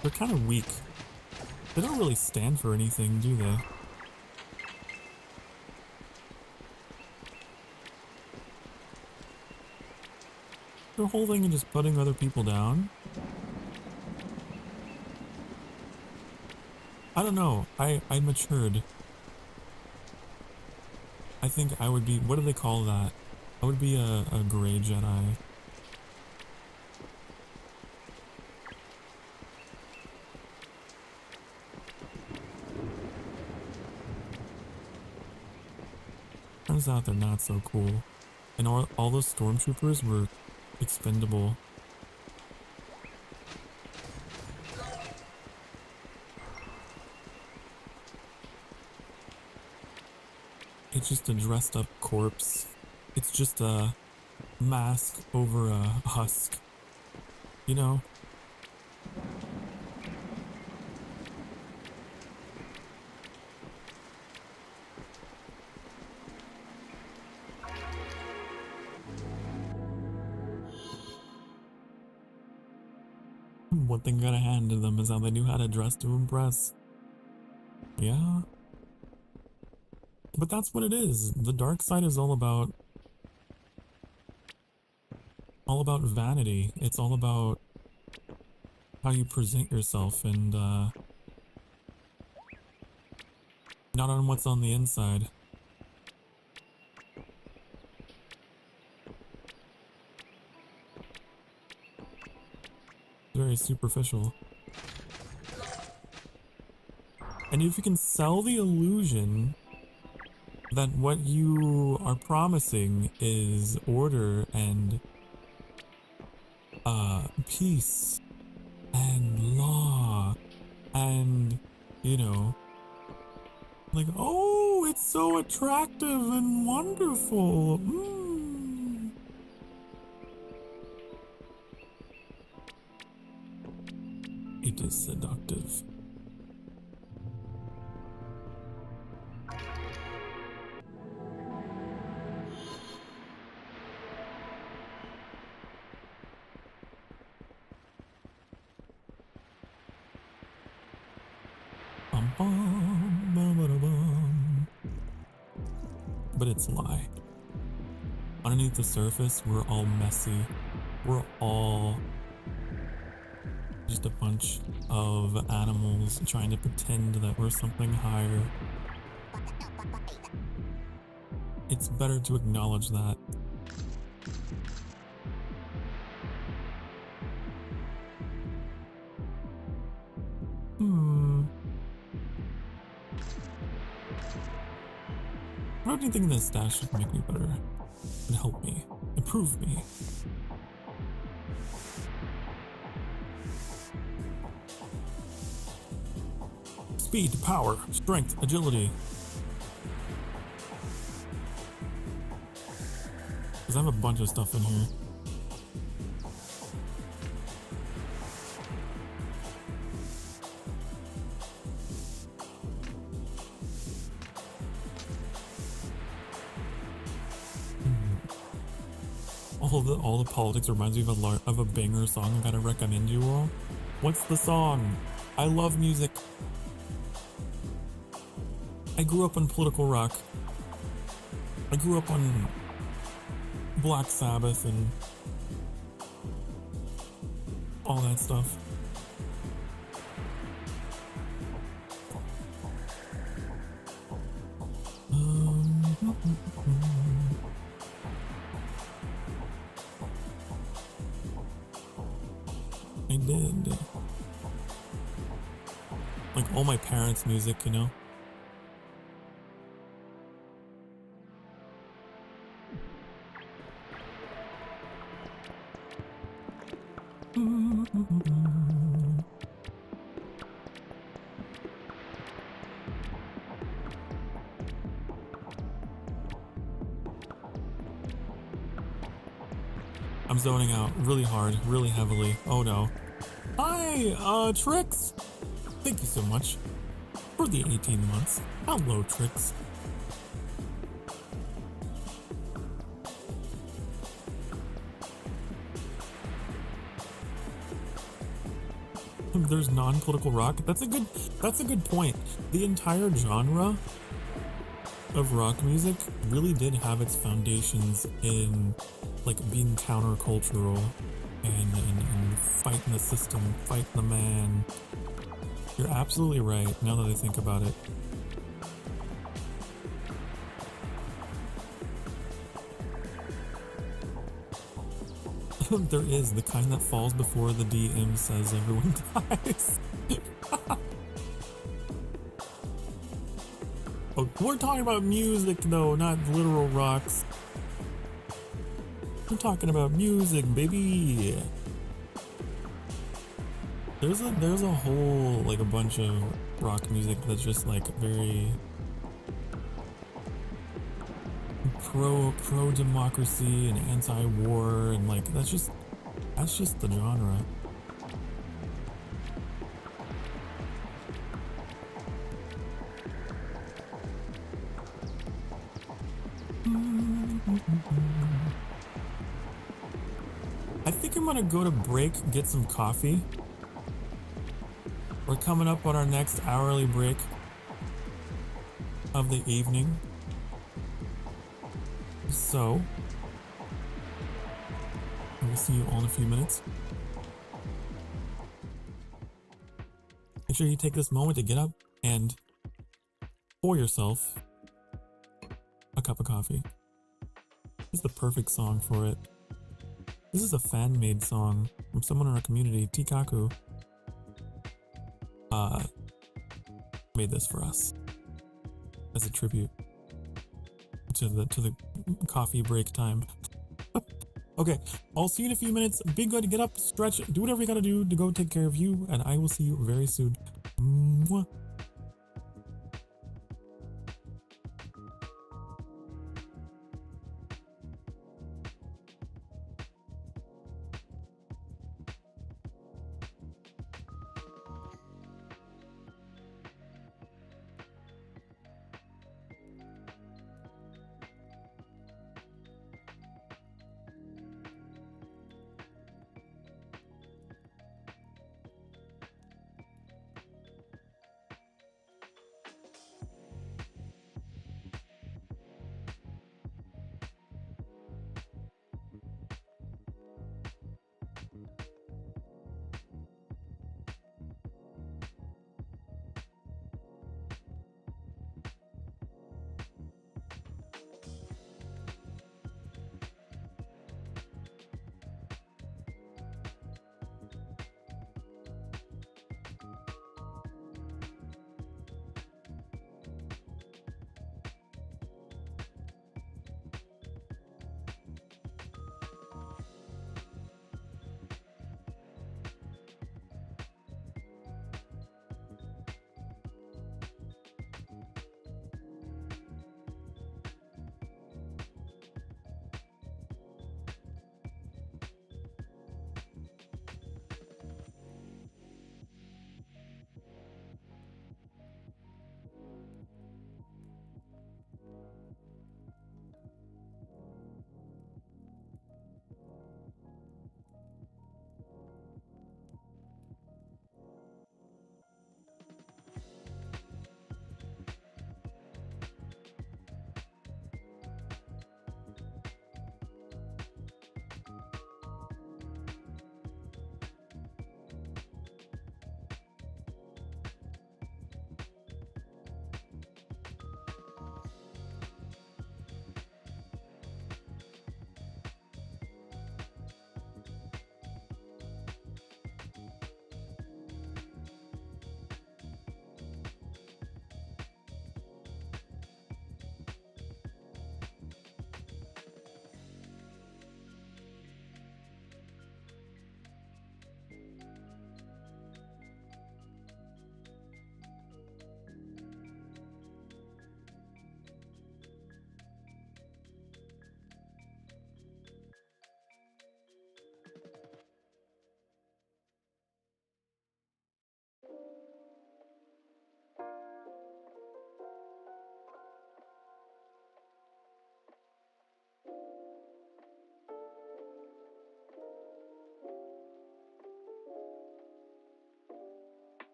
they're kind of weak. They don't really stand for anything, do they? Their whole thing is just putting other people down. I don't know. I matured. I think I would be, what do they call that? I would be a gray Jedi. Turns out they're not so cool. And all those stormtroopers were expendable. It's just a dressed up corpse. It's just a mask over a husk. You know? One thing I gotta hand to them is how they knew how to dress to impress. Yeah. But that's what it is. The dark side is all about vanity. It's all about how you present yourself and not on what's on the inside. Very superficial. And if you can sell the illusion that what you are promising is order and peace and law and, you know, like, oh, it's so attractive and wonderful. It is seductive. But it's a lie. Underneath the surface, we're all messy. We're all just a bunch of animals trying to pretend that we're something higher. It's better to acknowledge that. What do you think this stash should make me better? And help me. Improve me. Speed, power, strength, agility. Because I have a bunch of stuff in here. All the politics reminds me of a banger song I gotta recommend you all. What's the song? I love music. I grew up on political rock. I grew up on Black Sabbath and all that stuff. I did. Like all my parents' music, you know? I'm zoning out really hard, really heavily. Oh no. Hi, Trix! Thank you so much for the 18 months. Hello, Trix. There's non-political rock. That's a good point. The entire genre of rock music really did have its foundations in like being countercultural and fighting the system, fighting the man. You're absolutely right, now that I think about it. There is the kind that falls before the DM says everyone dies. Oh, we're talking about music though, not literal rocks. We're talking about music, baby. There's a whole like a bunch of rock music that's just like very pro democracy and anti-war, and like that's just the genre. I think I'm gonna go to break, get some coffee. We're coming up on our next hourly break of the evening. So, we'll see you all in a few minutes. Make sure you take this moment to get up and pour yourself a cup of coffee. This is the perfect song for it. This is a fan-made song from someone in our community, TeaCaku. Made this for us as a tribute to the coffee break time. Okay, I'll see you in a few minutes. Be good, get up, stretch, do whatever you gotta do to go take care of you, and I will see you very soon. Mwah.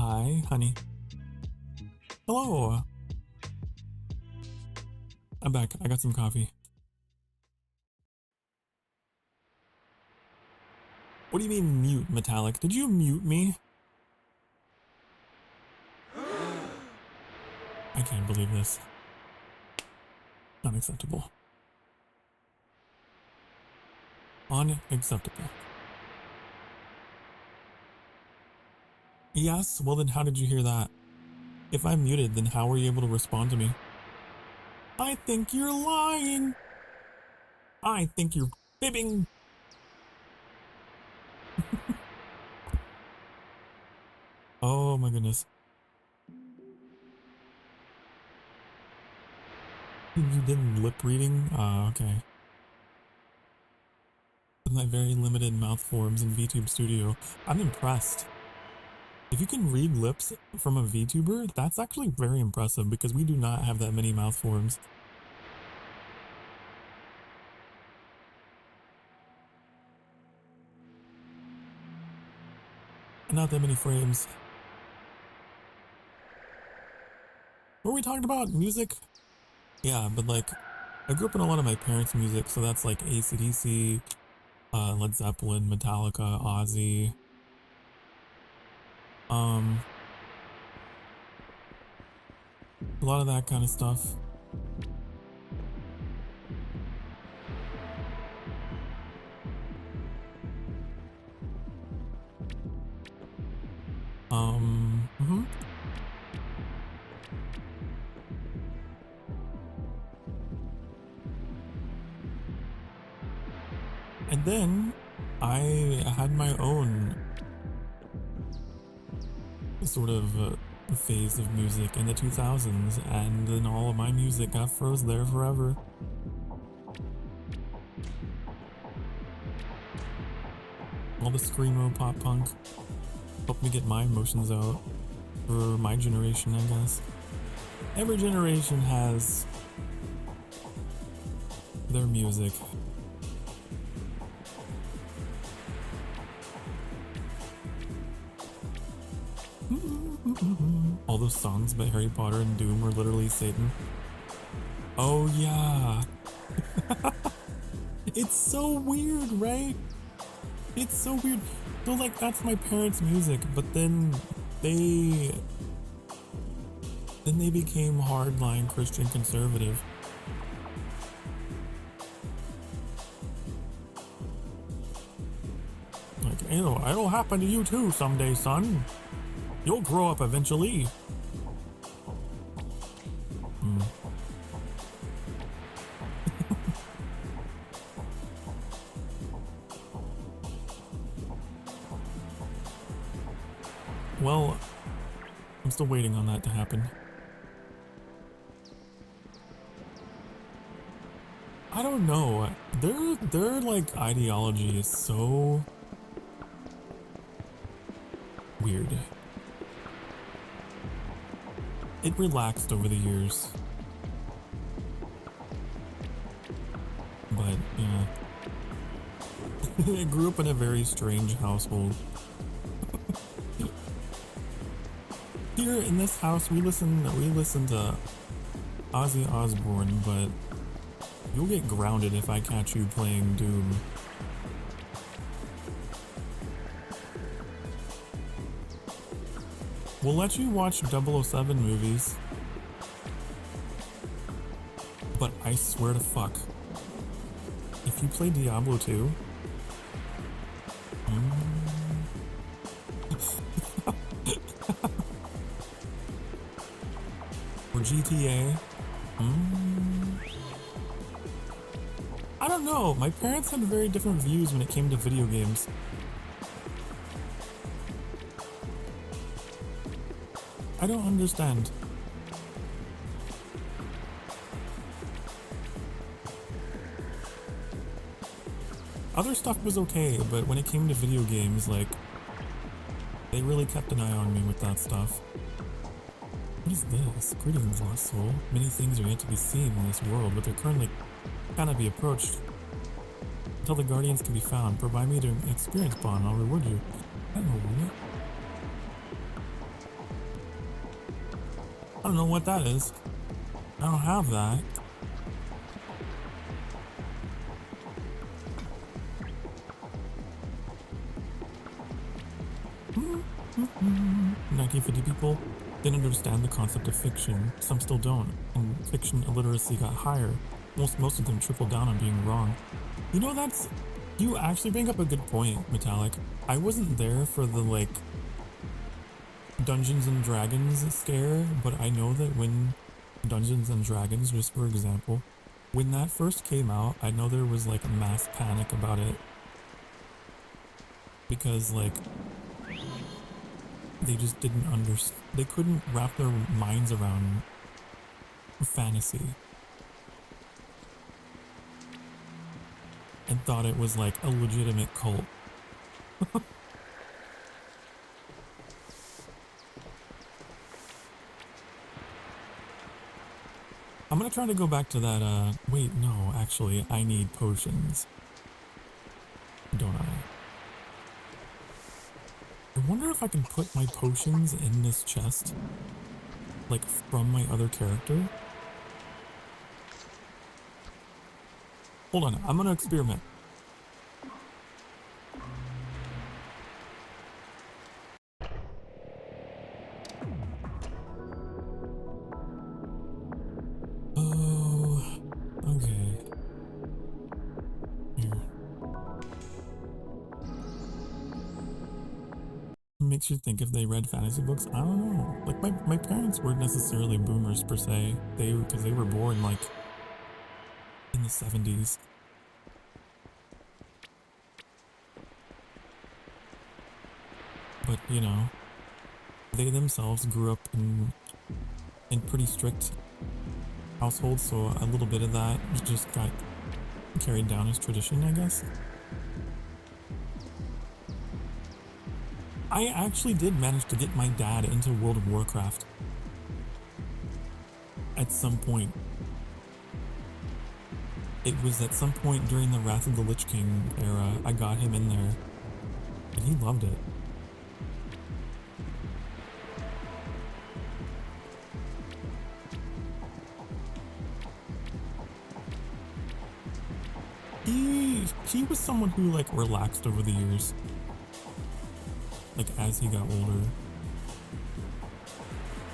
Hi, honey. Hello. I'm back. I got some coffee. What do you mean mute, Metallic? Did you mute me? I can't believe this. Unacceptable. Unacceptable. Yes? Well then how did you hear that? If I'm muted, then how were you able to respond to me? I think you're lying. I think you're fibbing. Oh my goodness. You did lip reading? Okay. With my very limited mouth forms in VTube Studio, I'm impressed. If you can read lips from a VTuber, that's actually very impressive because we do not have that many mouth forms. Not that many frames. What were we talking about? Music? Yeah, but like, I grew up in a lot of my parents' music, so that's like AC/DC, Led Zeppelin, Metallica, Ozzy. A lot of that kind of stuff. And then I had my own sort of phase of music in the 2000s, and then all of my music got froze there forever. All the screamo pop punk helped me get my emotions out for my generation, I guess. Every generation has their music. All those songs by Harry Potter and Doom were literally Satan. Oh yeah. It's so weird, right? It's so weird. So like, that's my parents' music, but then they became hardline Christian conservative. Like, it'll happen to you too someday, son. You'll grow up eventually. Well, I'm still waiting on that to happen. I don't know. Their like ideology is so weird. It relaxed over the years. But, yeah. I grew up in a very strange household. Here in this house, we listen to Ozzy Osbourne, but you'll get grounded if I catch you playing Doom. We'll let you watch 007 movies, but I swear to fuck, if you play Diablo 2, or GTA, I don't know, my parents had very different views when it came to video games. I don't understand. Other stuff was okay, but when it came to video games, like, they really kept an eye on me with that stuff. What is this? Greetings, lost soul. Many things are yet to be seen in this world, but they're currently cannot be approached. Until the guardians can be found, provide me an experience bond, I'll reward you. I don't know what. I don't know what that is. I don't have that. Mm-hmm. 1950 people didn't understand the concept of fiction. Some still don't. And fiction illiteracy got higher. Most of them tripled down on being wrong. You know, you actually bring up a good point, Metallic. I wasn't there for the, like, Dungeons and Dragons scare, but I know that when Dungeons and Dragons, just for example, when that first came out, I know there was, like, mass panic about it. Because, like, they just didn't understand. They couldn't wrap their minds around fantasy. And thought it was, like, a legitimate cult. I'm gonna try to go back to that, wait, no, actually, I need potions. Don't I? I wonder if I can put my potions in this chest, like, from my other character. Hold on, I'm gonna experiment. Oh, okay. Here. Makes you think if they read fantasy books. I don't know. Like, my parents weren't necessarily boomers per se. Because they were born, like, in the 70s. But, you know, they themselves grew up in pretty strict households, so a little bit of that just got carried down as tradition, I guess. I actually did manage to get my dad into World of Warcraft at some point. It was at some point during the Wrath of the Lich King era, I got him in there, and he loved it. He was someone who, like, relaxed over the years, like, as he got older.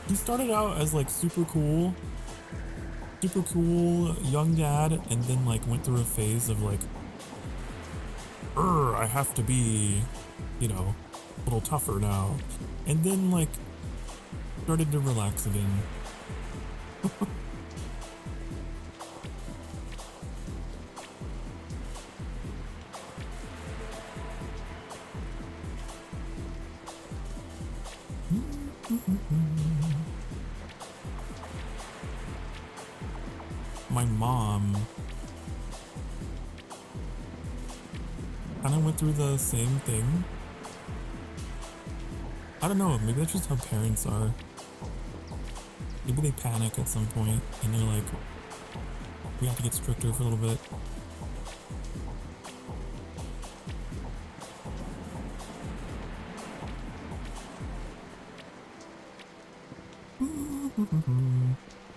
He started out as, like, super cool young dad, and then, like, went through a phase of, like, I have to be, you know, a little tougher now, and then, like, started to relax again. My mom kind of went through the same thing. I don't know, maybe that's just how parents are. Maybe they panic at some point and they're like, we have to get stricter for a little bit.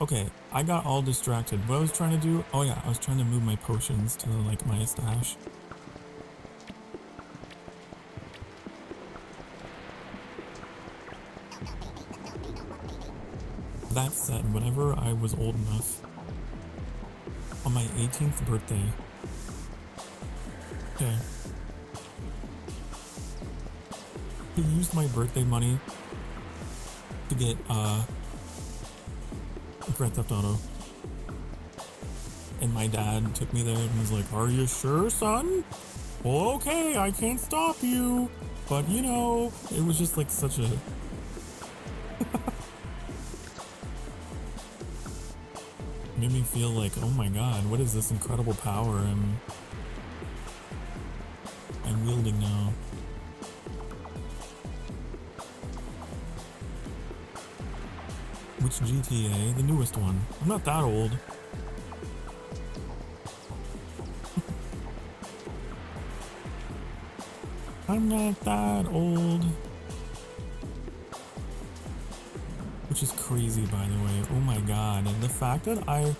Okay, I got all distracted. What I was trying to do, oh yeah, I was trying to move my potions to, like, my stash. That said, whenever I was old enough, on my 18th birthday, okay, he used my birthday money to get, Grand Theft Auto. And my dad took me there and was like, are you sure, son? Well, okay, I can't stop you. But, you know, it was just like such a... made me feel like, oh my god, what is this incredible power I'm wielding now? Which GTA? The newest one. I'm not that old. I'm not that old. which is crazy, by the way. Oh my god. And the fact that I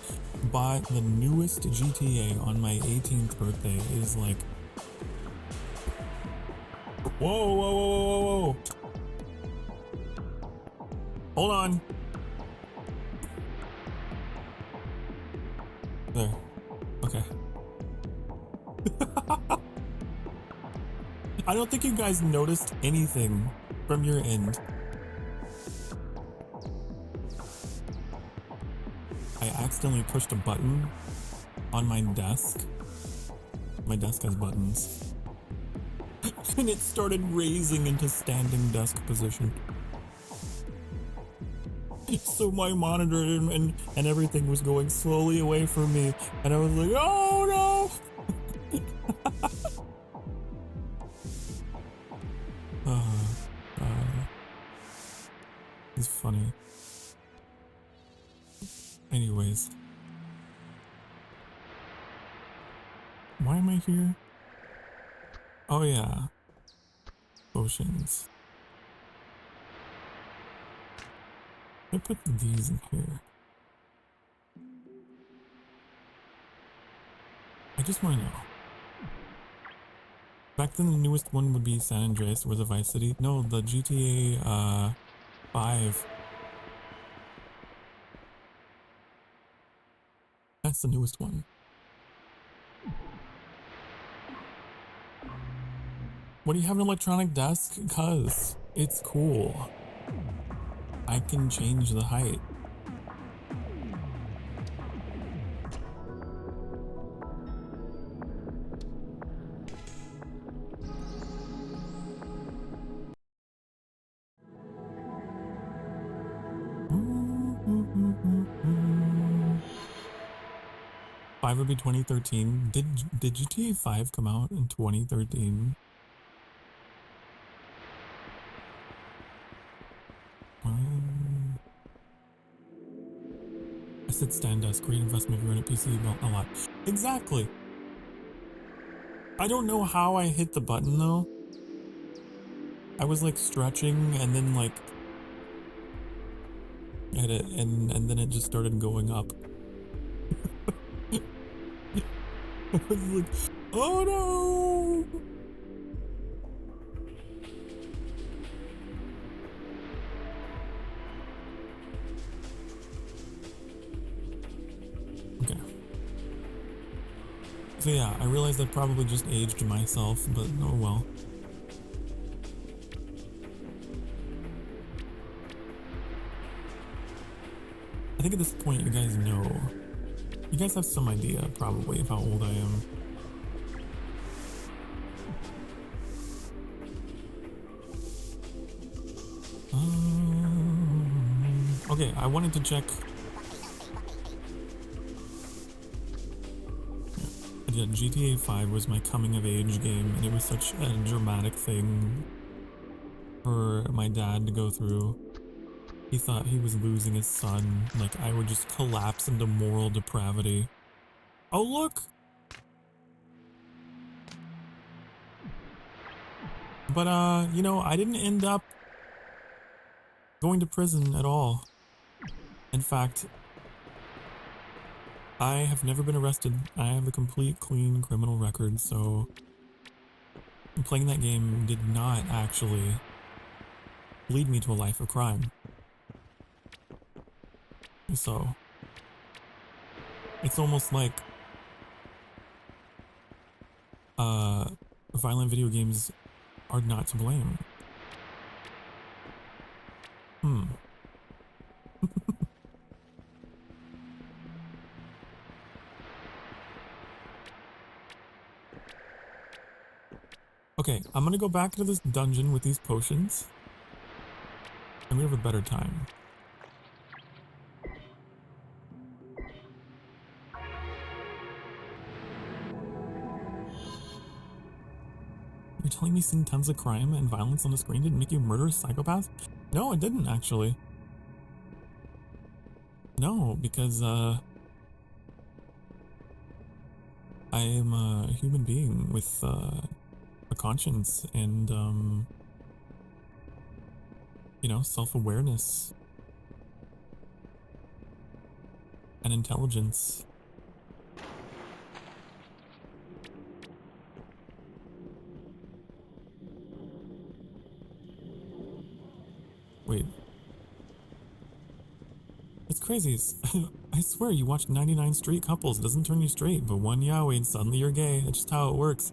bought the newest GTA on my 18th birthday is like... Whoa, whoa, whoa, whoa, whoa, whoa. Hold on. There. Okay. I don't think you guys noticed anything from your end. I accidentally pushed a button on my desk. My desk has buttons. And it started raising into standing desk position. So my monitor and everything was going slowly away from me. And I was like, oh no! It's funny. Anyways. Why am I here? Oh yeah. Potions. I put these in here. I just want to know. Back then the newest one would be San Andreas or the Vice City. No, the GTA 5. That's the newest one. What do you have an electronic desk? Cause it's cool. I can change the height. Five would be 2013. Did GTA 5 come out in 2013? I said stand desk, great investment if you run a PC a lot. Exactly. I don't know how I hit the button though. I was like stretching and then like hit it and then it just started going up. I was like, oh no! Okay. So yeah, I realized I probably just aged myself, but oh well. I think at this point you guys know. You guys have some idea, probably, of how old I am. Okay, I wanted to check. Yeah, GTA 5 was my coming of age game, and it was such a dramatic thing for my dad to go through. He thought he was losing his son, like I would just collapse into moral depravity. Oh look! But you know, I didn't end up going to prison at all. In fact, I have never been arrested. I have a complete clean criminal record, so playing that game did not actually lead me to a life of crime. So it's almost like violent video games are not to blame. Okay, I'm gonna go back to this dungeon with these potions. And we have a better time. You're telling me seeing tons of crime and violence on the screen didn't make you a murderous psychopath? No, it didn't actually. No, because I am a human being with a conscience and you know, self-awareness and intelligence. Wait. It's crazy. I swear you watch 99 straight couples. It doesn't turn you straight, but one yaoi and suddenly you're gay. That's just how it works.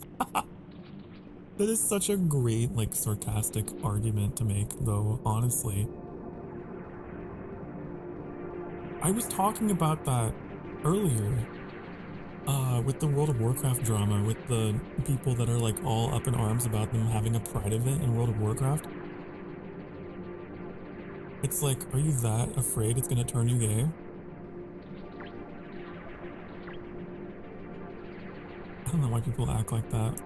That is such a great, like, sarcastic argument to make, though, honestly. I was talking about that earlier, with the World of Warcraft drama, with the people that are, like, all up in arms about them having a pride event in World of Warcraft. It's like, are you that afraid it's gonna turn you gay? I don't know why people act like that.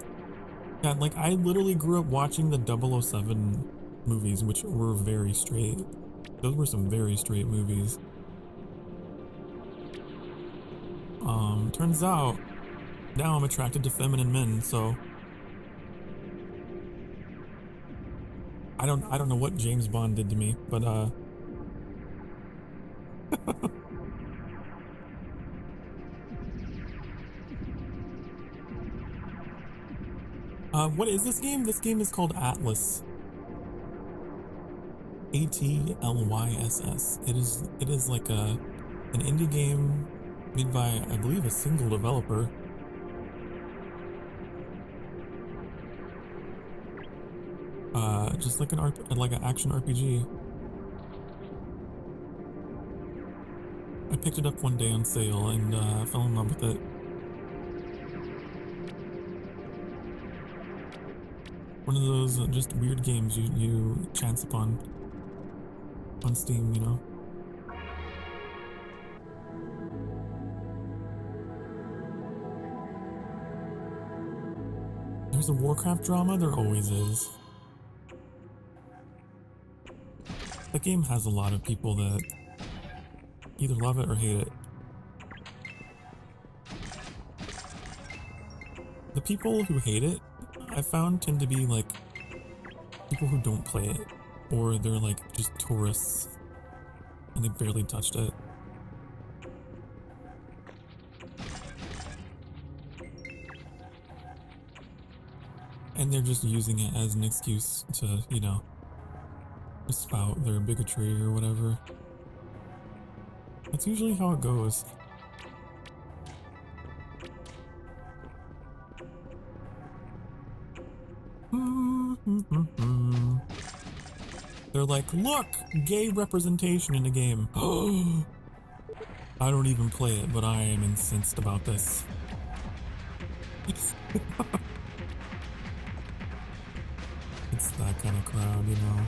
Yeah, like, I literally grew up watching the 007 movies, which were very straight. Those were some very straight movies. Turns out, now I'm attracted to feminine men, so... I don't know what James Bond did to me, but, what is this game? This game is called ATLYSS. ATLYSS. It is like an indie game made by, I believe, a single developer. Just like an action RPG. I picked it up one day on sale and fell in love with it. One of those just weird games you chance upon on Steam, you know? There's a Warcraft drama? There always is. The game has a lot of people that either love it or hate it. The people who hate it, I found, tend to be like people who don't play it, or they're like just tourists and they barely touched it. And they're just using it as an excuse to, you know, spout their bigotry or whatever. That's usually how it goes. They're like, look, gay representation in a game. I don't even play it, but I am incensed about this. It's that kind of crowd, you know.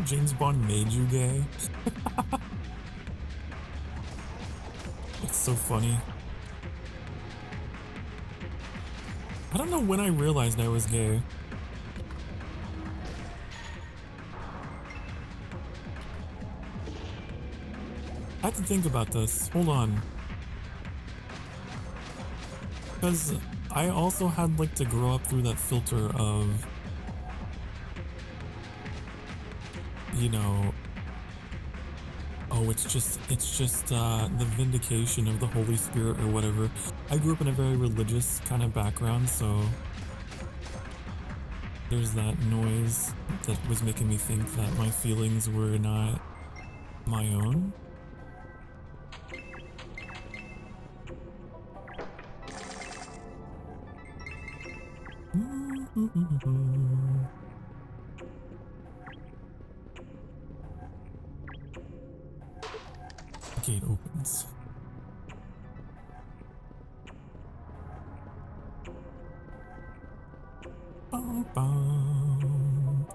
James Bond made you gay? It's so funny. I don't know when I realized I was gay. I have to think about this. Hold on. Because I also had like to grow up through that filter of, you know, oh, it's just the vindication of the Holy Spirit or whatever. I grew up in a very religious kind of background, so there's that noise that was making me think that my feelings were not my own. Gate opens. Bum, bum.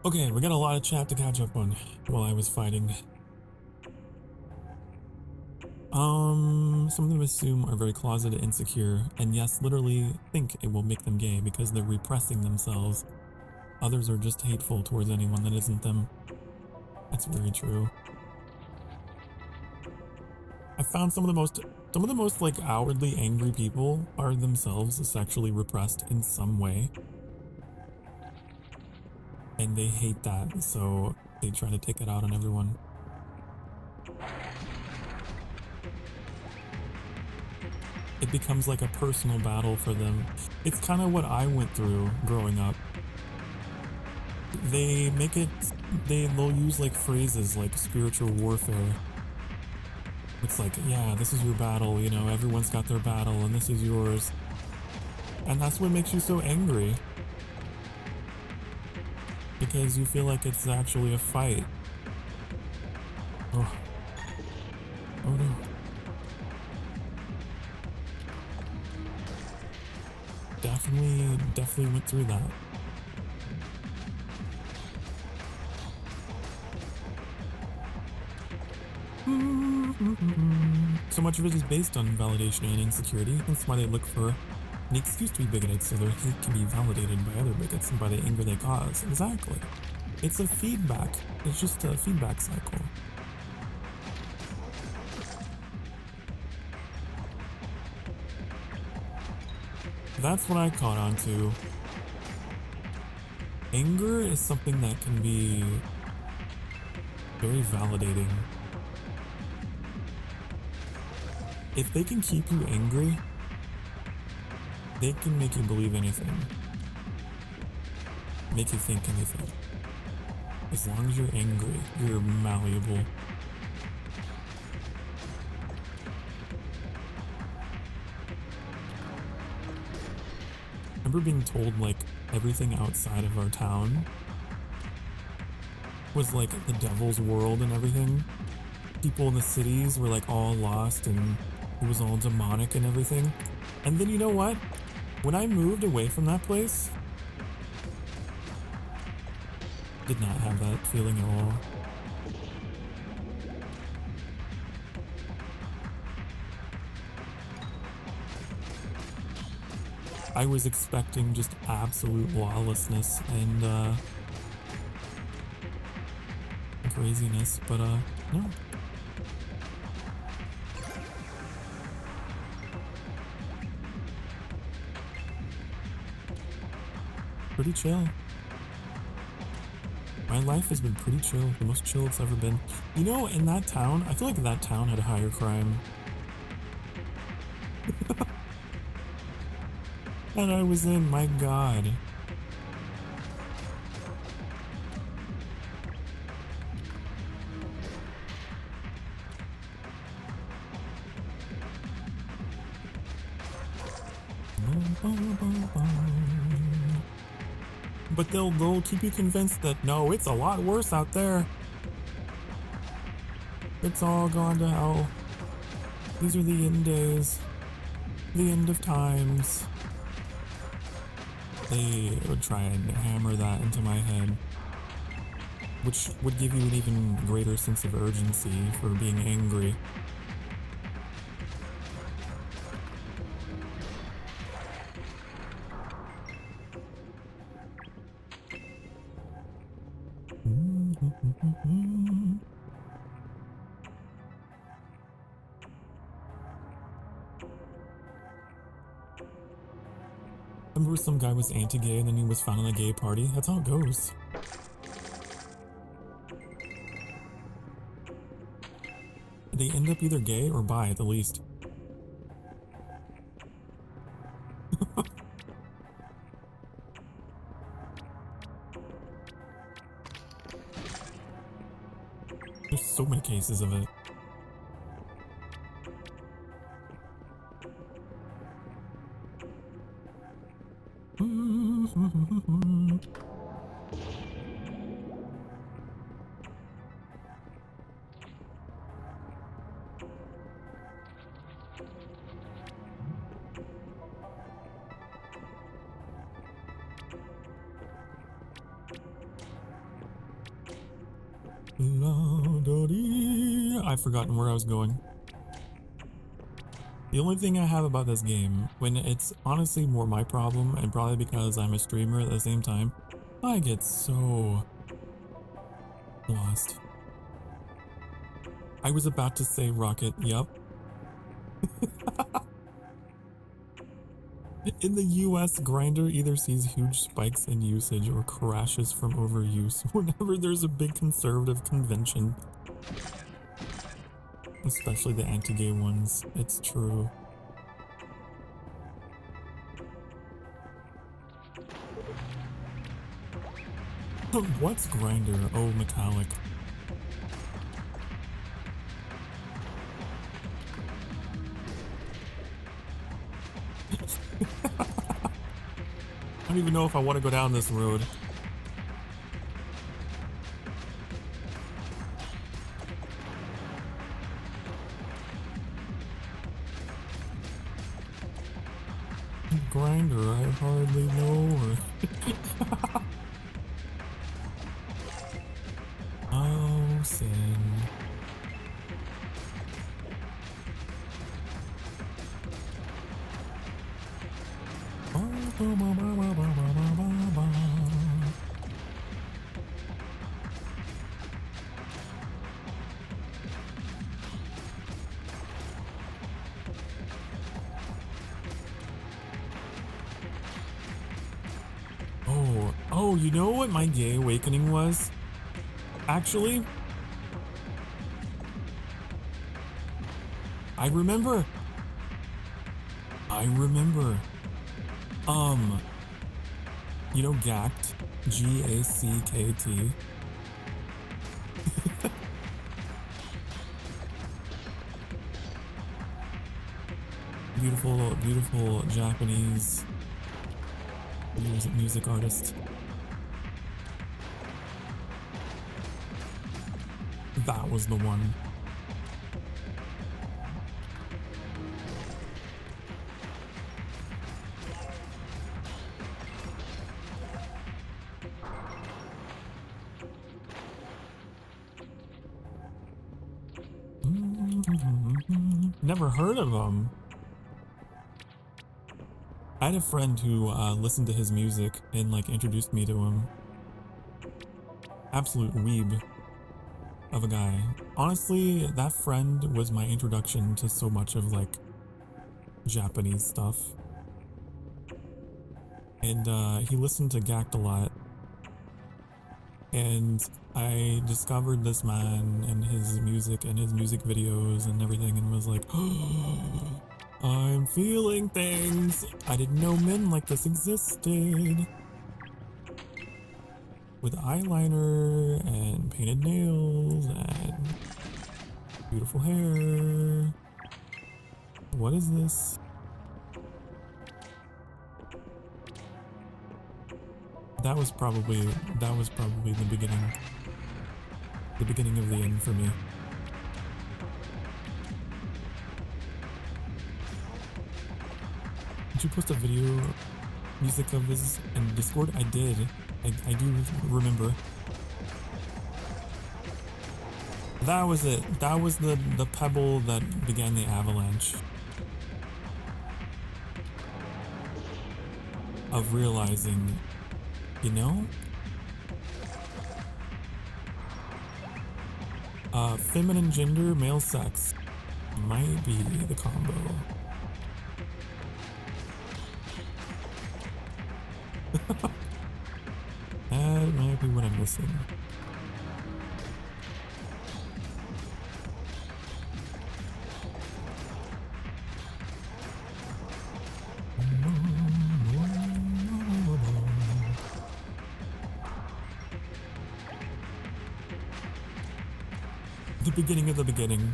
Okay, we got a lot of chat to catch up on while I was fighting. Some of them assume are very closeted, insecure, and yes, literally think it will make them gay because they're repressing themselves. Others are just hateful towards anyone that isn't them. That's very true. I found some of the most like outwardly angry people are themselves sexually repressed in some way. And they hate that, so they try to take it out on everyone. It becomes like a personal battle for them. It's kind of what I went through growing up. They make it, they'll use like phrases like spiritual warfare. It's like, yeah, this is your battle, you know, everyone's got their battle and this is yours. And that's what makes you so angry. Because you feel like it's actually a fight. Oh. Oh no. Definitely went through that. So much of it is based on validation and insecurity. That's why they look for an excuse to be bigoted, so their hate can be validated by other bigots and by the anger they cause. Exactly. It's a feedback. It's just a feedback cycle. That's what I caught on to. Anger is something that can be very validating. If they can keep you angry, they can make you believe anything. Make you think anything. As long as you're angry, you're malleable. I remember being told like everything outside of our town was like the devil's world and everything. People in the cities were like all lost and it was all demonic and everything. And then you know what? When I moved away from that place, did not have that feeling at all. I was expecting just absolute lawlessness and craziness, but no. Pretty chill. My life has been pretty chill, the most chill it's ever been. You know, in that town, I feel like that town had higher crime. And I was in, my god. But they'll keep you convinced that no, it's a lot worse out there. It's all gone to hell. These are the end days. The end of times. They would try and hammer that into my head, which would give you an even greater sense of urgency for being angry. I remember some guy was anti-gay and then he was found in a gay party. That's how it goes. They end up either gay or bi at the least. There's so many cases of it. I've forgotten where I was going. The only thing I have about this game, when it's honestly more my problem, and probably because I'm a streamer at the same time, I get so lost. I was about to say rocket, yup. In the US, Grindr either sees huge spikes in usage or crashes from overuse whenever there's a big conservative convention. Especially the anti-gay ones, it's true. What's Grindr? Oh, metallic. I don't even know if I want to go down this road. Grindr, I hardly know her. Oh, sin. Oh, you know what my gay awakening was? Actually, I remember. You know Gact? G-A-C-K-T. Beautiful Japanese music artist. That was the one. Never heard of him. I had a friend who listened to his music and like introduced me to him. Absolute weeb of a guy. Honestly, that friend was my introduction to so much of like Japanese stuff. And he listened to Gact a lot. And I discovered this man and his music and his music videos and everything and was like, oh, I'm feeling things. I didn't know men like this existed. With eyeliner and painted nails and beautiful hair. What is this? That was probably the beginning. The beginning of the end for me. Did you post a video music of this in Discord? I did. I do remember. That was it. That was the pebble that began the avalanche. Of realizing, you know? Feminine gender, male sex might be the combo. That might be what I'm missing. The beginning of the beginning.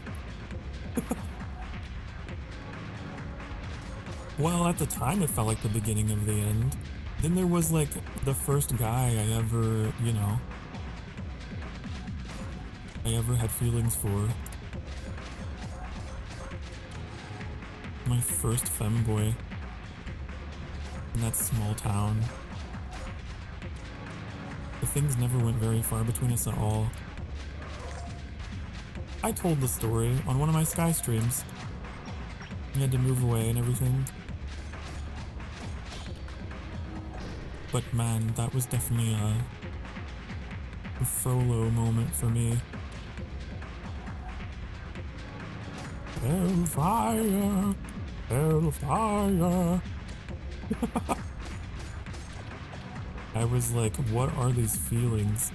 Well, at the time it felt like the beginning of the end. Then there was like the first guy I ever, you know, I ever had feelings for. My first femboy in that small town. The things never went very far between us at all. I told the story on one of my Sky streams. He had to move away and everything. But man, that was definitely a Frollo moment for me. Hellfire! Hellfire! I was like, what are these feelings?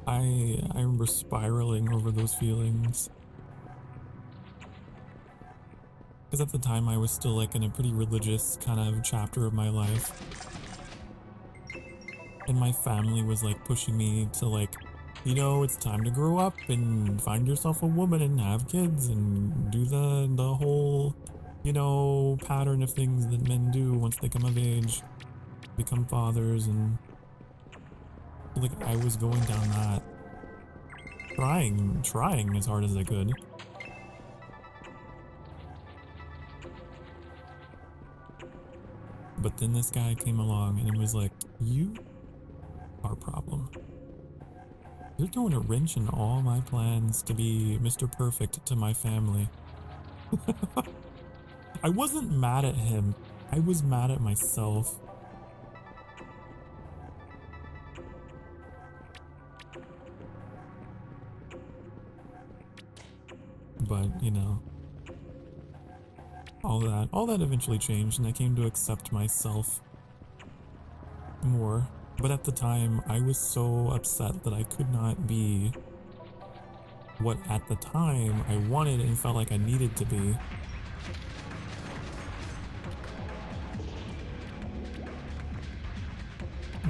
I remember spiraling over those feelings. Because at the time I was still like in a pretty religious kind of chapter of my life. And my family was like pushing me to like, you know, it's time to grow up and find yourself a woman and have kids and do the whole, you know, pattern of things that men do once they come of age, become fathers. And like I was going down that, trying as hard as I could. But then this guy came along and it was like, you are a problem. You're throwing a wrench in all my plans to be Mr. Perfect to my family. I wasn't mad at him. I was mad at myself. But, you know, all that eventually changed and I came to accept myself more. But at the time, I was so upset that I could not be what at the time I wanted and felt like I needed to be.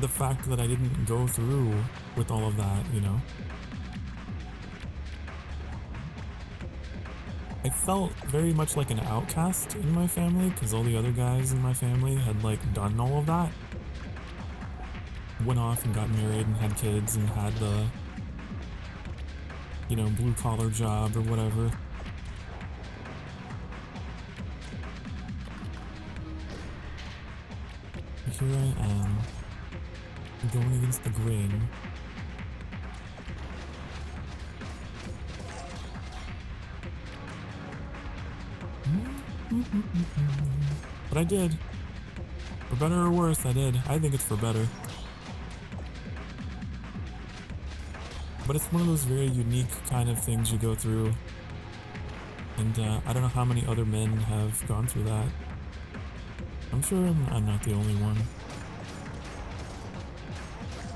The fact that I didn't go through with all of that, you know. I felt very much like an outcast in my family because all the other guys in my family had like done all of that. Went off and got married and had kids and had the, you know, blue collar job or whatever. Here I am, going against the grain. But I did. For better or worse, I did. I think it's for better. But it's one of those very unique kind of things you go through. And I don't know how many other men have gone through that. I'm sure I'm not the only one.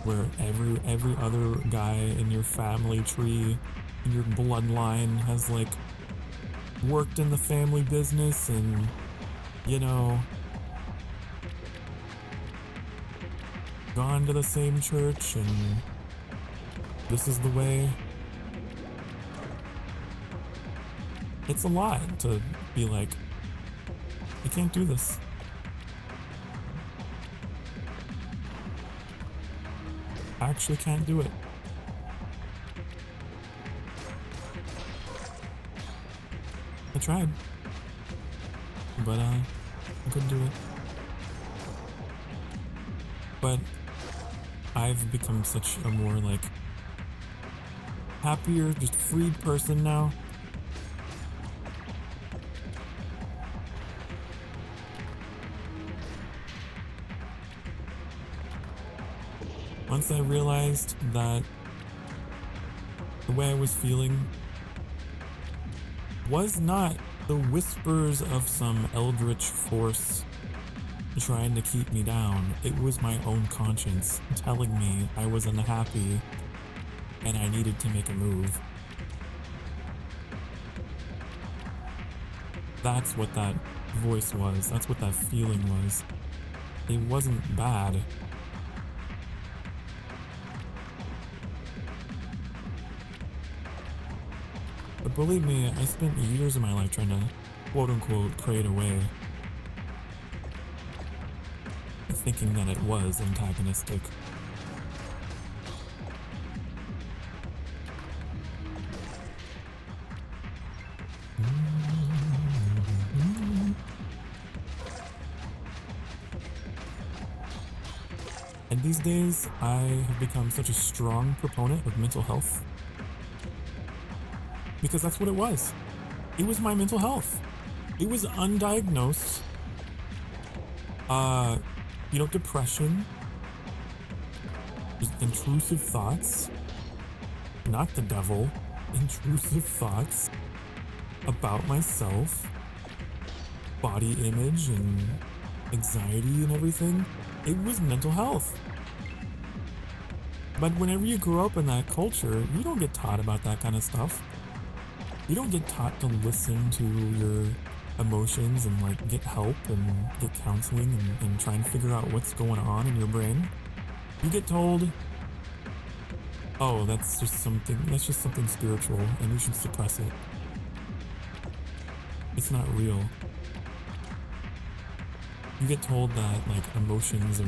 Where every other guy in your family tree, in your bloodline has like worked in the family business and, you know, gone to the same church and this is the way. It's a lot to be like, I can't do this. I actually can't do it. I tried, but I couldn't do it. But I've become such a more like happier, just freed person now. Once I realized that the way I was feeling was not the whispers of some eldritch force trying to keep me down. It was my own conscience telling me I was unhappy and I needed to make a move. That's what that voice was. That's what that feeling was. It wasn't bad. But believe me, I spent years of my life trying to quote-unquote pray it away, thinking that it was antagonistic. And these days, I have become such a strong proponent of mental health. Because that's what it was. It was my mental health. It was undiagnosed, depression, just intrusive thoughts, not the devil, intrusive thoughts about myself, body image and anxiety and everything. It was mental health. But whenever you grow up in that culture, you don't get taught about that kind of stuff. You don't get taught to listen to your emotions and like get help and get counseling and try and figure out what's going on in your brain. You get told, oh, that's just something spiritual and you should suppress it. It's not real. You get told that like emotions are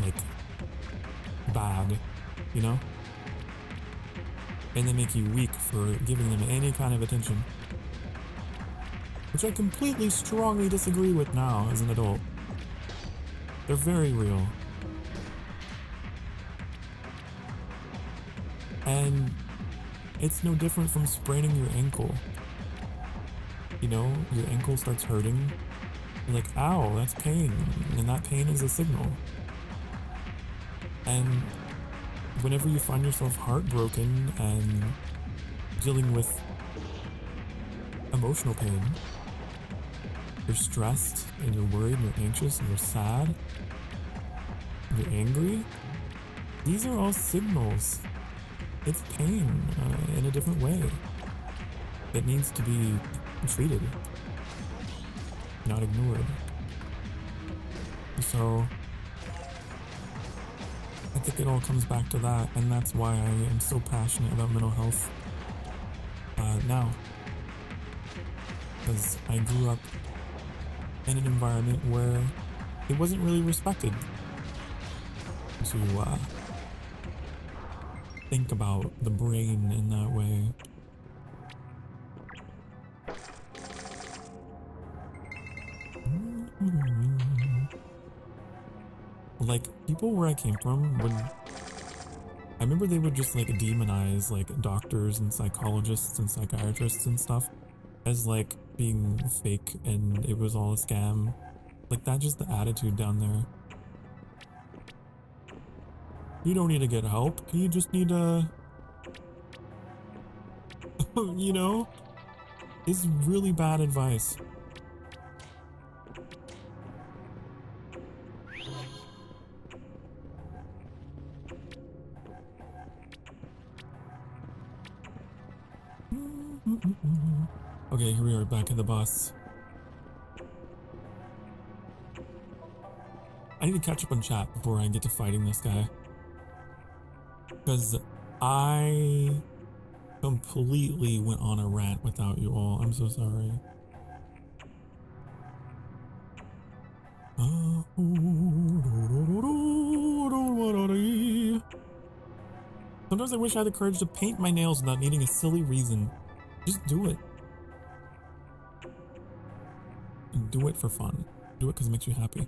like bad, you know? And they make you weak for giving them any kind of attention. Which I completely strongly disagree with now as an adult. They're very real. And it's no different from spraining your ankle. You know, your ankle starts hurting. You're like, ow, that's pain. And that pain is a signal. And whenever you find yourself heartbroken and dealing with emotional pain, you're stressed and you're worried and you're anxious and you're sad, and you're angry, these are all signals. It's pain in a different way that needs to be treated, not ignored. So I think it all comes back to that, and that's why I am so passionate about mental health now. Because I grew up in an environment where it wasn't really respected to think about the brain in that way. Like, people where I came from would, I remember they would just like demonize like doctors and psychologists and psychiatrists and stuff as like being fake and it was all a scam. Like, that's just the attitude down there. You don't need to get help, you just need to you know, it's really bad advice. Okay, here we are back at the bus. I need to catch up on chat before I get to fighting this guy. Because I completely went on a rant without you all. I'm so sorry. Sometimes I wish I had the courage to paint my nails without needing a silly reason. Just do it. And do it for fun. Do it because it makes you happy.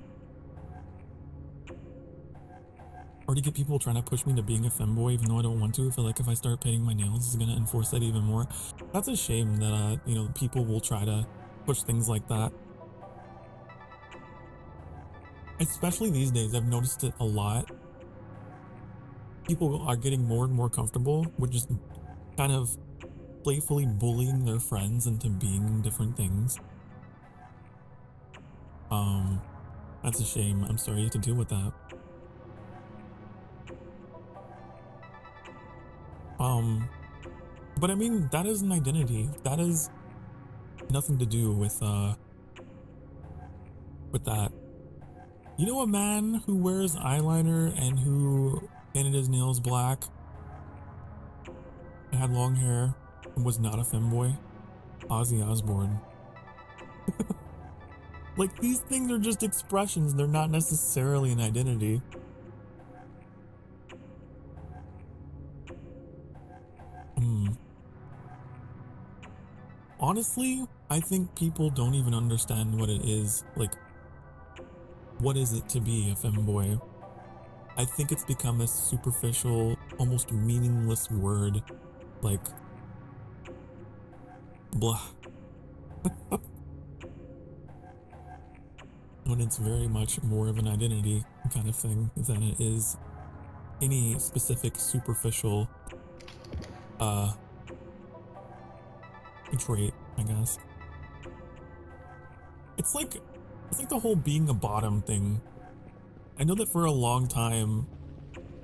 Or to get people trying to push me into being a femboy even though I don't want to. I feel like if I start painting my nails, it's gonna enforce that even more. That's a shame that, you know, people will try to push things like that. Especially these days, I've noticed it a lot. People are getting more and more comfortable with just kind of playfully bullying their friends into being different things. That's a shame. I'm sorry you have to deal with that. But I mean, that is an identity. That is nothing to do with that. You know, a man who wears eyeliner and who painted his nails black and had long hair and was not a femboy? Ozzy Osbourne. Like, these things are just expressions. They're not necessarily an identity. Honestly, I think people don't even understand what it is. Like, what is it to be a femboy? I think it's become this superficial, almost meaningless word. Like, blah. When it's very much more of an identity kind of thing than it is any specific superficial trait, I guess. It's like the whole being a bottom thing. I know that for a long time,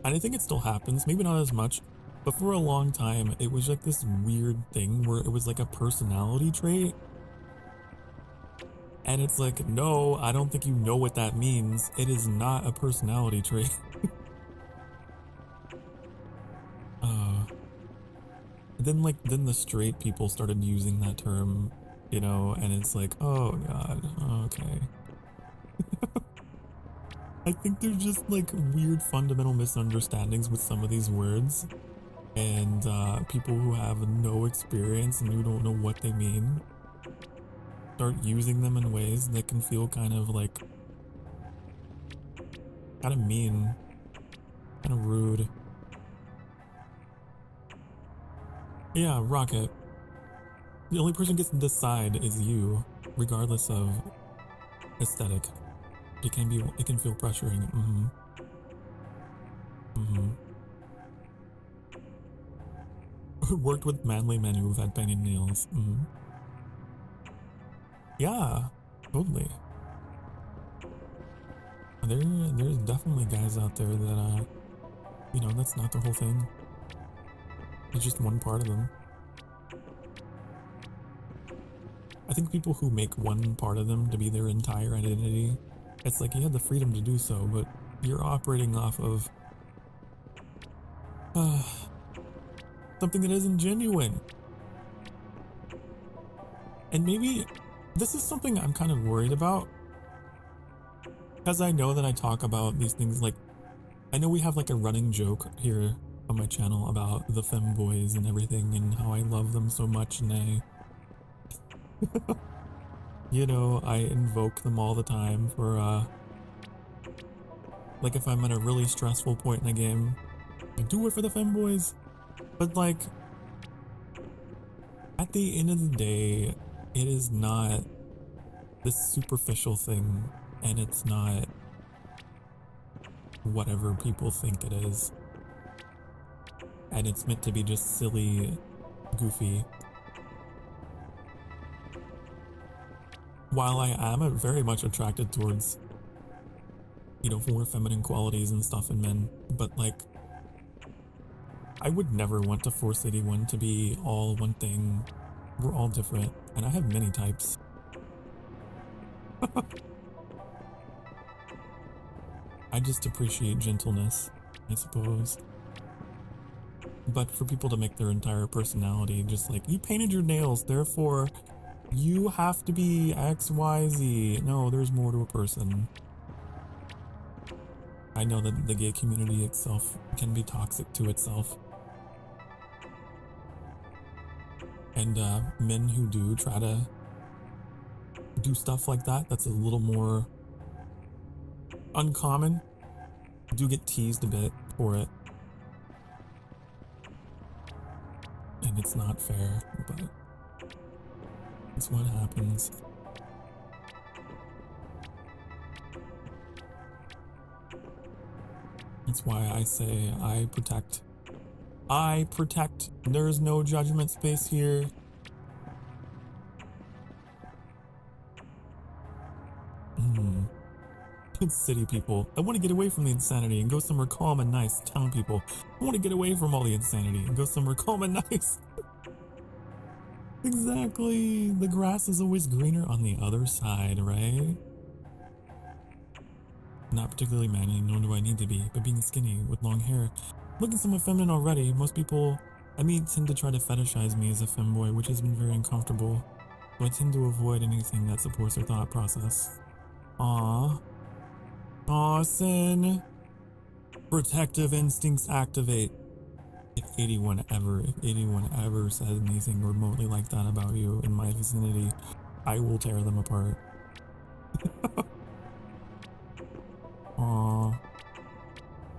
and I think it still happens, maybe not as much, but for a long time it was like this weird thing where it was like a personality trait. And it's like, no, I don't think you know what that means. It is not a personality trait. Then the straight people started using that term, you know, and it's like, oh god, okay. I think there's just like weird fundamental misunderstandings with some of these words, and people who have no experience and who don't know what they mean start using them in ways that can feel kind of mean, kind of rude. Yeah, Rocket. The only person who gets to decide is you, regardless of aesthetic. It can feel pressuring. Worked with manly men who've had painted nails. Yeah, totally. There's definitely guys out there that you know, that's not their whole thing. It's just one part of them. I think people who make one part of them to be their entire identity, it's like you have the freedom to do so, but you're operating off of something that isn't genuine. And maybe this is something I'm kind of worried about, because I know that I talk about these things, like, I know we have like a running joke here on my channel about the femboys and everything and how I love them so much, and I you know, I invoke them all the time for like if I'm at a really stressful point in a game, I do it for the femboys. But like, at the end of the day, it is not this superficial thing, and it's not whatever people think it is. And it's meant to be just silly, goofy. While I am very much attracted towards, you know, more feminine qualities and stuff in men, but like, I would never want to force anyone to be all one thing. We're all different, and I have many types. I just appreciate gentleness, I suppose. But for people to make their entire personality just like, you painted your nails, therefore you have to be X, Y, Z. No, there's more to a person. I know that the gay community itself can be toxic to itself. And men who do try to do stuff like that, that's a little more uncommon, do get teased a bit for it. And it's not fair, but it's what happens. That's why I say I protect. There's no judgment space here. City people. I want to get away from the insanity and go somewhere calm and nice. Town people. I want to get away from all the insanity and go somewhere calm and nice. Exactly. The grass is always greener on the other side, right? Not particularly manly, nor do I need to be, but being skinny with long hair. Looking somewhat feminine already. Most people I mean tend to try to fetishize me as a femboy, which has been very uncomfortable. So I tend to avoid anything that supports their thought process. Aww. Aw, Sin. Protective instincts activate. if anyone ever says anything remotely like that about you in my vicinity, I will tear them apart. Aw.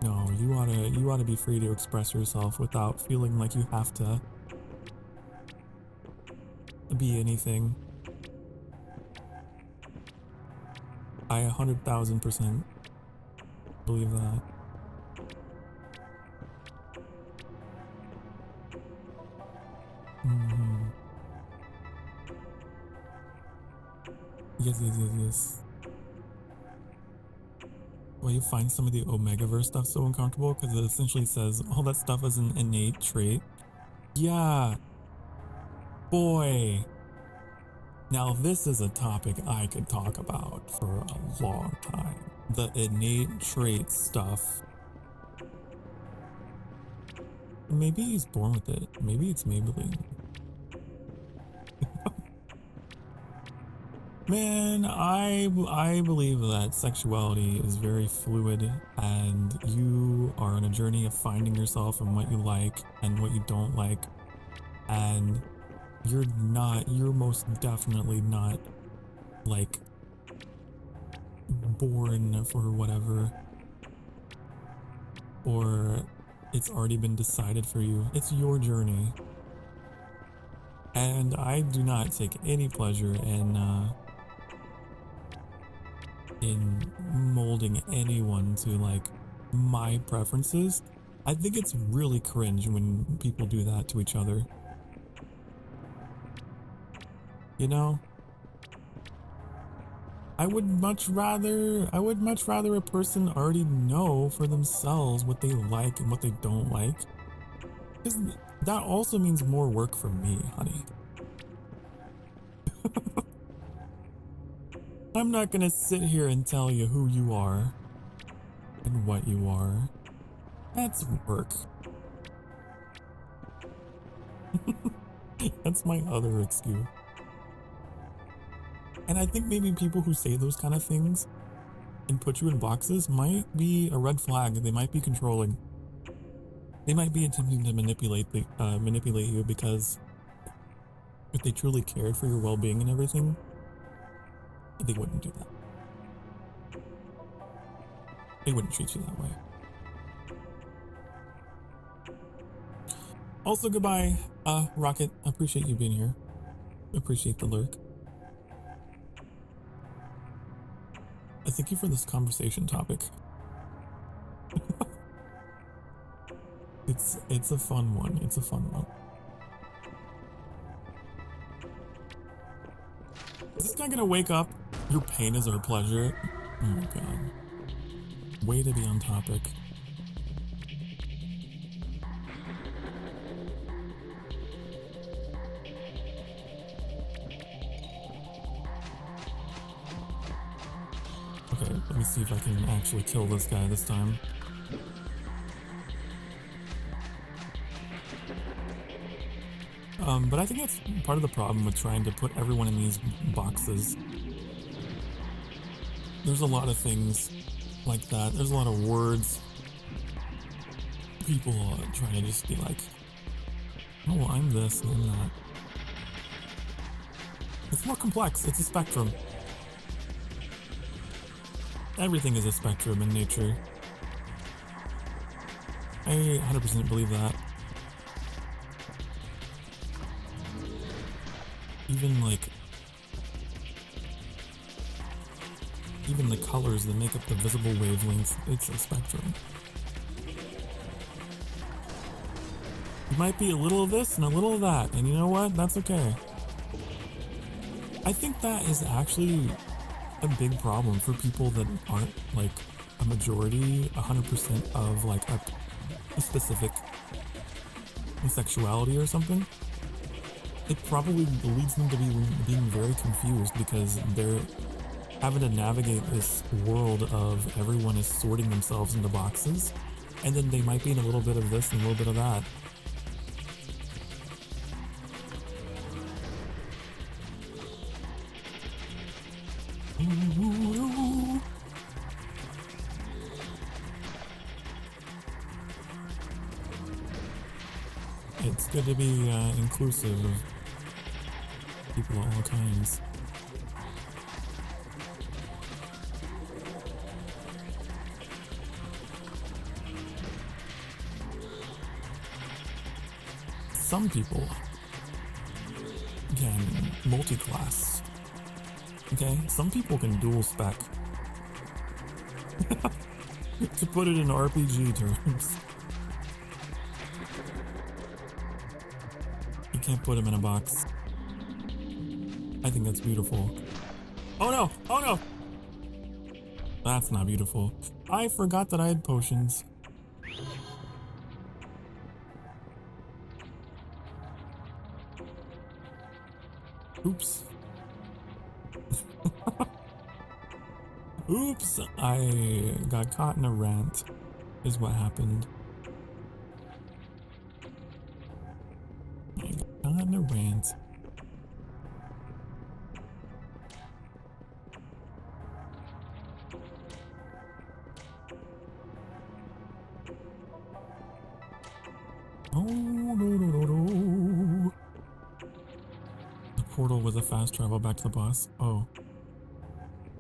No, you oughta be free to express yourself without feeling like you have to be anything. I 100,000% believe that. Yes. Well, you find some of the Omegaverse stuff so uncomfortable because it essentially says all that stuff is an innate trait. Yeah. Boy. Now this is a topic I could talk about for a long time. The innate trait stuff. Maybe he's born with it. Maybe it's Maybelline. Man, I believe that sexuality is very fluid and you are on a journey of finding yourself and what you like and what you don't like. And you're most definitely not like born for whatever, or it's already been decided for you. It's your journey. And I do not take any pleasure in molding anyone to like my preferences. I think it's really cringe when people do that to each other. You know? I would much rather a person already know for themselves what they like and what they don't like. Because that also means more work for me, honey. I'm not gonna sit here and tell you who you are and what you are. That's work. That's my other excuse. And I think maybe people who say those kind of things and put you in boxes might be a red flag. They might be controlling. They might be attempting to manipulate you, because if they truly cared for your well-being and everything, they wouldn't do that. They wouldn't treat you that way. Also, goodbye, Rocket. I appreciate you being here. Appreciate the lurk. I thank you for this conversation topic. It's a fun one. It's a fun one. Is this guy gonna wake up? Your pain is our pleasure. Oh my god. Way to be on topic. Okay, let me see if I can actually kill this guy this time. But I think that's part of the problem with trying to put everyone in these boxes. There's a lot of things like that. There's a lot of words. People trying to just be like, oh, I'm this and I'm that. It's more complex. It's a spectrum. Everything is a spectrum in nature. I 100% believe that. Even the colors that make up the visible wavelengths, it's a spectrum. You might be a little of this and a little of that, and you know what? That's okay. I think that is actually a big problem for people that aren't like a majority, 100% of like a specific sexuality or something. It probably leads them to being very confused because they're having to navigate this world of everyone is sorting themselves into boxes, and then they might be in a little bit of this and a little bit of that. It's good to be inclusive of people of all kinds. Some people can multi-class. Okay, some people can dual spec. To put it in RPG terms. You can't put them in a box. I think that's beautiful. Oh no! Oh no! That's not beautiful. I forgot that I had potions. Oops. Oops, I got caught in a rant, is what happened. I got caught in a rant. Oh, no. The portal was a fast travel back to the boss. Oh.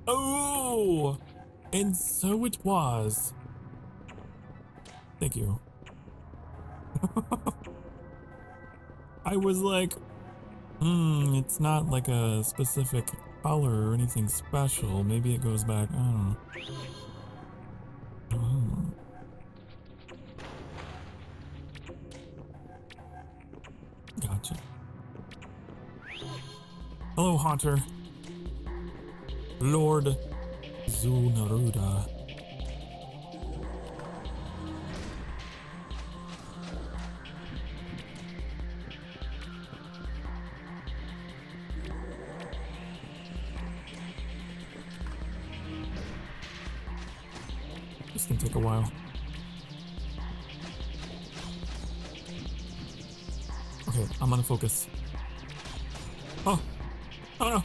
Oh! And so it was. Thank you. I was like, it's not like a specific color or anything special. Maybe it goes back, I don't know. Oh. Gotcha. Hello, Haunter. Lord Zunaruda. This can take a while. Okay, I'm gonna focus. Oh! Oh no!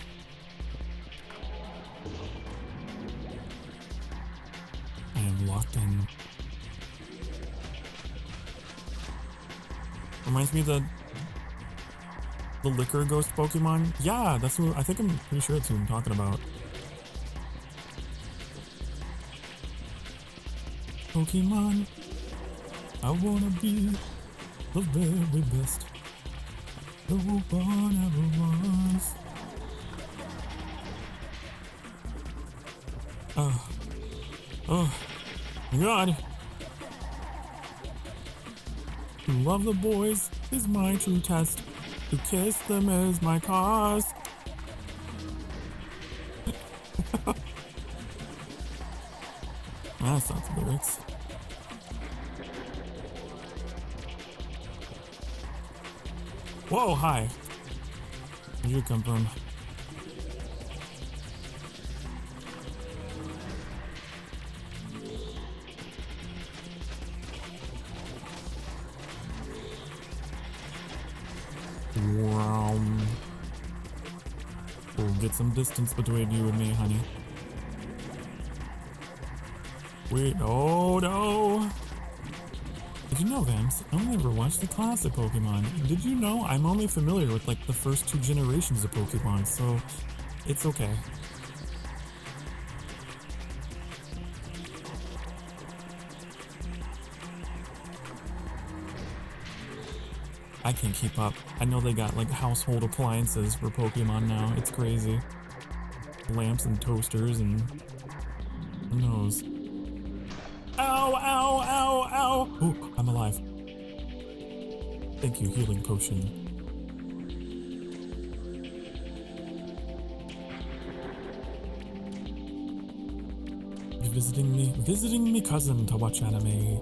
I am locked in. Reminds me of the liquor ghost Pokemon. Yeah, that's what I think. I'm pretty sure that's who I'm talking about. Pokemon, I wanna be the very best. No one ever was. Oh, God. To love the boys is my true test. To kiss them is my cause. That's not the lyrics. Whoa, hi. Where'd you come from? Wow. We'll get some distance between you and me, honey. Wait, oh no! Did you know, Vamps? I only ever watched the classic Pokemon. Did you know I'm only familiar with like the first 2 generations of Pokemon, so it's okay. I can't keep up. I know they got like household appliances for Pokemon now. It's crazy. Lamps and toasters and who knows. Ow, ow, ow, ow! Oh, I'm alive. Thank you, healing potion. You visiting me cousin to watch anime.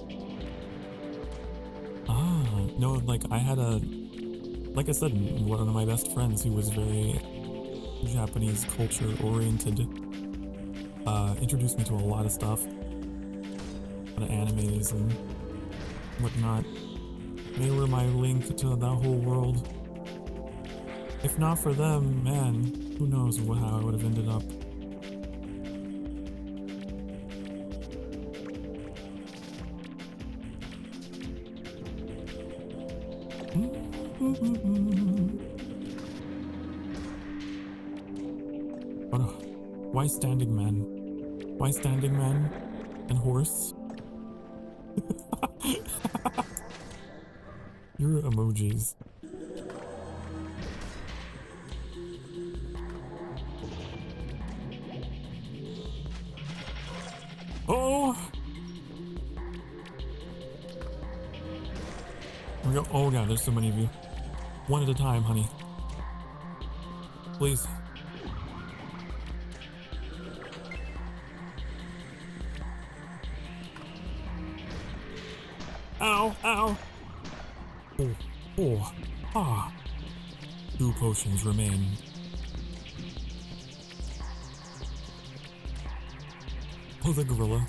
Ah, no, like I had like I said, one of my best friends who was very Japanese culture oriented, introduced me to a lot of stuff. Animes and whatnot. They were my link to the whole world. If not for them, man, who knows how I would have ended up. What? Why standing man? Why standing man and horse? Your emojis. Oh! Here we go. Oh god, there's so many of you. One at a time, honey. Please. Ow, ow. Oh, oh, ah. 2 potions remain. Oh, the gorilla.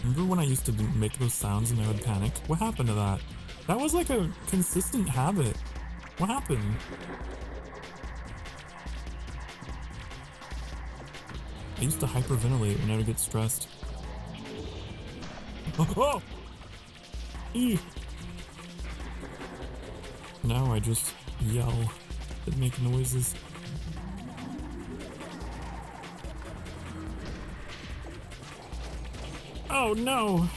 Remember when I used to make those sounds and I would panic? What happened to that? That was like a consistent habit. What happened? I used to hyperventilate when I would get stressed. Oh! Eee. Now I just yell and make noises. Oh no!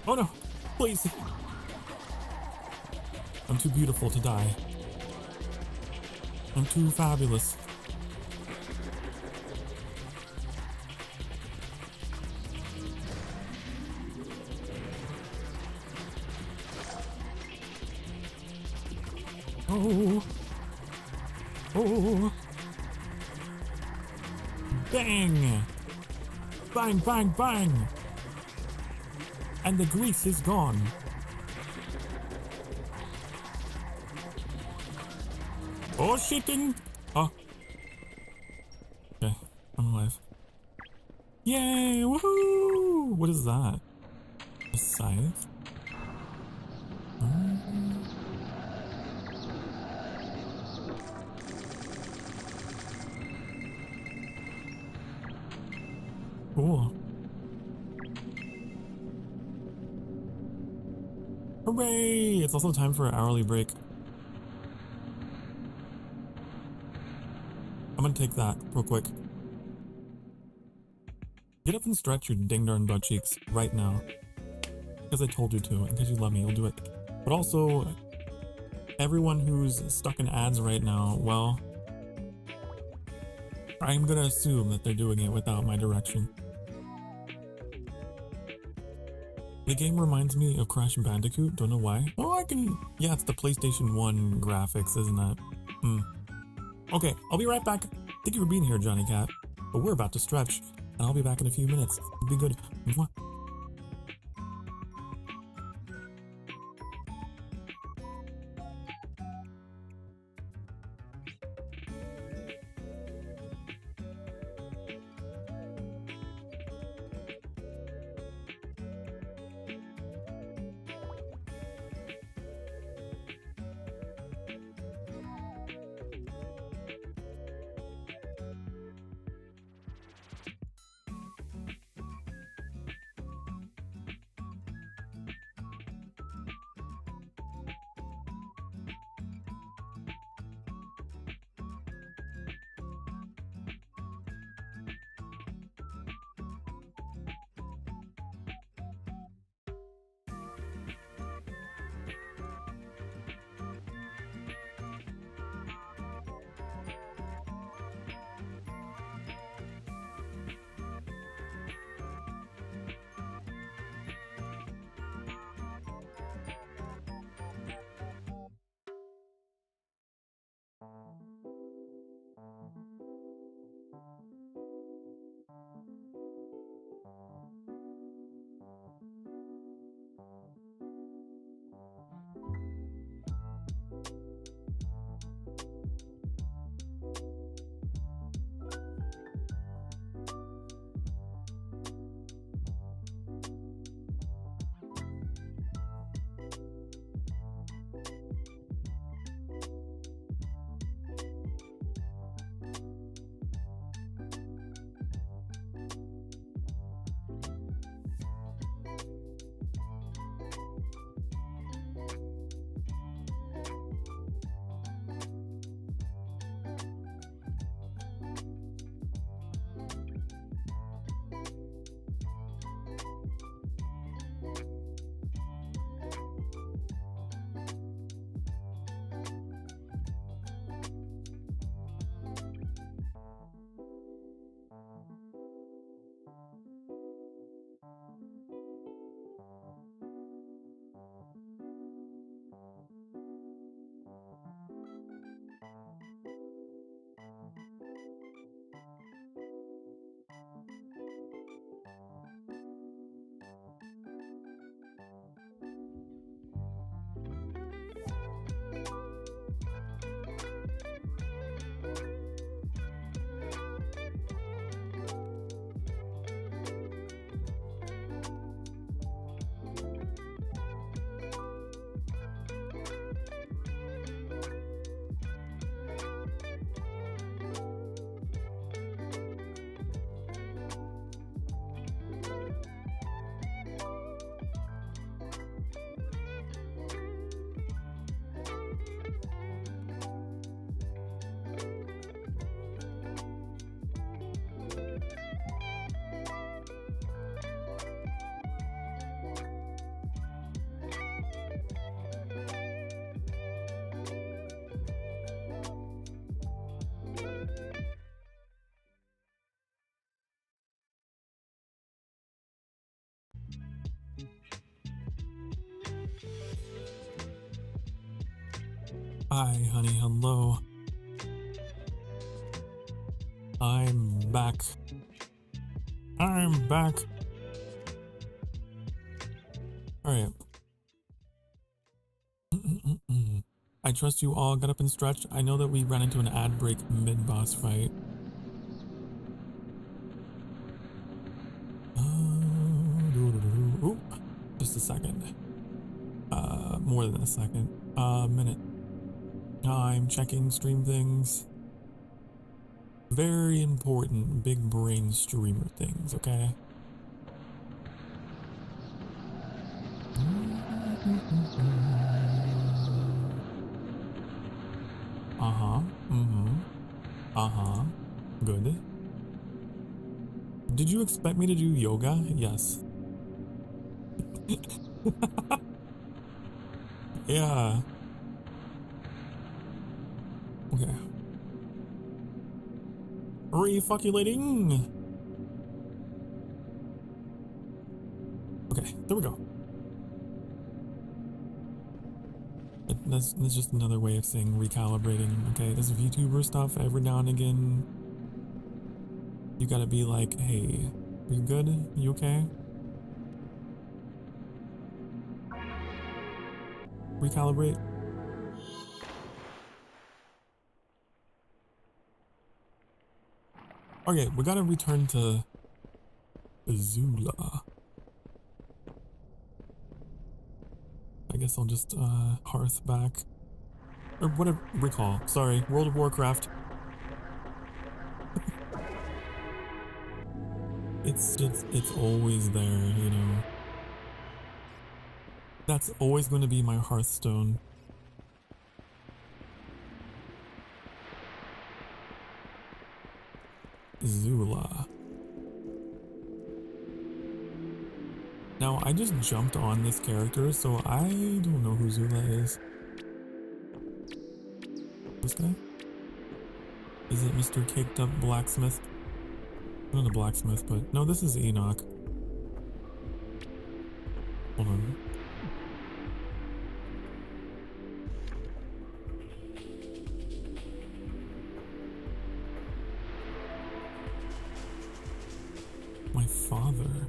Oh no! Please! I'm too beautiful to die. I'm too fabulous. Oh! Oh! Bang! Bang, bang, bang! And the grease is gone. Oh, shitting! Oh. Okay, I'm alive. Yay! Woohoo! What is that? A scythe? Cool. Hooray! It's also time for an hourly break. I'm gonna take that real quick. Get up and stretch your ding darn butt cheeks right now. Because I told you to. In case you love me, you'll do it. But also, everyone who's stuck in ads right now, well, I'm gonna assume that they're doing it without my direction. The game reminds me of Crash Bandicoot, don't know why. Oh, I can... Yeah, it's the PlayStation 1 graphics, isn't it? Okay, I'll be right back. Thank you for being here, Johnny Cat. But we're about to stretch, and I'll be back in a few minutes. Be good. Mwah. Hi, honey, hello. I'm back. I'm back. Alright. I trust you all got up and stretched. I know that we ran into an ad break mid-boss fight. Ooh, just a second. More than a second. Minute. I'm checking stream things. Very important big brain streamer things, okay? Uh-huh. Mm-hmm. Uh-huh. Good. Did you expect me to do yoga? Yes. Yeah. Okay. Refuculating. Okay, there we go. That's just another way of saying recalibrating. Okay, this VTuber stuff every now and again. You gotta be like, hey, you good? You okay? Recalibrate. Okay, we gotta return to Azula. I guess I'll just hearth back. Or whatever, recall. Sorry, World of Warcraft. It's always there, you know. That's always going to be my Hearthstone. Zula. Now, I just jumped on this character, so I don't know who Zula is. This guy? Is it Mr. Caked Up Blacksmith? Not a blacksmith, but no, this is Enoch. Hold on. My father.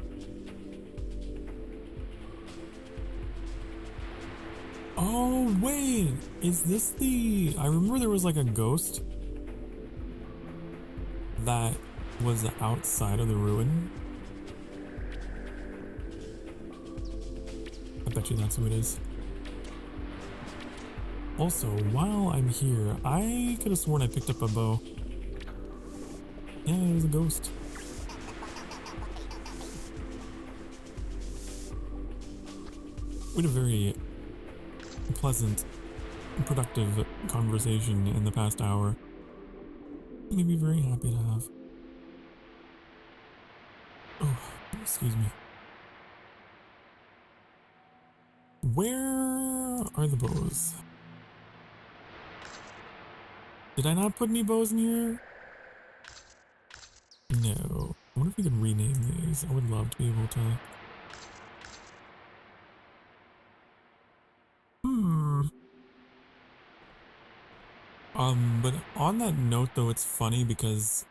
Oh, wait! Is this the... I remember there was like a ghost that was outside of the ruin. I bet you that's who it is. Also, while I'm here, I could have sworn I picked up a bow. Yeah, it was a ghost. We had a very pleasant, productive conversation in the past hour. You made me very happy to have. Oh, excuse me. Where are the bows? Did I not put any bows in here? No. I wonder if we could rename these. I would love to be able to. But on that note though, it's funny because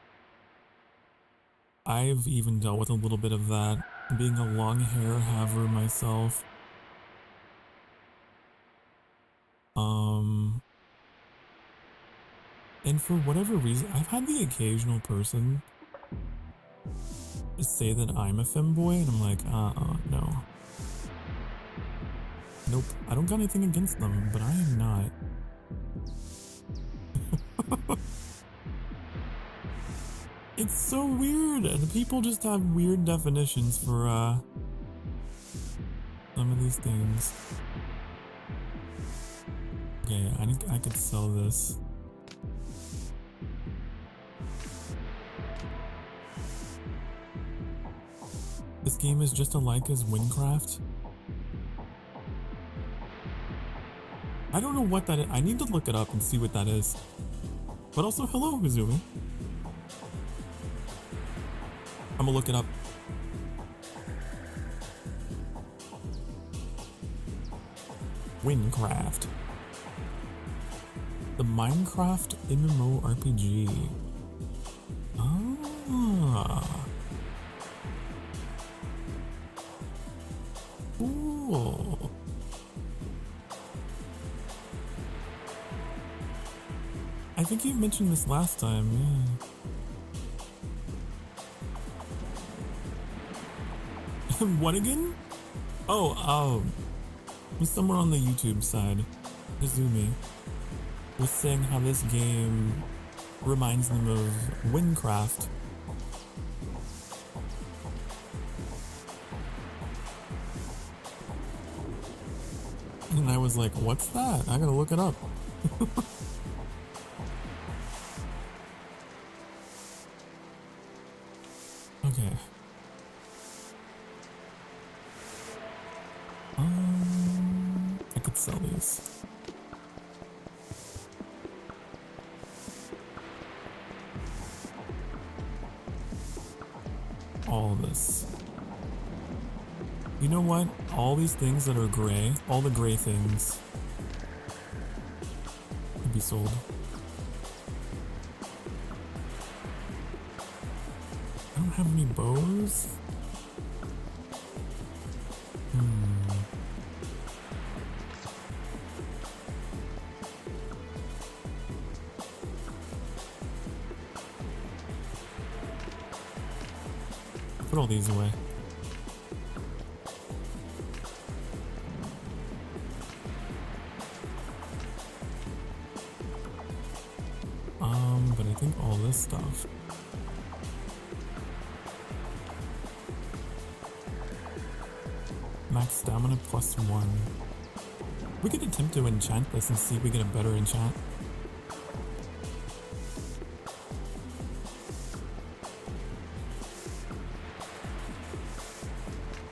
I've even dealt with a little bit of that, being a long hair haver myself. And for whatever reason, I've had the occasional person say that I'm a femboy, and I'm like, no. Nope, I don't got anything against them, but I am not. It's so weird, and people just have weird definitions for some of these things. Okay, I think I could sell this. This game is just alike as Windcraft. I don't know what that is. I need to look it up and see what that is. But also, hello, Izumi. I'm gonna look it up. Windcraft. The Minecraft MMORPG. Ah. Cool. I think you mentioned this last time, yeah. What again? Oh, it was somewhere on the YouTube side. Kazumi was saying how this game reminds them of Minecraft. And I was like, what's that? I gotta look it up. Okay. I could sell these. All of this. You know what? All these things that are gray, all the gray things, could be sold. I don't have any bows. Put all these away. But I think all this stuff. Max stamina +1. We could attempt to enchant this and see if we get a better enchant.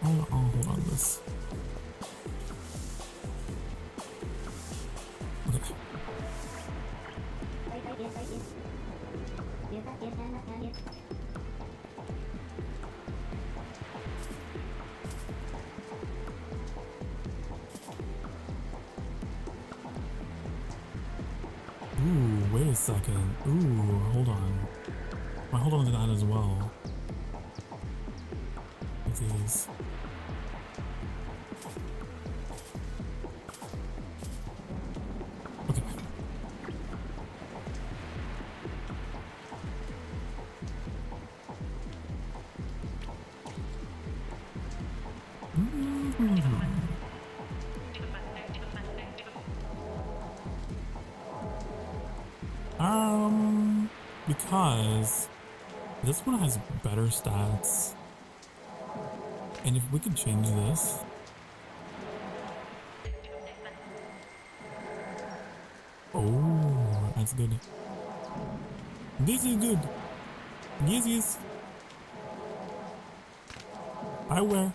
I'll hold on to this. Okay. Ooh, wait a second. Ooh, hold on. I'll hold on to that as well. With these. Okay. Because this one has better stats. And if we could change this. Oh, that's good. This is good. Yes, yes. I wear.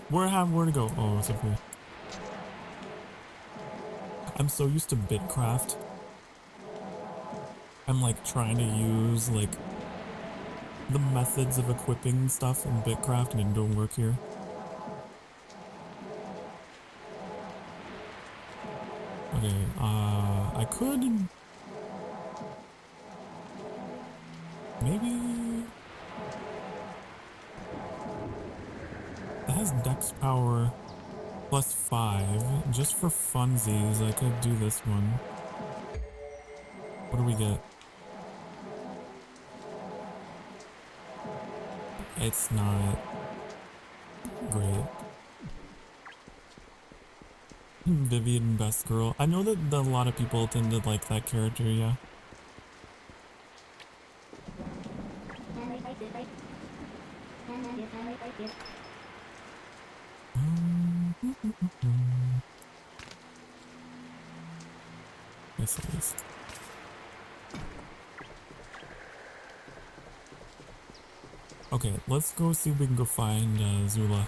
Where to go? Oh, it's up here. I'm so used to Bitcraft. I'm like trying to use like the methods of equipping stuff in Bitcraft and it don't work here. Okay, I could maybe it has Dex power +5 just for funsies. I could do this one. What do we get? It's not great. Vivian, best girl. I know that a lot of people tend to like that character, yeah. Yes, it is. Okay, let's go see if we can go find Zula.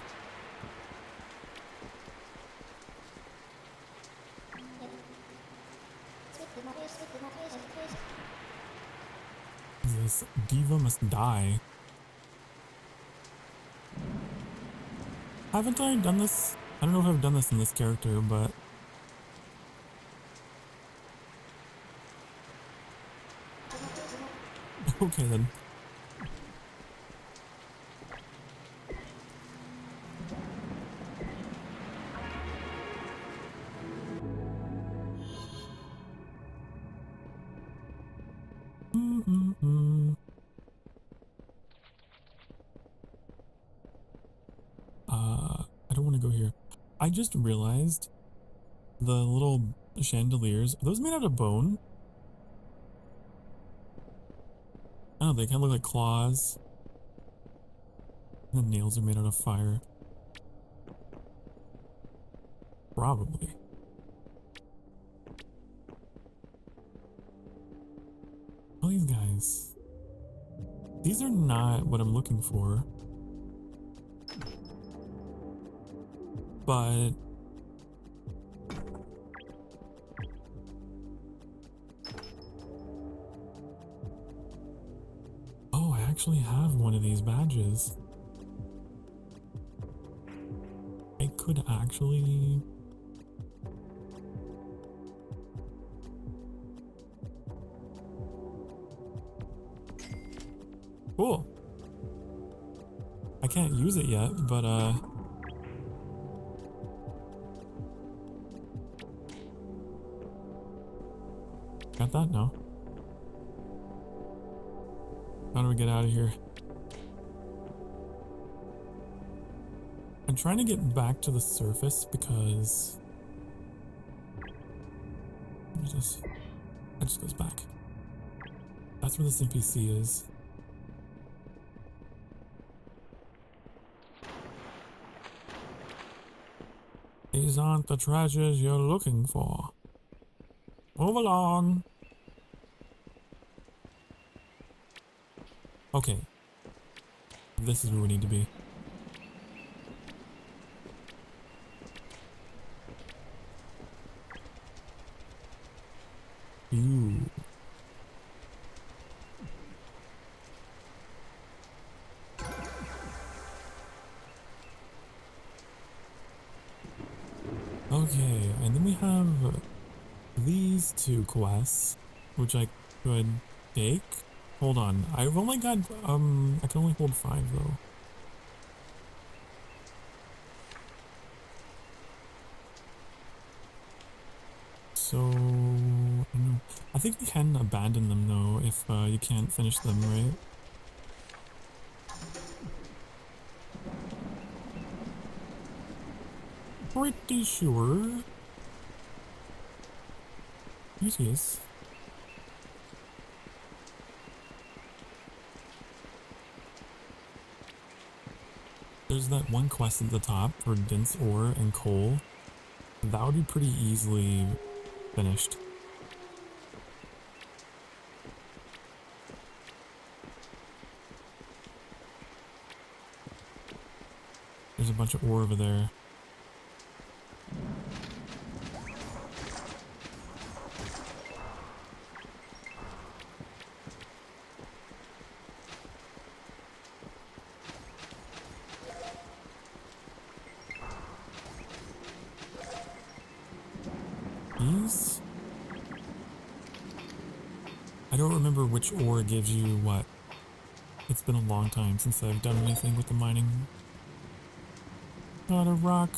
This diva must die. Haven't I done this? I don't know if I've done this in this character, but Okay then. I don't want to go here. I just realized the little chandeliers, are those made out of bone? Oh, they kind of look like claws. And the nails are made out of fire. Probably. All these guys. These are not what I'm looking for. But oh, I actually have one of these badges. I could actually cool. I can't use it yet, but got that now. How do we get out of here? I'm trying to get back to the surface because it just goes back. That's where this NPC is. These aren't the treasures you're looking for. Move along. Okay. This is where we need to be. Ooh. Okay, and then we have these two quests, which I could take. Hold on, I've only got, I can only hold 5 though. So, no. I think we can abandon them though if you can't finish them, right? Pretty sure. Yes. There's that one quest at the top for dense ore and coal. That would be pretty easily finished. There's a bunch of ore over there. These? I don't remember which ore gives you what. It's been a long time since I've done anything with the mining. Got a rock.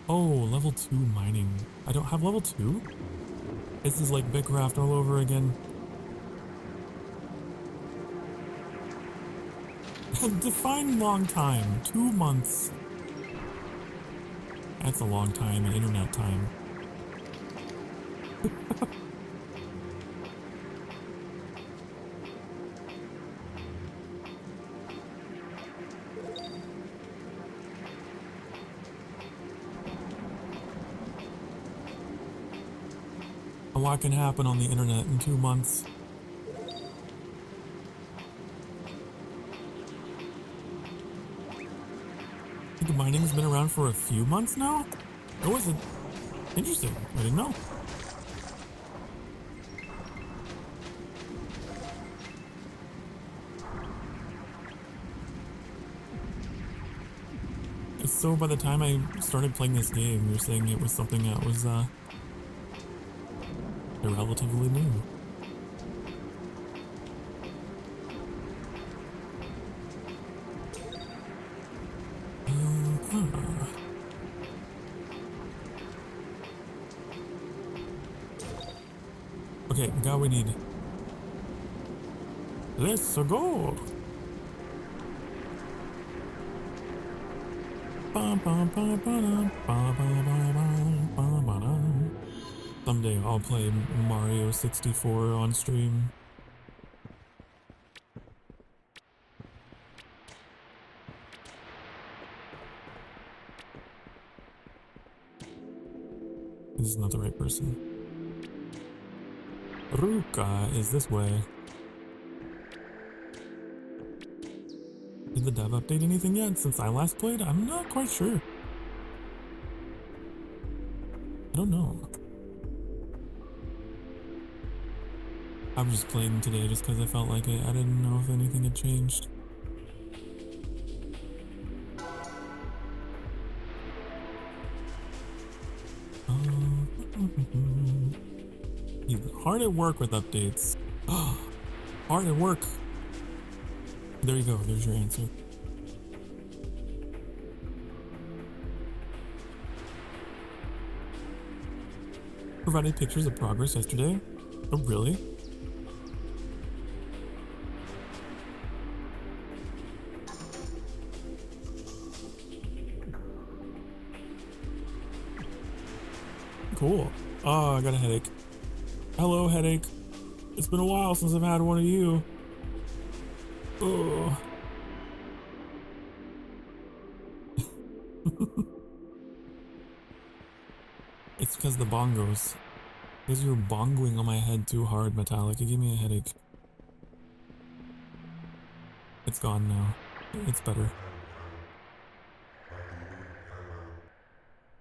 Oh, level 2 mining. I don't have level 2? This is like Bitcraft all over again. Define long time. 2 months. That's a long time in internet time. A lot can happen on the internet in 2 months. I think mining's been around for a few months now? That wasn't interesting. I didn't know. So by the time I started playing this game, you're saying it was something that was They're relatively new. Okay, now we need. Let's go. Someday I'll play Mario 64 on stream. This is not the right person. Ruka is this way. Did the dev update anything yet since I last played? I'm not quite sure. I don't know. I was just playing today just because I felt like it. I didn't know if anything had changed. He's hard at work with updates. Hard at work. There you go. There's your answer. Provided pictures of progress yesterday. Oh, really? Cool. Oh, I got a headache. Hello, headache. It's been a while since I've had one of you. Oh. It's because the bongos. Because you're bongoing on my head too hard, Metallic. It gave me a headache. It's gone now. It's better.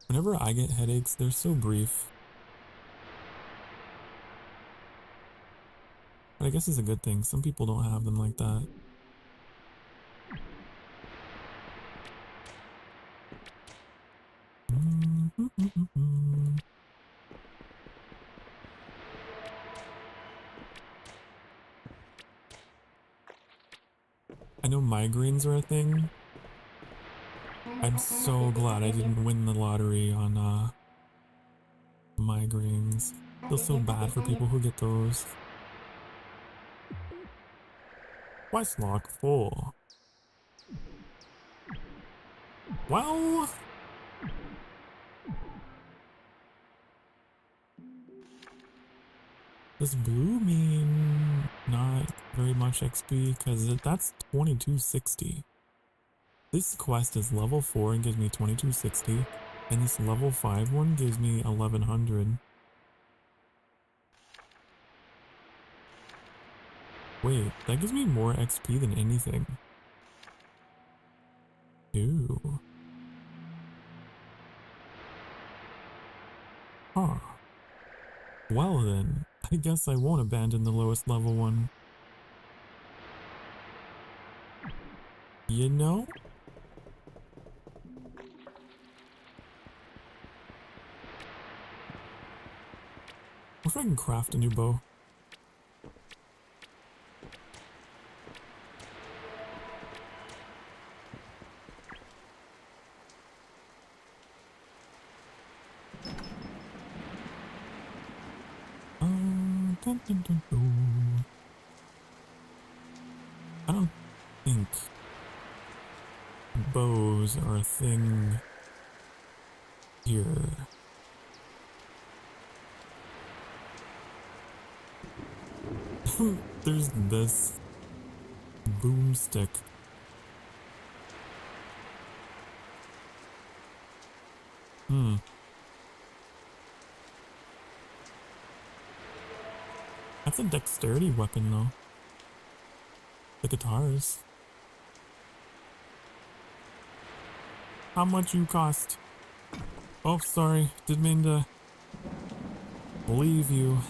Whenever I get headaches, they're so brief. But I guess it's a good thing. Some people don't have them like that. I know migraines are a thing. I'm so glad I didn't win the lottery on migraines. I feel so bad for people who get those. Westlock full. Well, does blue mean not very much XP? Because that's 2260. This quest is level 4 and gives me 2260, and this level 5 one gives me 1100. Wait, that gives me more XP than anything. Ew. Huh. Well then, I guess I won't abandon the lowest level one. You know? What if I can craft a new bow? I don't think bows are a thing here. There's this boomstick. That's a dexterity weapon though. The guitars. How much you cost? Oh, sorry. Didn't mean to leave you.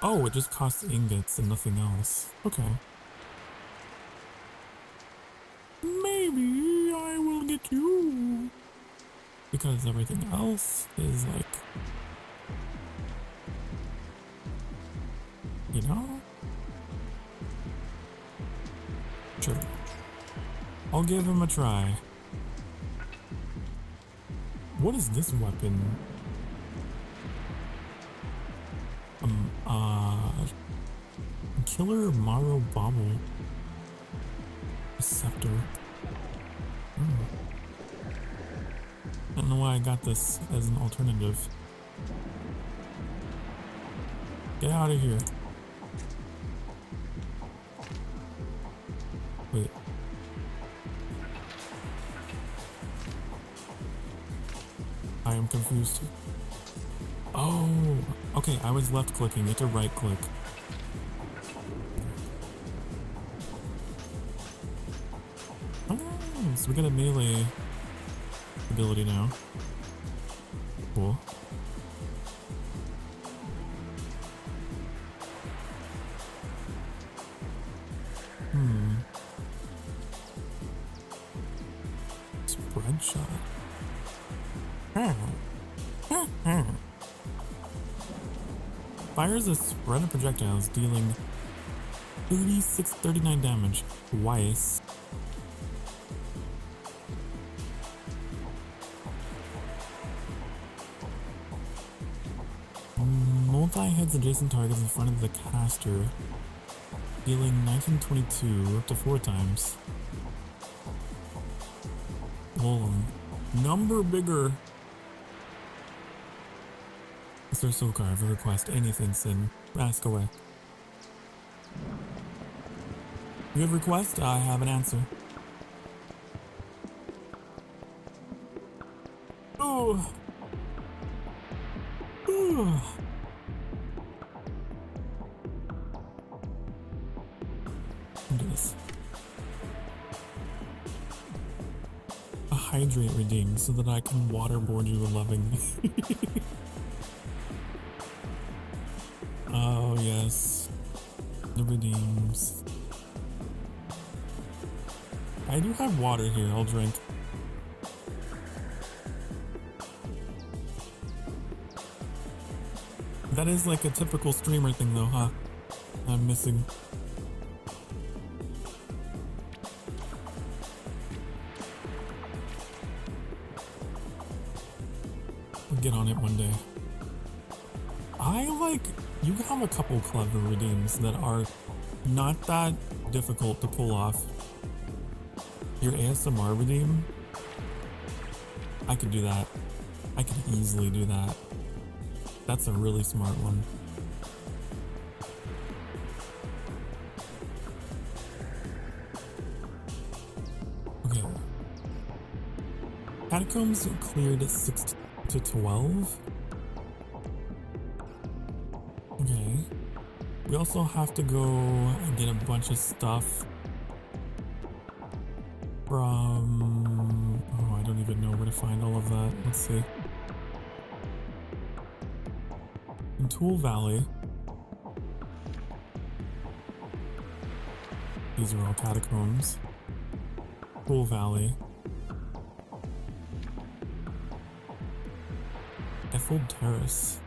Oh, it just costs ingots and nothing else. Okay. Maybe I will get you. because everything else is like, you know? Sure. I'll give him a try. What is this weapon? Killer Maro Bobble. A scepter. I don't know why I got this as an alternative. Get out of here. Wait. I am confused. Oh, okay, I was left clicking. You have to right click. Oh, so we got a melee ability now. Cool. Spread shot. Fires a spread of projectiles, dealing 39 damage twice. Multi-hits adjacent targets in front of the caster, dealing 1922 up to 4 times. Oh, number bigger. Mr. Sokar, if you request anything, Sin, ask away. You have a request? I have an answer. Oh. Oh. Do this. A hydrate redeem so that I can waterboard you lovingly. Oh yes, the redeems. I do have water here, I'll drink. That is like a typical streamer thing though, huh? I'm missing. We'll get on it one day. You have a couple clever redeems that are not that difficult to pull off. Your ASMR redeem, I could do that. I could easily do that. That's a really smart one. Okay. Catacombs cleared 6 to 12. Okay. We also have to go and get a bunch of stuff from... Oh, I don't even know where to find all of that. Let's see. In Tool Valley. These are all catacombs. Tool Valley. Effold Terrace.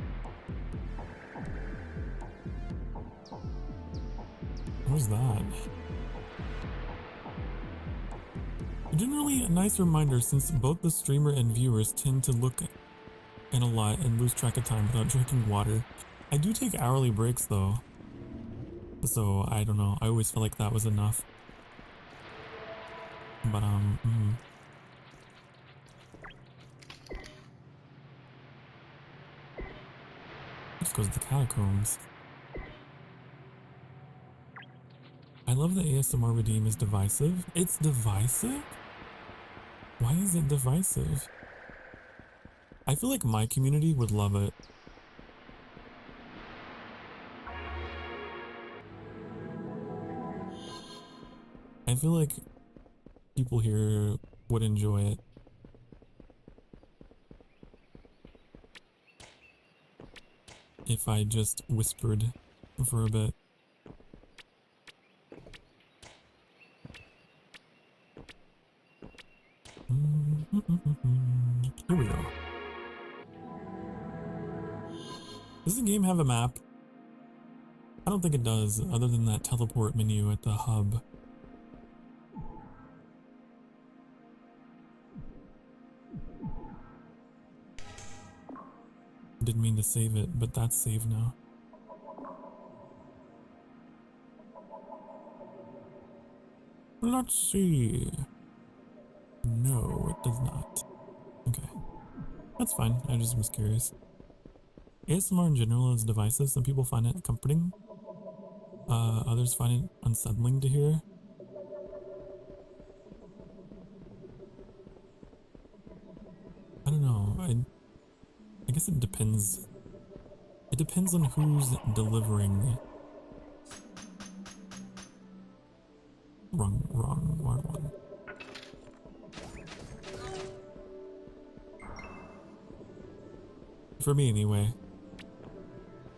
Where's that? Generally, a nice reminder since both the streamer and viewers tend to look in a lot and lose track of time without drinking water. I do take hourly breaks though. So, I don't know. I always felt like that was enough. But, Let's go to the catacombs. I love the ASMR redeem is divisive. It's divisive? Why is it divisive? I feel like my community would love it. I feel like people here would enjoy it. If I just whispered for a bit. Here we go. Does the game have a map? I don't think it does, other than that teleport menu at the hub. Didn't mean to save it, but that's saved now. Let's see. No, it does not. Okay. That's fine. I just was curious. ASMR in general is divisive. Some people find it comforting. Others find it unsettling to hear. I don't know. I guess it depends. It depends on who's delivering. Wrong one. For me anyway.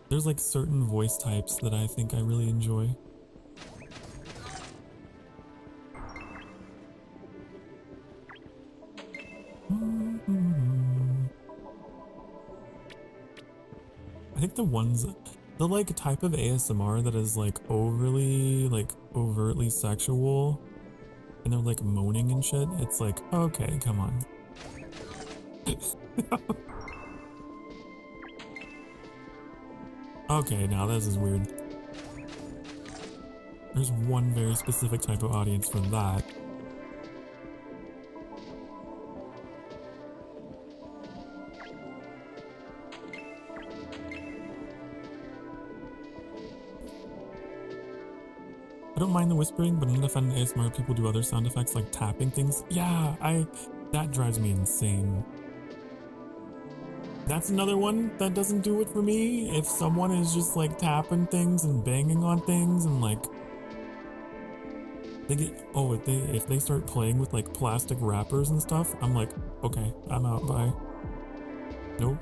There's like certain voice types that I think I really enjoy. I think the like type of ASMR that is like overtly sexual and they're like moaning and shit, it's like, okay, come on. Okay, now this is weird. There's one very specific type of audience for that. I don't mind the whispering, but I'm not a fan of ASMR. People do other sound effects like tapping things. Yeah, that drives me insane. That's another one that doesn't do it for me. If someone is just like tapping things and banging on things and like they get, oh, if they start playing with like plastic wrappers and stuff, I'm like, okay, I'm out, bye. Nope.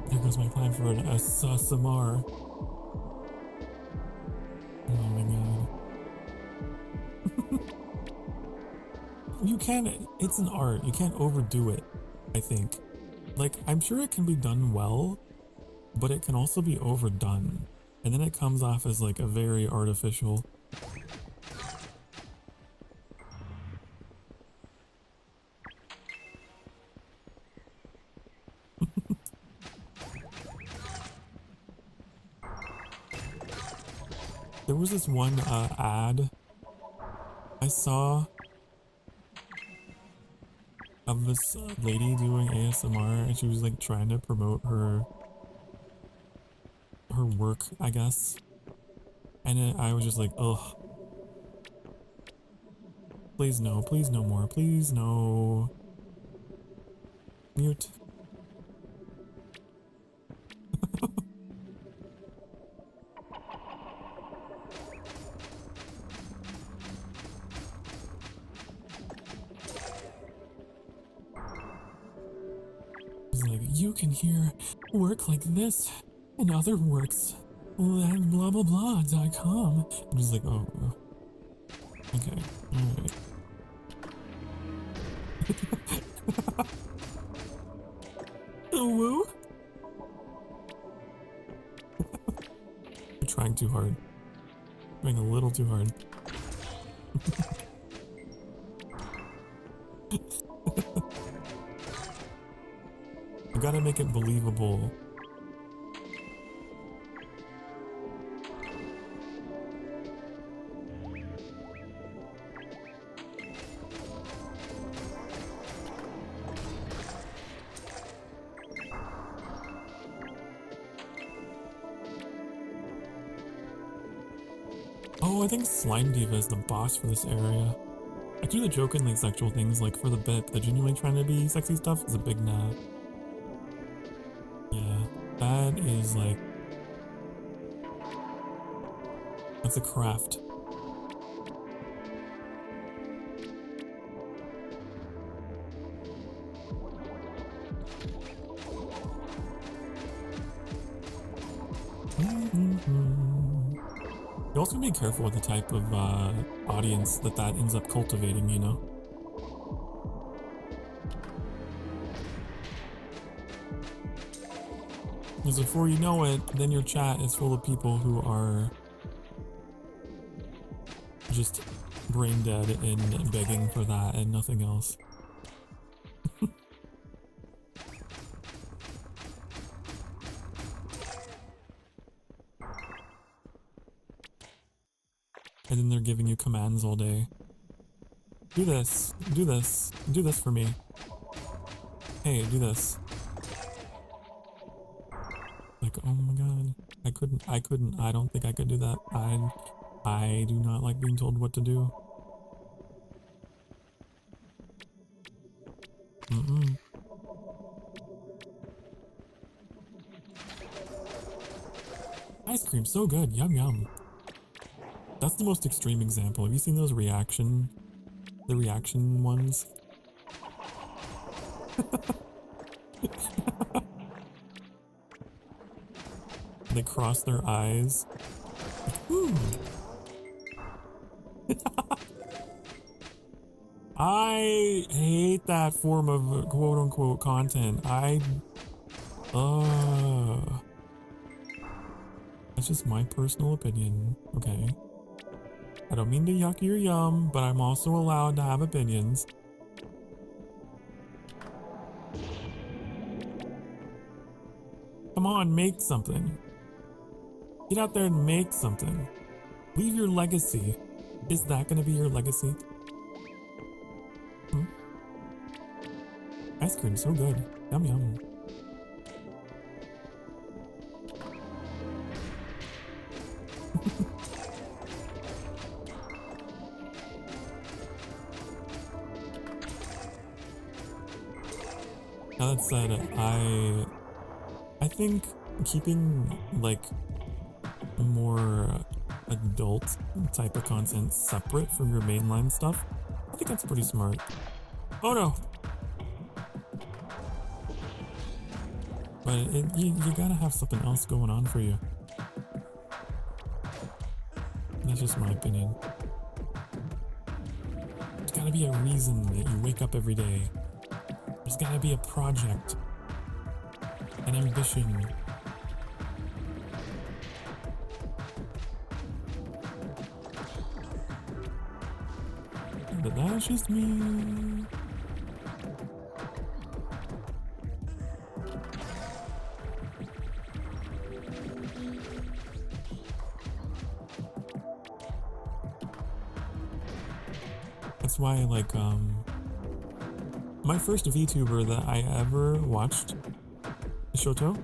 There goes my plan for an ASMR. Oh my god. You can't, it's an art, you can't overdo it, I think. Like, I'm sure it can be done well, but it can also be overdone. And then it comes off as like a very artificial. There was this one ad I saw of this lady doing ASMR, and she was like trying to promote her work, I guess. And I was just like, ugh. Please no more, please no. Mute. Like, you can hear work like this and other works at blah blah blah.com. I'm just like, oh, okay, alright. Oh, woo? I'm trying too hard. Trying a little too hard. You gotta make it believable. Oh, I think Slime Diva is the boss for this area. I do the jokingly sexual things like for the bit, the genuinely trying to be sexy stuff is a big nah. Yeah, that is like, that's a craft. You also gotta be careful with the type of audience that ends up cultivating, you know? Because before you know it, then your chat is full of people who are just brain dead and begging for that and nothing else. And then they're giving you commands all day. Do this, do this, do this for me. Hey, do this. Like, oh my god, I don't think I could do that. I do not like being told what to do. Ice cream, so good, yum yum. That's the most extreme example. Have you seen those the reaction ones? They cross their eyes. Ooh. I hate that form of quote-unquote content. That's just my personal opinion, okay? I don't mean to yuck your yum, but I'm also allowed to have opinions. Come on, make something. Get out there and make something. Leave your legacy. Is that gonna be your legacy? Ice cream, so good. Yum yum. Now that said, I think keeping like more adult type of content separate from your mainline stuff, I think that's pretty smart. Oh no! But you gotta have something else going on for you. That's just my opinion. There's gotta be a reason that you wake up every day. There's gotta be a project, an ambition. But that's just me. That's why, like, my first VTuber that I ever watched, Shoto,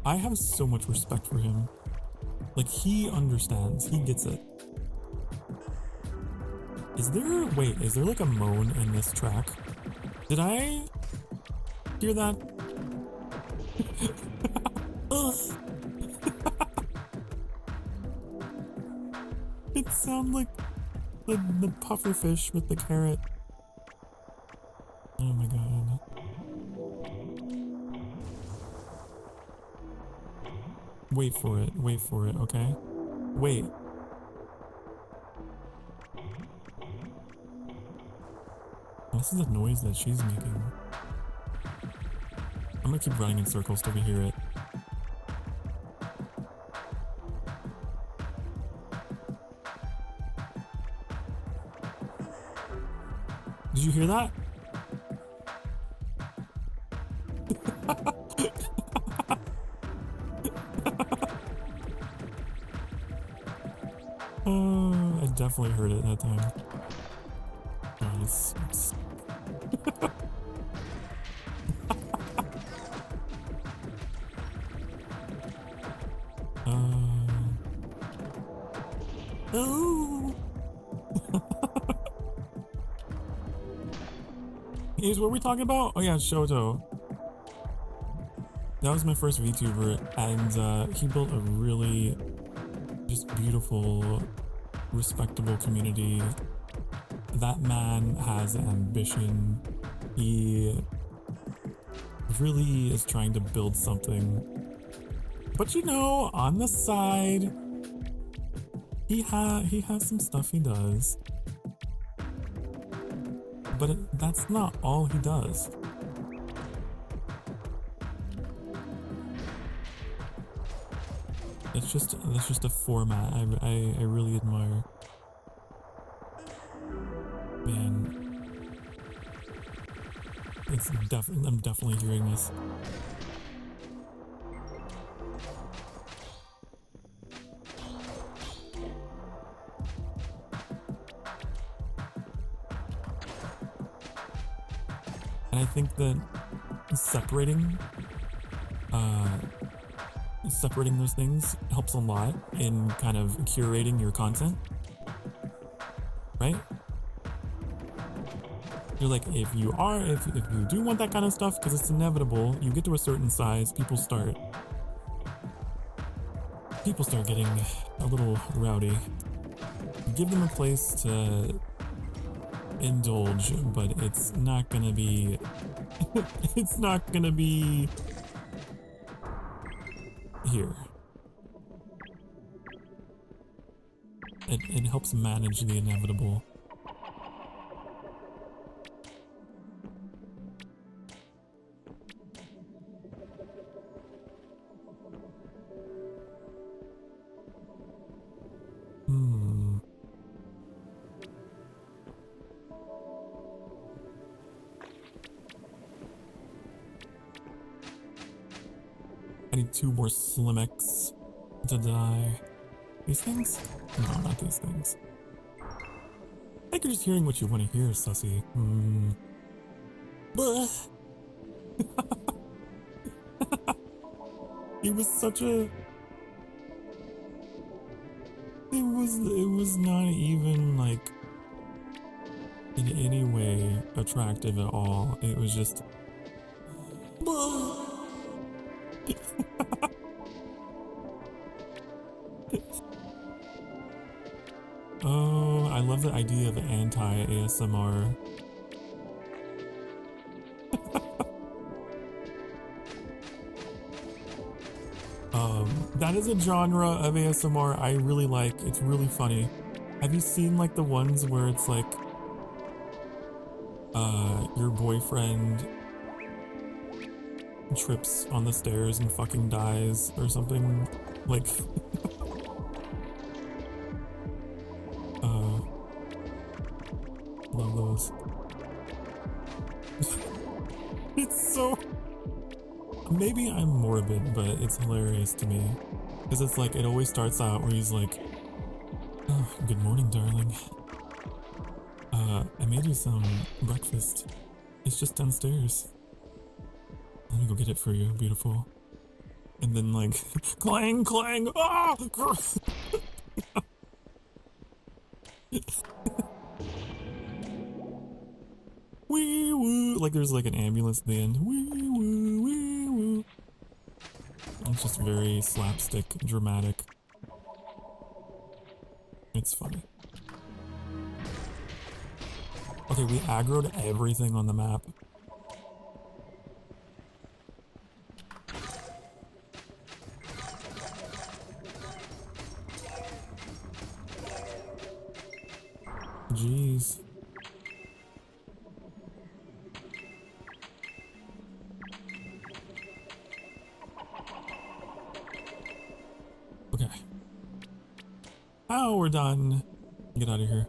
I have so much respect for him. Like, he understands, he gets it. Is there like a moan in this track? Did I hear that? It sounds like the pufferfish with the carrot. Oh my god. Wait for it, okay? Wait. This is a noise that she's making. I'm gonna keep running in circles till we hear it. Did you hear that? I definitely heard it that time. Nice. Oh. What were we talking about? Oh yeah, Shoto. That was my first VTuber, and he built a really just beautiful, respectable community. That man has ambition. He really is trying to build something But you know, on the side, he has some stuff he does. But that's not all he does. That's just a format I really admire. Man, I'm definitely hearing this. And I think that separating those things helps a lot in kind of curating your content, right? You're like, if you do want that kind of stuff, because it's inevitable, you get to a certain size, people start getting a little rowdy. Give them a place to indulge, but it's not gonna be here. It helps manage the inevitable. I need 2 more Slimex to die. These things? No, not these things. I think you're just hearing what you want to hear, sussy. It was such a... It was not even, like, in any way attractive at all. It was just... Oh, I love the idea of anti-ASMR. That is a genre of ASMR I really like. It's really funny. Have you seen like the ones where it's like your boyfriend trips on the stairs and fucking dies or something? Like love those. It's so... Maybe I'm morbid, but it's hilarious to me. Because it's like, it always starts out where he's like, oh, good morning, darling. I made you some breakfast. It's just downstairs. Let me go get it for you, beautiful. And then like, clang, clang, ah! Wee woo! Like there's like an ambulance at the end. Wee woo, wee woo. It's just very slapstick, dramatic. It's funny. Okay, we aggroed everything on the map. Jeez. Okay. Oh, we're done. Get out of here.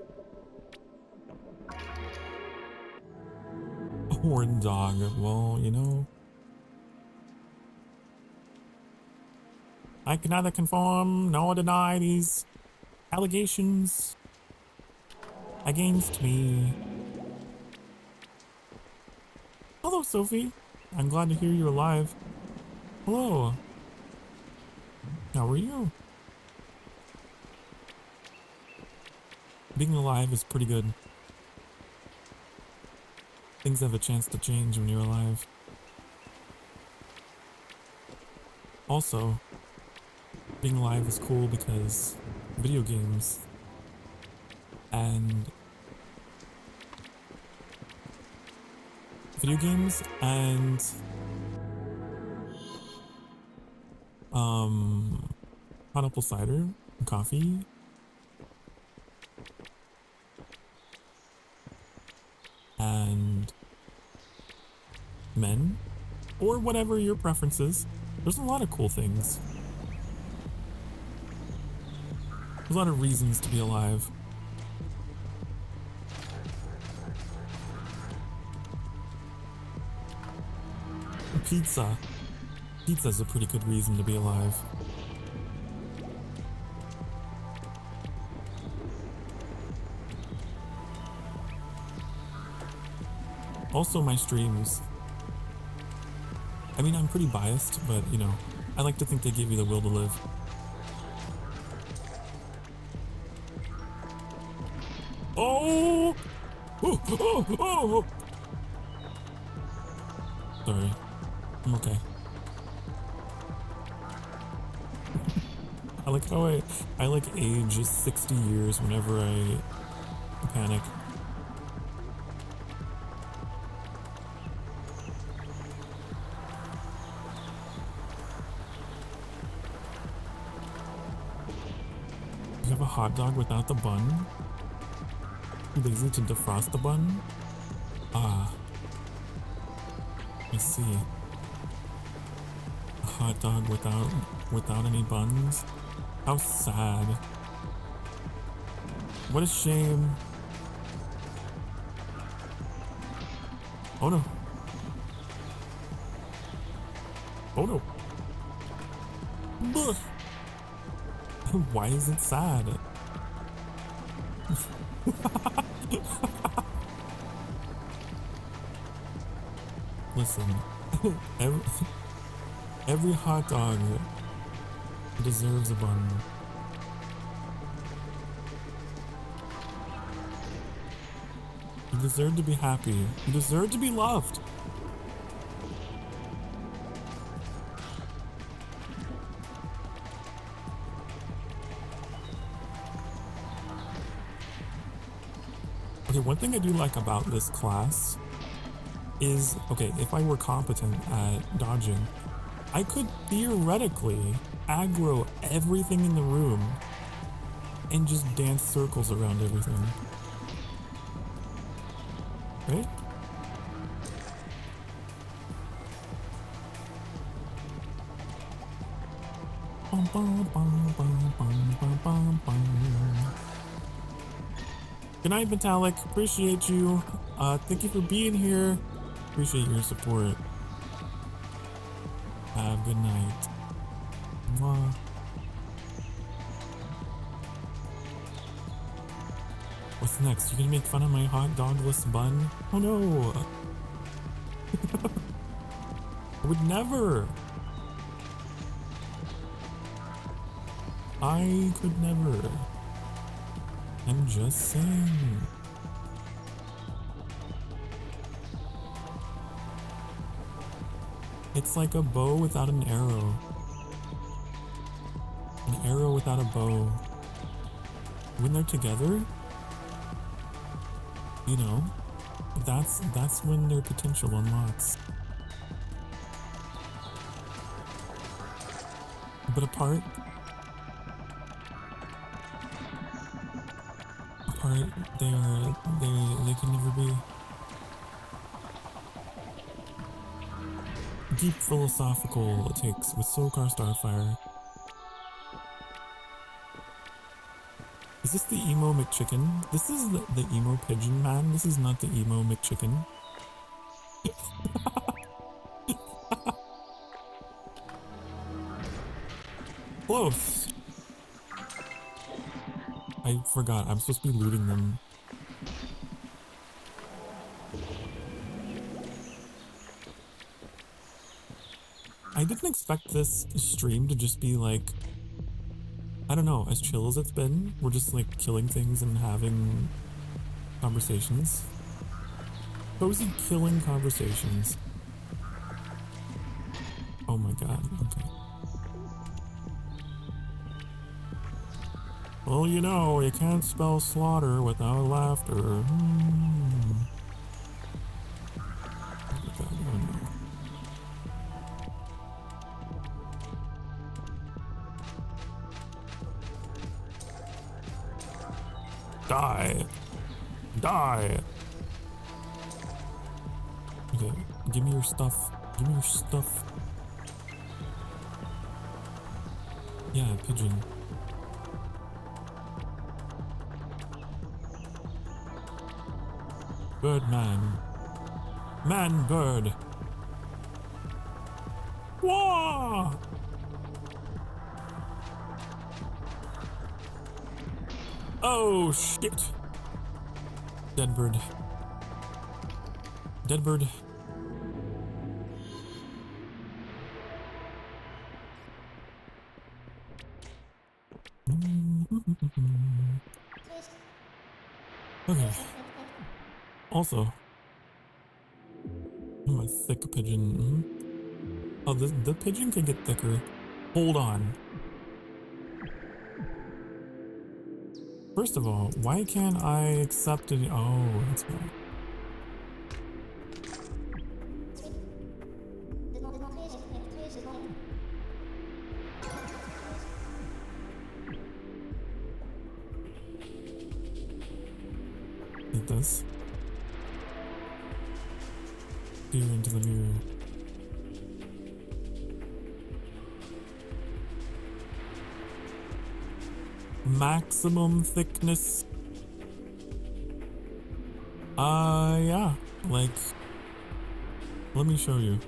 Horn dog. Well, you know. I can neither confirm nor deny these allegations against me. Hello, Sophie. I'm glad to hear you're alive. Hello. How are you? Being alive is pretty good. Things have a chance to change when you're alive. Also, being alive is cool because video games and Pineapple cider, coffee. And men, or whatever your preference is. There's a lot of cool things. There's a lot of reasons to be alive. Pizza. Pizza's a pretty good reason to be alive. Also my streams. I mean, I'm pretty biased, but you know, I like to think they give you the will to live. Oh! Oh! Oh! Oh! Sorry. I'm okay. I like how I like age 60 years whenever I panic. You have a hot dog without the bun? Too lazy to defrost the bun? Ah. I see. A hot dog without any buns? How sad. What a shame. Oh no. Oh no. Ugh. Why is it sad? Listen, every hot dog deserves a bun. You deserve to be happy. You deserve to be loved. Okay, one thing I do like about this class is, okay, if I were competent at dodging, I could theoretically aggro everything in the room and just dance circles around everything. Right? Good night, Metallic. Appreciate you. Thank you for being here. Appreciate your support. Have a good night. Mwah. What's next? You gonna make fun of my hot dogless bun? Oh no! I would never! I could never. I'm just saying. It's like a bow without an arrow. An arrow without a bow. When they're together, you know, that's when their potential unlocks. But apart, they can never be. Deep philosophical takes with Sokar Starfire. Is this the emo McChicken? This is the emo pigeon man. This is not the emo McChicken. Close. I forgot. I'm supposed to be looting them. I didn't expect this stream to just be like, I don't know, as chill as it's been. We're just like killing things and having conversations. Cozy killing conversations. Oh my god, okay. Well, you know, you can't spell slaughter without laughter. Die. Die. Okay, give me your stuff. Give me your stuff. Yeah, pigeon. Birdman. Man bird. Whoa! Oh shit. Dead bird. Dead bird. Okay. Also, I'm a thick pigeon. Oh, the pigeon can get thicker. Hold on. First of all, why can't I accept it? Oh, that's why. It does. Peer into the mirror. Maximum thickness. Yeah, like, let me show you.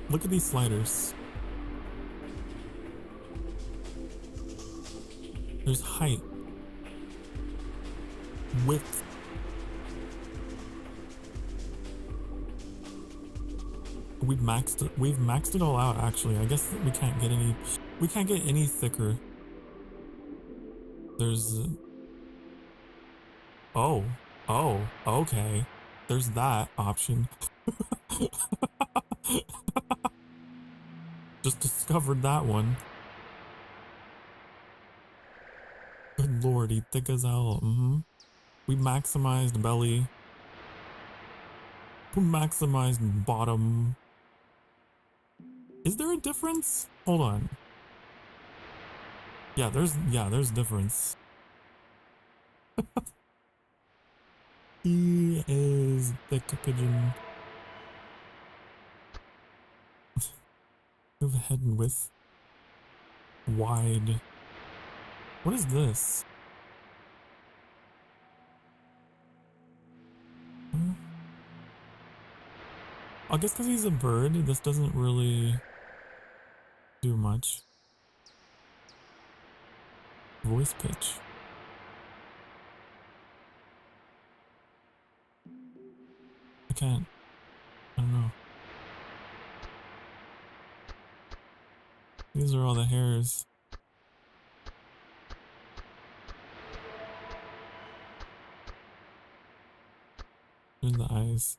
Look at these sliders. There's height, width, we've maxed it all out. Actually, I guess we can't get any thicker. There's oh okay, there's that option. Just discovered that one. Good lordy, thick as hell. We maximized belly. We maximized bottom. Is there a difference? Hold on. Yeah, there's difference. He is thick pigeon. Move head and width. Wide. What is this? I guess because he's a bird, this doesn't really do much. Voice pitch. I can't. I don't know. These are all the hairs. There's the eyes.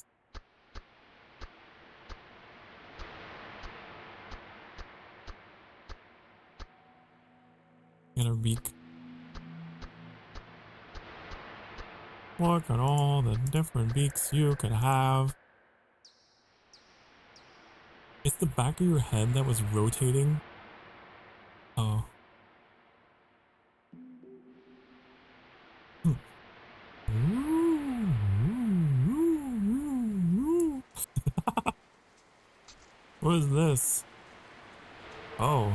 And her beak. Look at all the different beaks you could have. It's the back of your head that was rotating. Oh. What is this? Oh.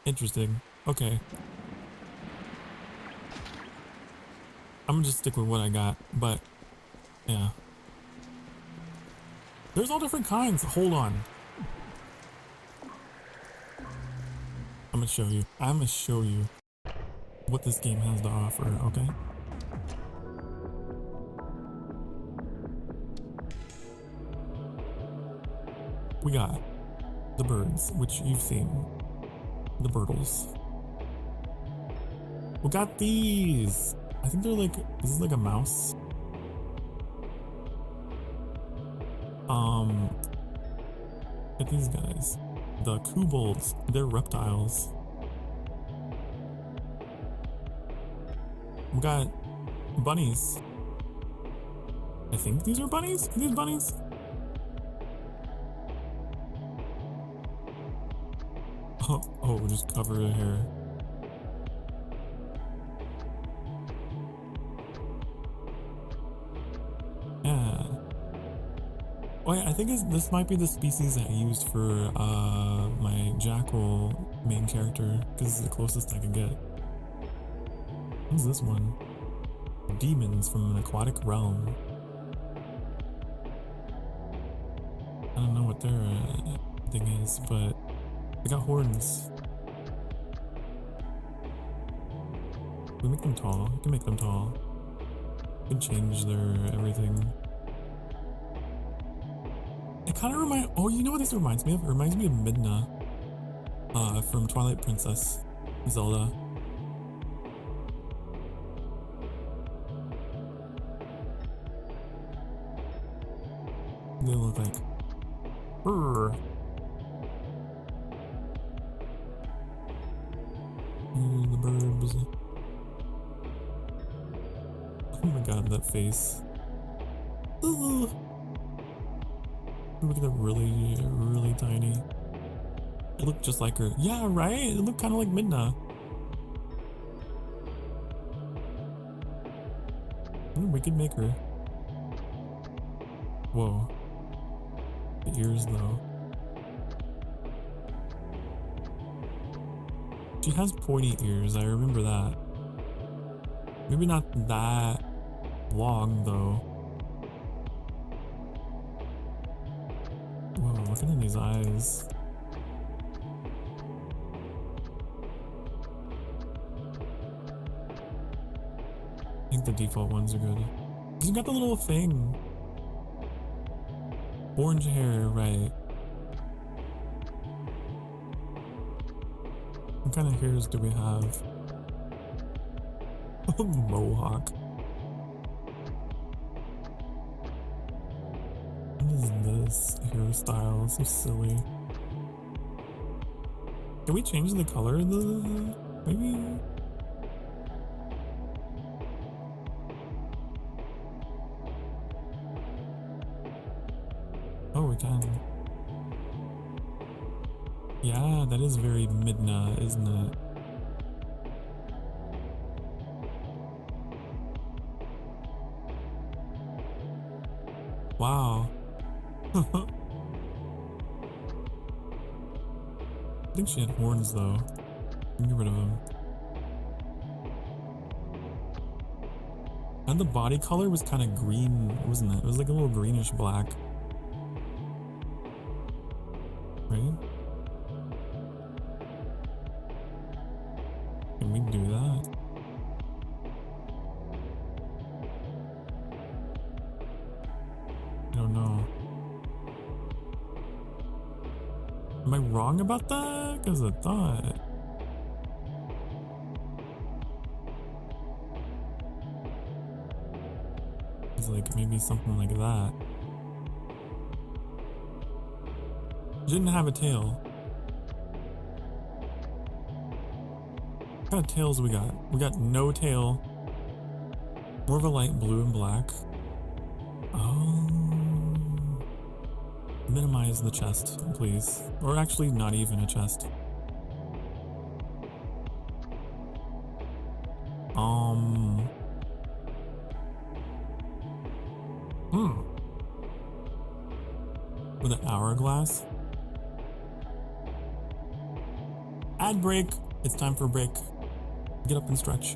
Interesting. Okay. I'm gonna just stick with what I got, but yeah. There's all different kinds. Hold on. I'm gonna show you. I'm gonna show you what this game has to offer, okay? We got the birds, which you've seen. The birdles. We got these. I think they're like, this is like a mouse. Look at these guys. The kobolds, they're reptiles. We got bunnies. I think these are bunnies? Are these bunnies? Oh, just cover her hair. Yeah. Oh yeah, I think this might be the species that I used for my jackal main character, because it's the closest I can get. What's this one? Demons from an aquatic realm. I don't know what their thing is, but they got horns. We make them tall. We can make them tall. We can change their everything. It kind of reminds. Oh, you know what this reminds me of? It reminds me of Midna, from Twilight Princess, Zelda. They look like. Brr. The birds. Oh my god, that face. Ugh. Look at that, really, really tiny. It looked just like her. Yeah, right? It looked kind of like Midna. We could make her. Whoa. The ears, though. She has pointy ears, I remember that. Maybe not that long, though. Whoa, look at these eyes. I think the default ones are good. She's got the little thing. Orange hair, right. What kind of hairs do we have? Mohawk. What is this hairstyle? It's so silly. Can we change the color of the... maybe? Oh, we can. Yeah, that is very Midna, isn't it? Wow. I think she had horns though. Get rid of them. And the body color was kind of green, wasn't it? It was like a little greenish black. Right? Can we do that? I don't know. Am I wrong about that? Because I thought... it's like maybe something like that. She didn't have a tail. What kind of tails we got? We got no tail. More of a light blue and black. Oh. Minimize the chest, please. Or actually, not even a chest. With an hourglass. Ad break. It's time for a break. Get up and stretch.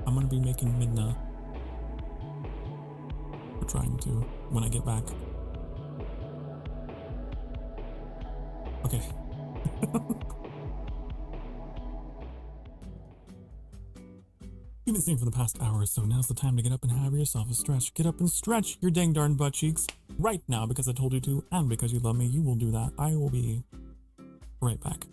I'm gonna be making Midna. We're trying to when I get back. Okay. You've been sitting for the past hour or so. Now's the time to get up and have yourself a stretch. Get up and stretch your dang darn butt cheeks right now because I told you to, and because you love me, you will do that. I will be right back.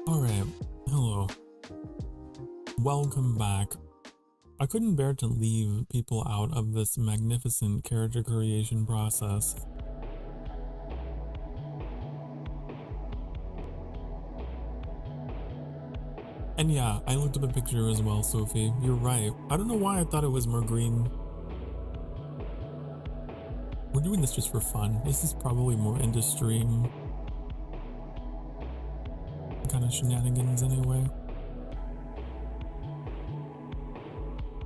Alright, hello. Welcome back. I couldn't bear to leave people out of this magnificent character creation process. And yeah, I looked up a picture as well, Sophie. You're right. I don't know why I thought it was more green. We're doing this just for fun. This is probably more into stream kind of shenanigans anyway.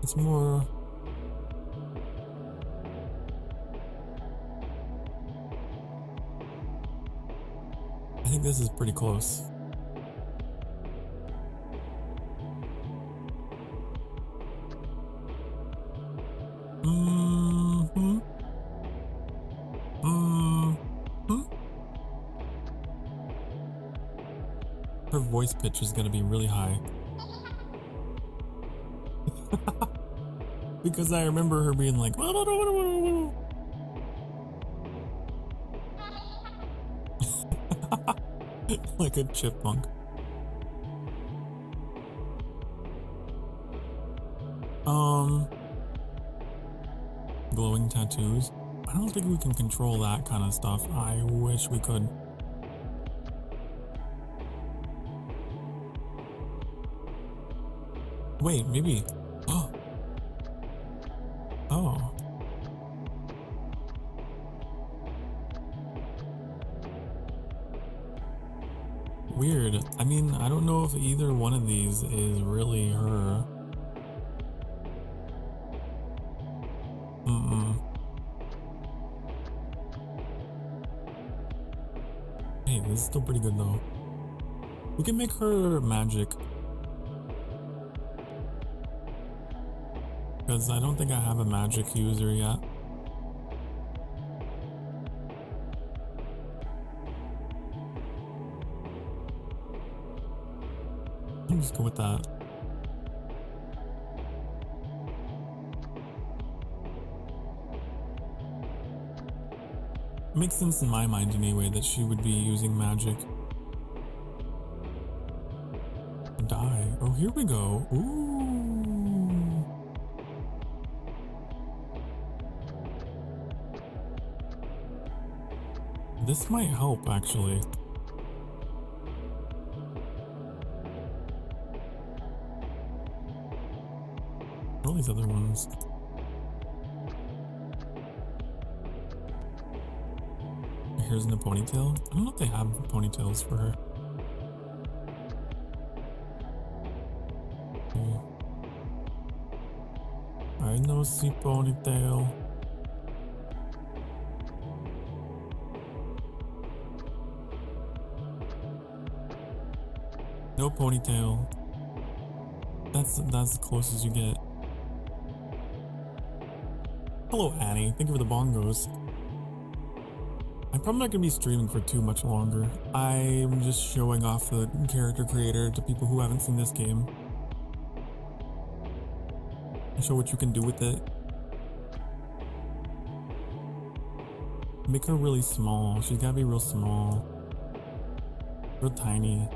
It's more... I think this is pretty close. Her voice pitch is gonna be really high. Because I remember her being like like a chipmunk. Glowing tattoos. I don't think we can control that kind of stuff. I wish we could. Wait, maybe. Oh. Oh. Weird. I mean, I don't know if either one of these is really her. Hey, this is still pretty good though. We can make her magic. Because I don't think I have a magic user yet. I'll just go with that. Makes sense in my mind anyway that she would be using magic. Die. Oh, here we go. Ooh. This might help, actually. All these other ones. Here's in a ponytail. I don't know if they have ponytails for her. I know see ponytail. No ponytail. That's the closest you get. Hello, Annie. Thank you for the bongos. I'm probably not going to be streaming for too much longer. I'm just showing off the character creator to people who haven't seen this game. And show what you can do with it. Make her really small. She's got to be real small. Real tiny.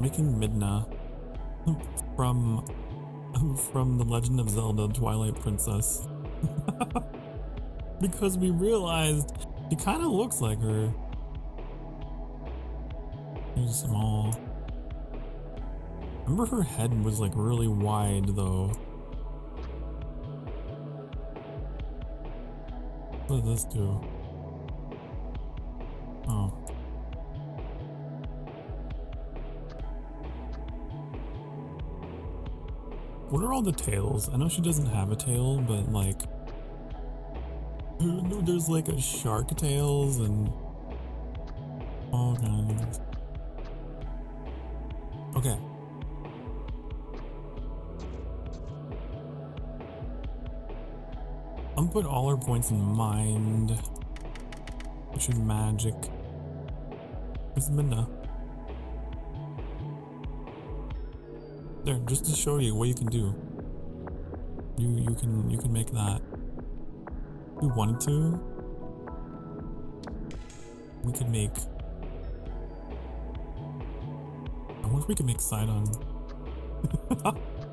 Making Midna from The Legend of Zelda Twilight Princess. Because we realized she kind of looks like her. She's small. Remember her head was like really wide though. What does this do? Oh. What are all the tails? I know she doesn't have a tail, but like... There's like a shark tails and... all kinds. Okay. I'm gonna put all her points in mind. Which is magic. This is Midna. There, just to show you what you can do. You can make that. If you wanted to. we could make... I wonder if we could make Sidon.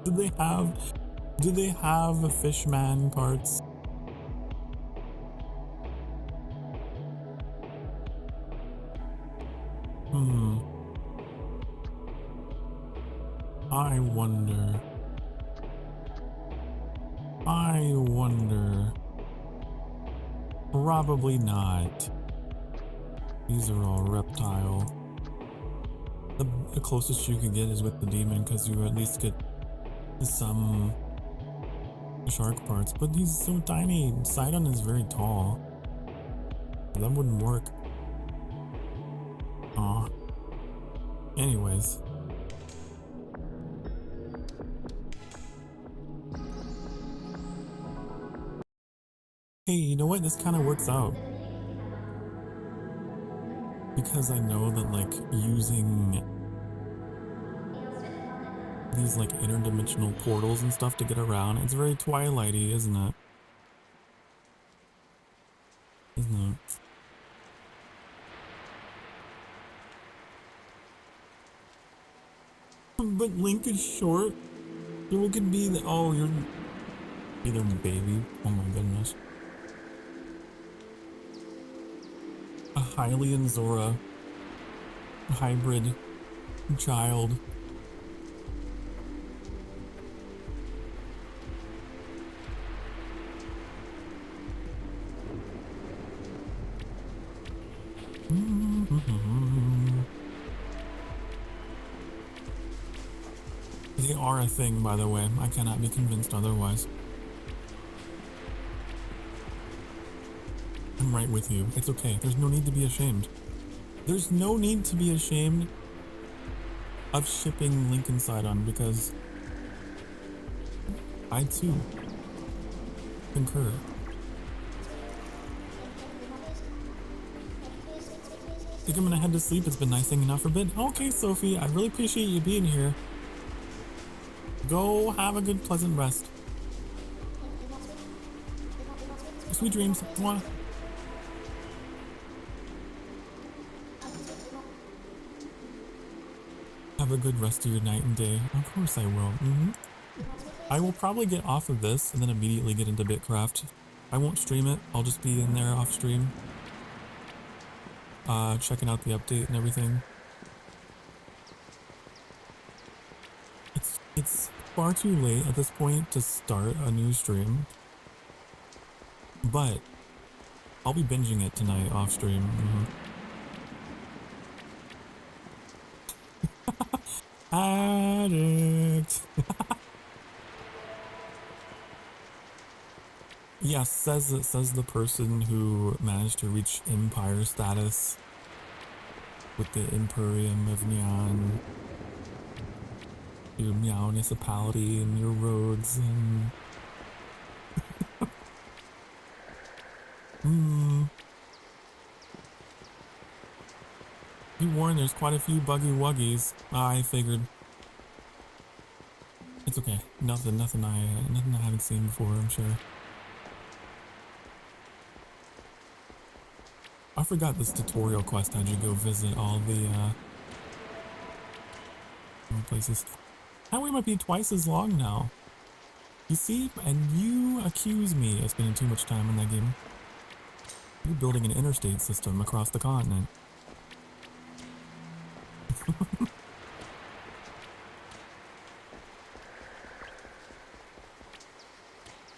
Do they have fishman parts? I wonder. Probably not. These are all reptile. The closest you can get is with the demon, because you at least get some shark parts, but he's so tiny. Sidon is very tall. That wouldn't work. Aw. Anyways. Hey, you know what? This kind of works out. Because I know that, like, using these, like, interdimensional portals and stuff to get around, it's very Twilighty, isn't it? Isn't it? But Link is short. So it could be that, oh, you're either baby. Oh my goodness. A Hylian Zora hybrid child. They are a thing, by the way. I cannot be convinced otherwise. I'm right with you. It's okay. There's no need to be ashamed. There's no need to be ashamed of shipping Link and Sidon, because I too concur. I think I'm gonna head to sleep. It's been nice hanging out for a bit. Okay, Sophie, I really appreciate you being here. Go have a good, pleasant rest. Sweet dreams. Mwah. Have a good rest of your night and day. Of course I will. I will probably get off of this and then immediately get into Bitcraft. I won't stream it. I'll just be in there off stream. Checking out the update and everything. It's far too late at this point to start a new stream. But I'll be binging it tonight off stream. Addict. Yes, says the person who managed to reach empire status with the Imperium of Nyan, your Meow municipality and your roads and Be warned, there's quite a few buggy wuggies. I figured. It's okay. Nothing I haven't seen before, I'm sure. I forgot this tutorial quest had you go visit all the places. Highway might be twice as long now. You see? And you accuse me of spending too much time in that game. You're building an interstate system across the continent.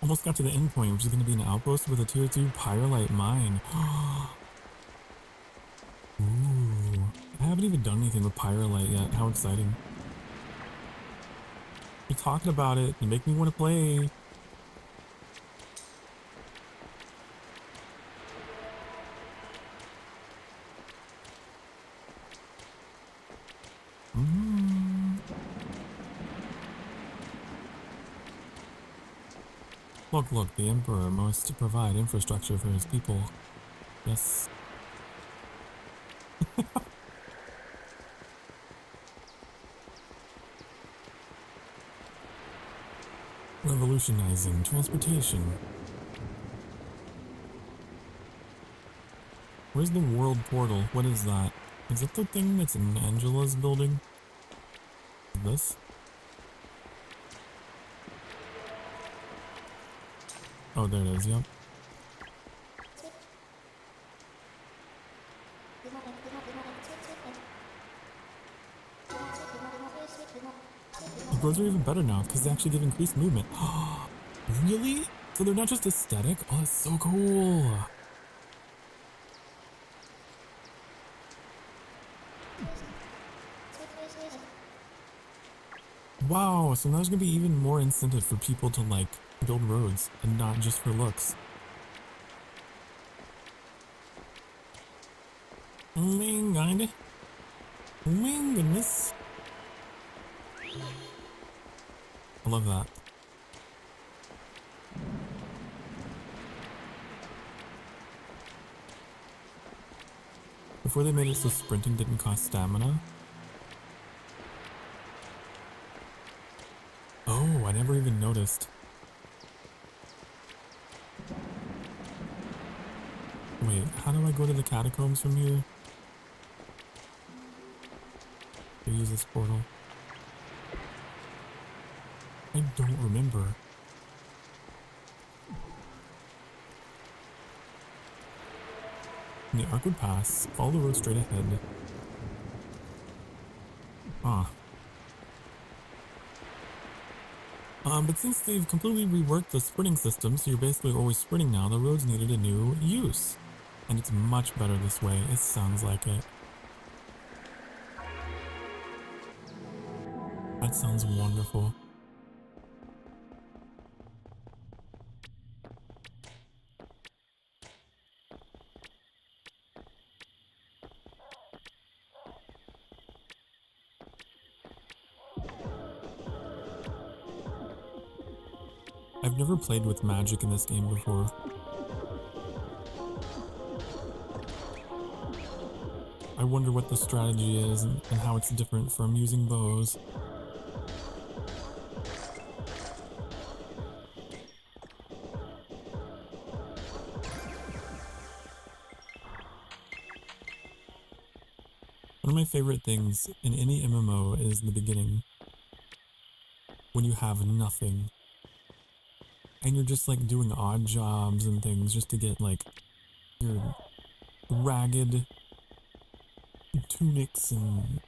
Almost got to the end point, which is going to be an outpost with a tier 2 pyrolite mine. Ooh, I haven't even done anything with pyrolite yet. How exciting. You're talking about it, you make me want to play. Look, the Emperor must provide infrastructure for his people. Yes. Revolutionizing transportation. Where's the world portal? What is that? Is that the thing that's in Angela's building? This? Oh, there it is, yep. The roads are even better now because they actually give increased movement. Really? So they're not just aesthetic? Oh, that's so cool. Wow, so now there's gonna be even more incentive for people to like build roads and not just for looks. Oh my god. Oh my goodness. I love that. Before they made it so sprinting didn't cost stamina. Oh, I never even noticed. Wait, how do I go to the catacombs from here? I use this portal. I don't remember. The arc would pass. Follow the road straight ahead. Ah. But since they've completely reworked the sprinting system, so you're basically always sprinting now, the roads needed a new use. And it's much better this way. It sounds like it. That sounds wonderful. I've never played with magic in this game before. I wonder what the strategy is and how it's different from using bows. One of my favorite things in any MMO is the beginning. When you have nothing. And you're just like doing odd jobs and things just to get like your ragged tunics and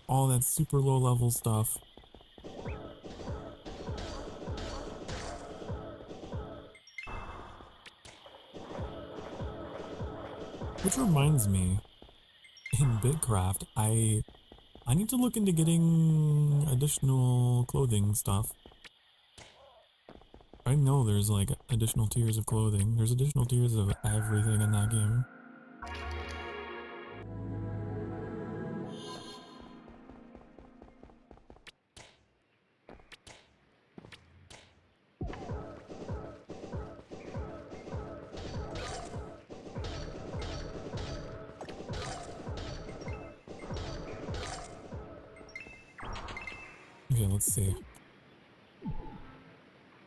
all that super low level stuff. Which reminds me, in Bitcraft, I need to look into getting additional clothing stuff. I know there's like additional tiers of clothing. There's additional tiers of everything in that game. Okay, let's see.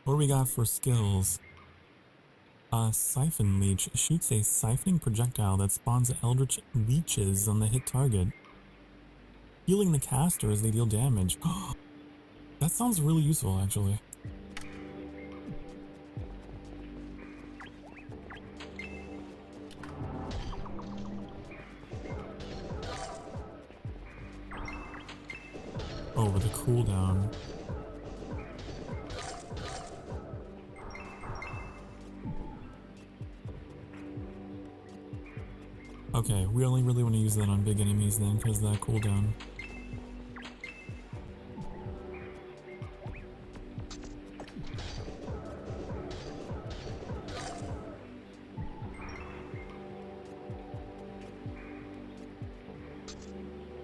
What do we got for skills? Siphon Leech shoots a siphoning projectile that spawns eldritch leeches on the hit target, healing the caster as they deal damage. That sounds really useful, actually. Oh, with a cooldown. Okay, we only really want to use that on big enemies then, because of that cooldown.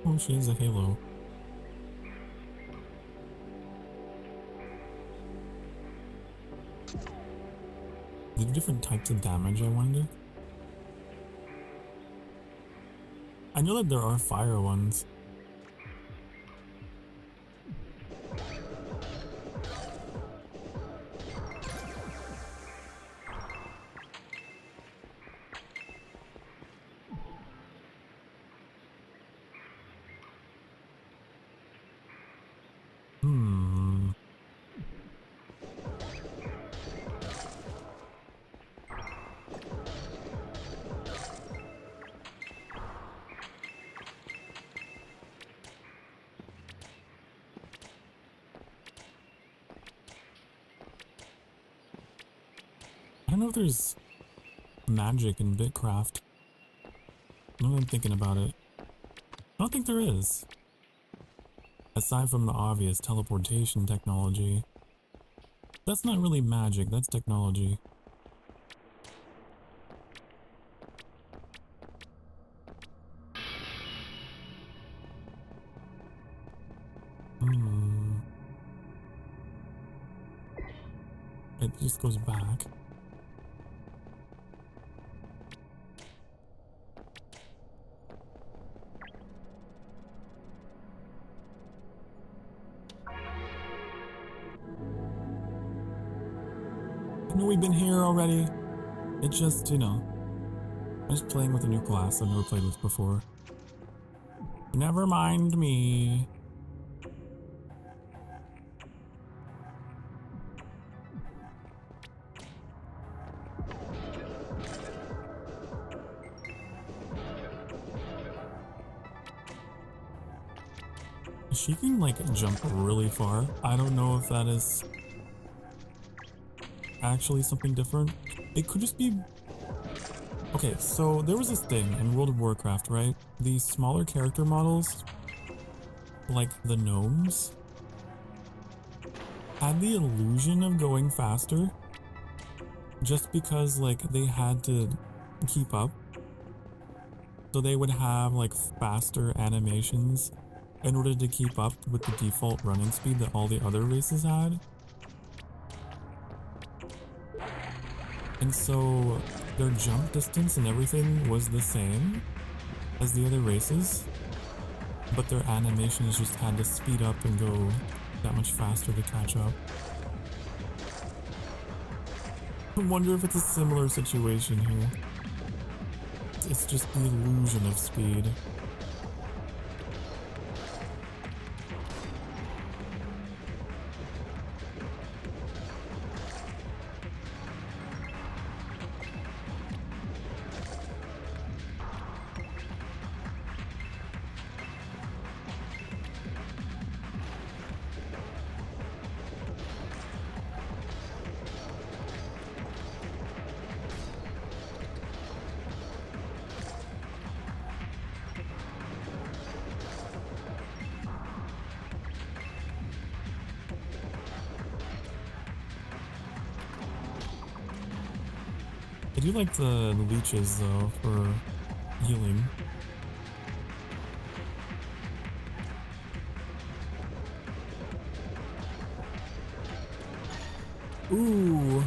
Oh, she has a halo. They do different types of damage, I wonder? I know that there are fire ones. don't know if there's magic in Bitcraft. Now that I'm thinking about it, I don't think there is. Aside from the obvious teleportation technology. That's not really magic, that's technology. It just goes back. I know we've been here already. It just, you know, I'm just playing with a new class I've never played with before. Never mind me. She can like jump really far. I don't know if that is actually something different. It could just be... Okay, so there was this thing in World of Warcraft, right? These smaller character models, like the gnomes, had the illusion of going faster just because like they had to keep up. So they would have like faster animations in order to keep up with the default running speed that all the other races had. And so their jump distance and everything was the same as the other races, but their animations just had to speed up and go that much faster to catch up. I wonder if it's a similar situation here. It's just the illusion of speed. I do like the leeches though for healing. Ooh.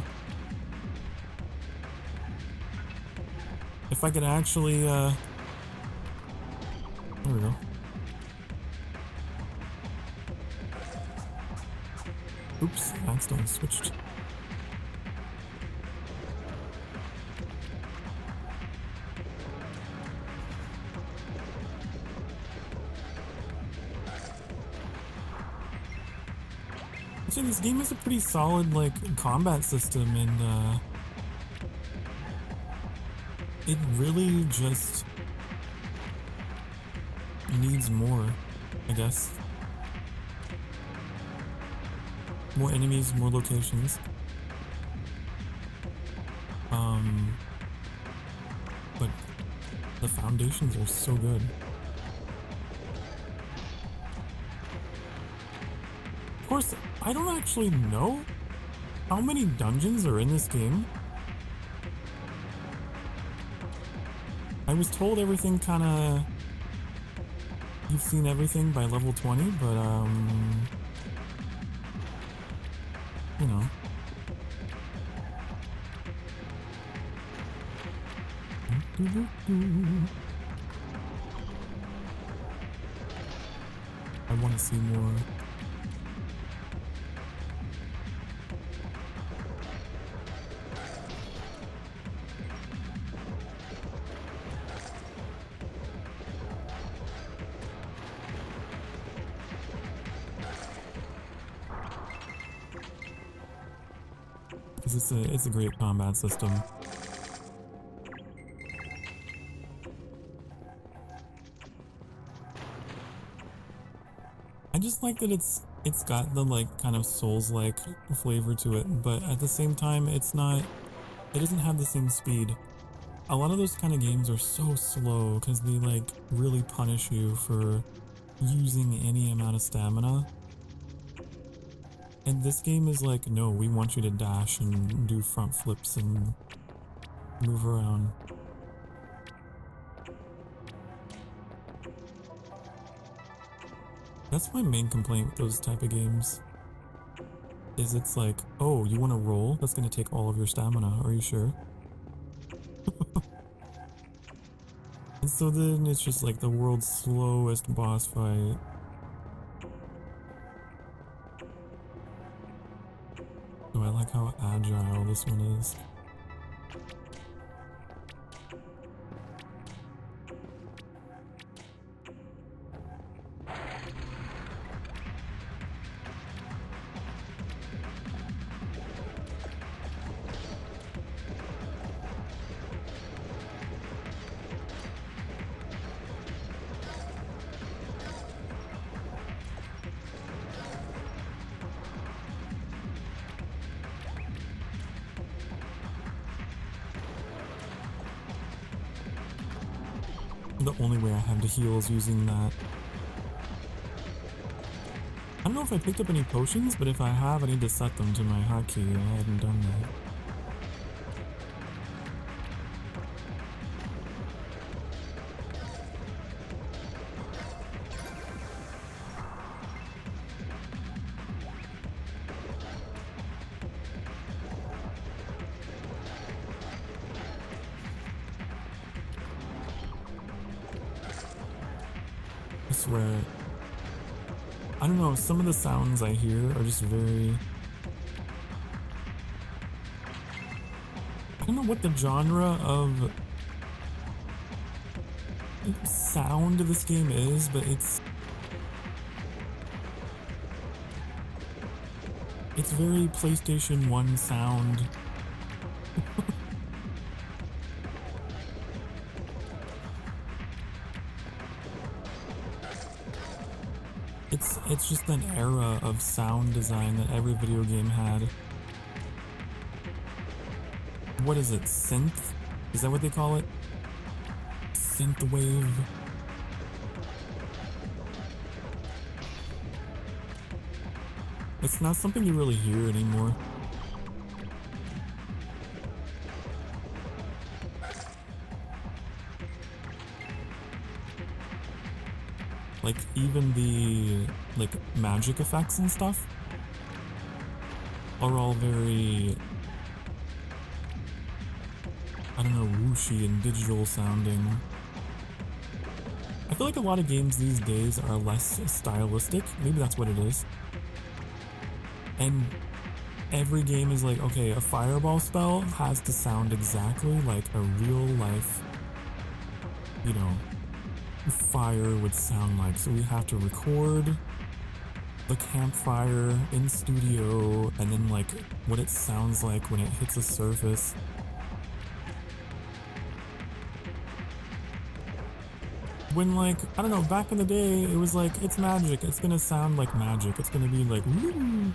If I could actually, there we go. Oops, I accidentally switched. So this game has a pretty solid like combat system, and it really just needs more, I guess. More enemies, more locations. But the foundations are so good. Of course, I don't actually know how many dungeons are in this game. I was told everything kinda... You've seen everything by level 20, but you know. I want to see more. Because it's a great combat system. I just like that it's got the like kind of Souls-like flavor to it, but at the same time it's not it doesn't have the same speed. A lot of those kind of games are so slow because they like really punish you for using any amount of stamina. And this game is like, no, we want you to dash and do front flips and move around. That's my main complaint with those type of games. Is it's like, oh, you want to roll? That's going to take all of your stamina. Are you sure? And so then it's just like the world's slowest boss fight. Oh, I like how agile this one is. The only way I have to heal is using that. I don't know if I picked up any potions, but if I have, I need to set them to my hotkey. I hadn't done that. I swear, I don't know, some of the sounds I hear are just very... I don't know what the genre of sound this game is, but it's very PlayStation 1 sound. It's just an era of sound design that every video game had. What is it? Synth? Is that what they call it? Synthwave? It's not something you really hear anymore. Like, even the, like, magic effects and stuff are all very, I don't know, whooshy and digital sounding. I feel like a lot of games these days are less stylistic. Maybe that's what it is. And every game is like, okay, a fireball spell has to sound exactly like a real life, you know, fire would sound like. So we have to record the campfire in studio and then like what it sounds like when it hits a surface. When, like, I don't know, back in the day it was like, it's magic, it's gonna sound like magic, it's gonna be like woo.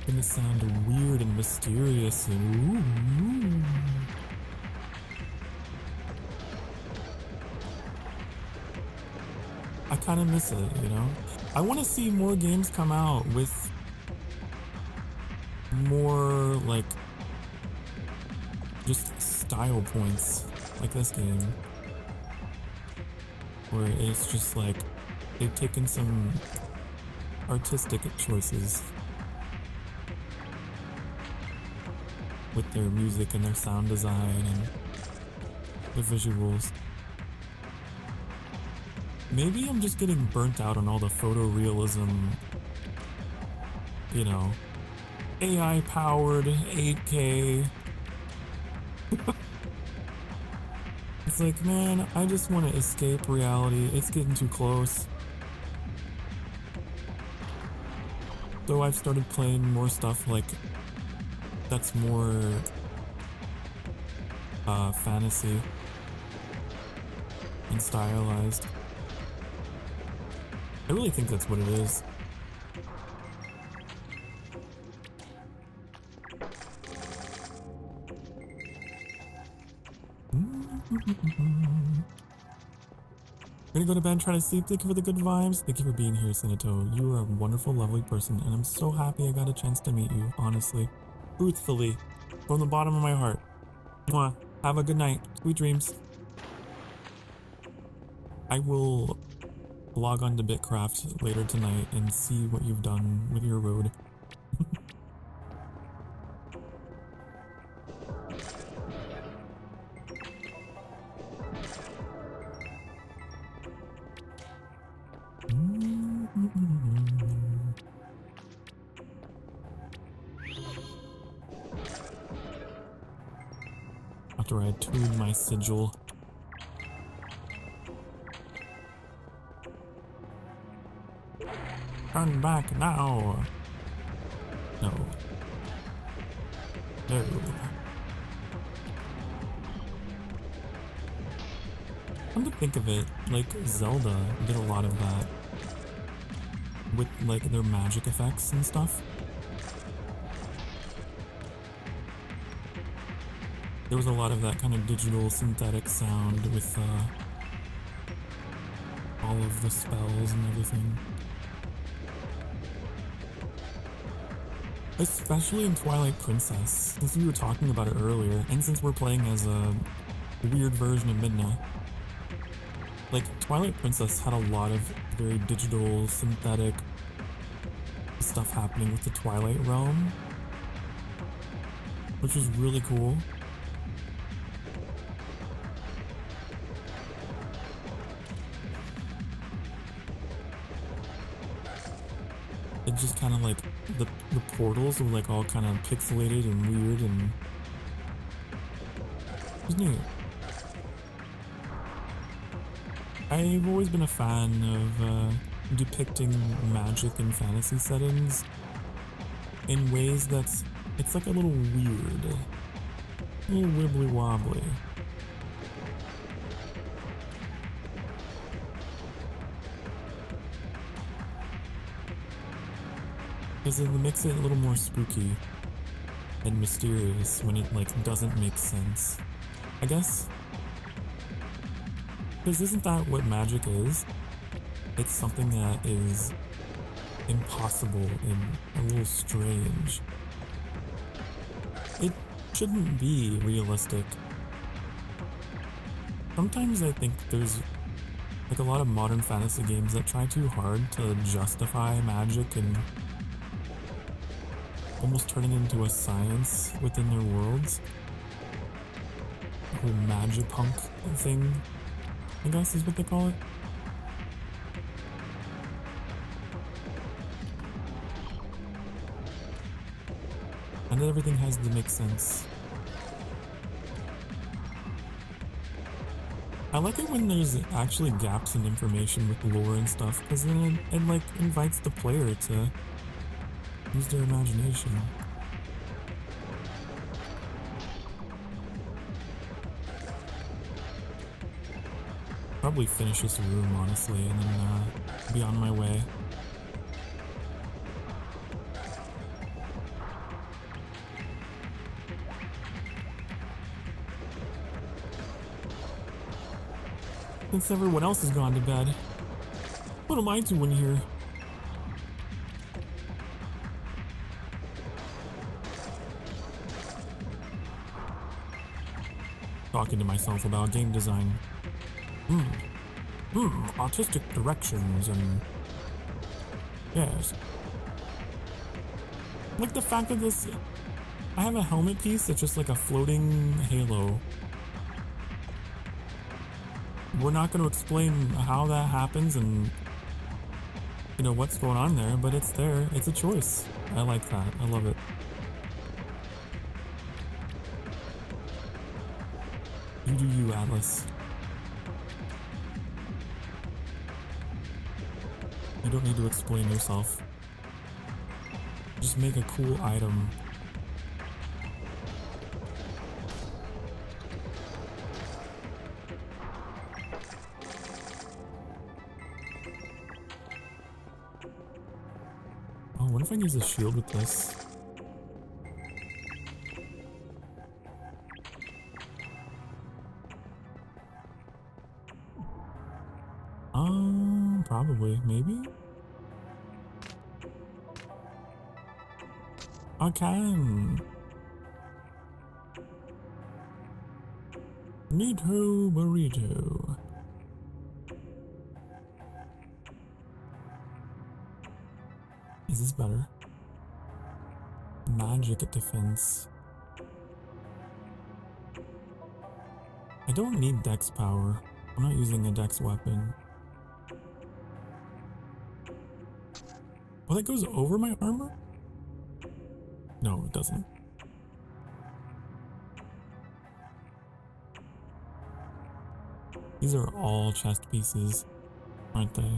Gonna sound weird and mysterious and ooh. I kind of miss it, you know? I want to see more games come out with more, like, just style points, like this game. Where it's just like, they've taken some artistic choices with their music and their sound design and the visuals. Maybe I'm just getting burnt out on all the photorealism, you know, AI powered 8K. It's like, man, I just want to escape reality. It's getting too close. So I've started playing more stuff like that's more fantasy and stylized. I really think that's what it is. Gonna go to bed, try to sleep. Thank you for the good vibes. Thank you for being here, Senato. You are a wonderful, lovely person, and I'm so happy I got a chance to meet you, honestly. Truthfully. From the bottom of my heart. Mwah. Have a good night. Sweet dreams. I will log on to Bitcraft later tonight and see what you've done with your road. After I tune my sigil. Turn back now. No. No. Come to think of it, like Zelda did a lot of that with like their magic effects and stuff. There was a lot of that kind of digital synthetic sound with all of the spells and everything. Especially in Twilight Princess, since we were talking about it earlier, and since we're playing as a weird version of Midna. Like, Twilight Princess had a lot of very digital, synthetic stuff happening with the Twilight Realm, which was really cool. It just kind of like, the portals were like all kind of pixelated and weird, and it was neat. I've always been a fan of depicting magic in fantasy settings in ways it's like a little weird, a little wibbly wobbly. Because it makes it a little more spooky and mysterious when it like doesn't make sense, I guess. Because isn't that what magic is? It's something that is impossible and a little strange. It shouldn't be realistic. Sometimes I think there's like a lot of modern fantasy games that try too hard to justify magic and almost turn it into a science within their worlds. The whole magipunk thing, I guess is what they call it. And then everything has to make sense. I like it when there's actually gaps in information with lore and stuff, because then it like invites the player to use their imagination. Probably finish this room, honestly, and then be on my way. Since everyone else has gone to bed, what am I doing here? Talking to myself about game design. Artistic directions and... yes. Like the fact that this... I have a helmet piece that's just like a floating halo. We're not going to explain how that happens and, you know, what's going on there, but it's there. It's a choice. I like that. I love it. You do you, ATLYSS. You don't need to explain yourself. Just make a cool item. What if I use a shield with this? Probably, maybe? I can. Neato burrito. Is this better? Magic at defense. I don't need dex power. I'm not using a dex weapon. Well, that goes over my armor? No, it doesn't. These are all chest pieces, aren't they?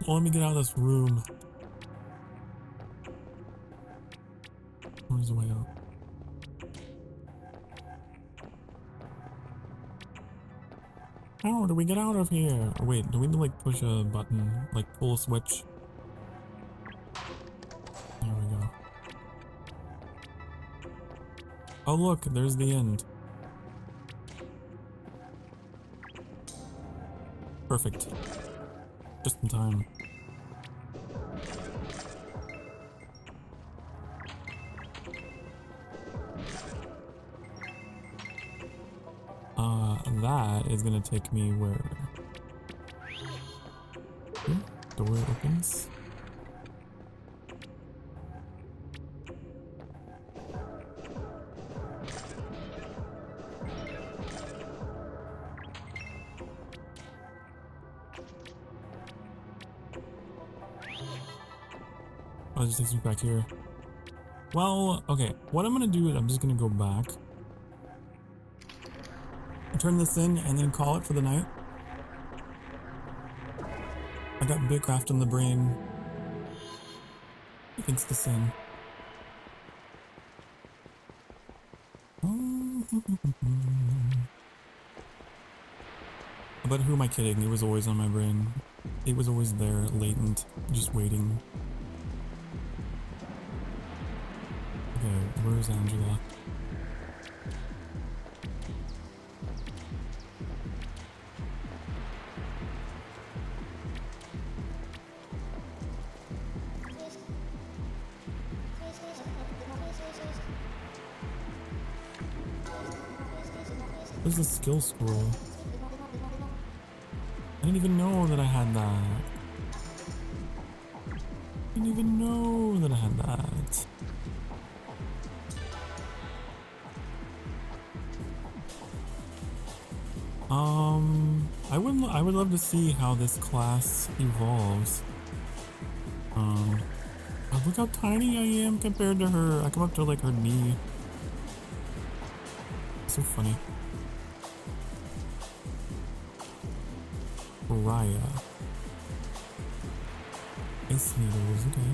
Well, let me get out of this room. Where's the way out? How do we get out of here? Oh, wait, do we need to like push a button, like pull a switch? There we go. Oh look, there's the end. Perfect. Just in time. That is gonna take me where? Door opens. Oh, it just takes me back here. Well, okay, what I'm gonna do is I'm just gonna go back. Turn this in and then call it for the night. I got big craft in the brain against the sin. But who am I kidding? It was always on my brain. It was always there, latent, just waiting. Okay, where's Angela? Where's the skill scroll? I didn't even know that I had that. I didn't even know that I had that. I would love to see how this class evolves. Oh, look how tiny I am compared to her. I come up to like her knee. So funny. Raya. Ice needles, okay.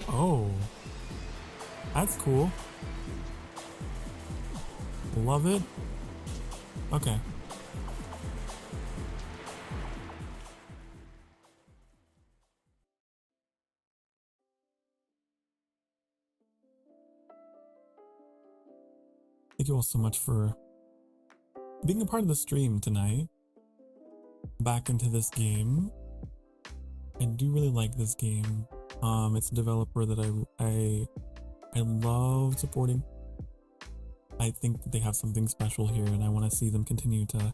Oh. That's cool. Love it. Okay. Thank you all so much for being a part of the stream tonight. Back into this game. I do really like this game. It's a developer that I love supporting. I think that they have something special here, and I want to see them continue to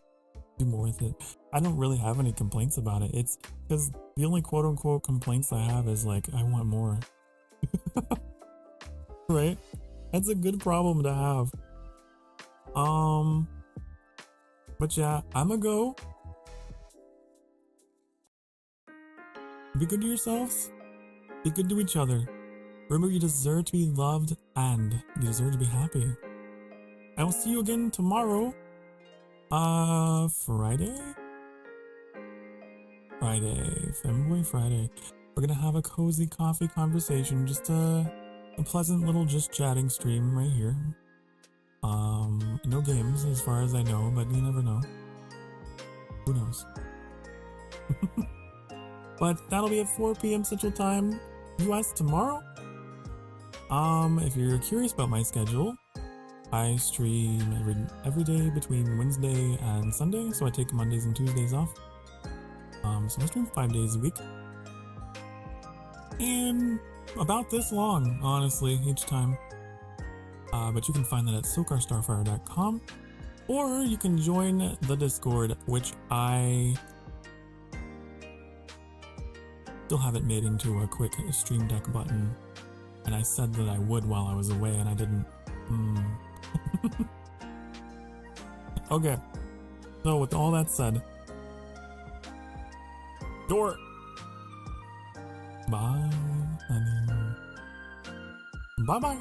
do more with it. I don't really have any complaints about it. It's because the only quote-unquote complaints I have is like, I want more. Right? That's a good problem to have. But yeah, I'ma go. Be good to yourselves. Be good to each other. Remember, you deserve to be loved and you deserve to be happy. I will see you again tomorrow. Friday? February Friday. We're gonna have a cozy coffee conversation, just a pleasant little just chatting stream right here. No games as far as I know, but you never know. Who knows? But that'll be at 4 p.m. Central Time, US tomorrow. If you're curious about my schedule, I stream every day between Wednesday and Sunday, so I take Mondays and Tuesdays off. So I stream 5 days a week. And about this long, honestly, each time. But you can find that at sokarstarfire.com, or you can join the Discord, which I still haven't made into a quick stream deck button. And I said that I would while I was away, and I didn't. Okay. So with all that said, door. Bye, honey. Bye bye.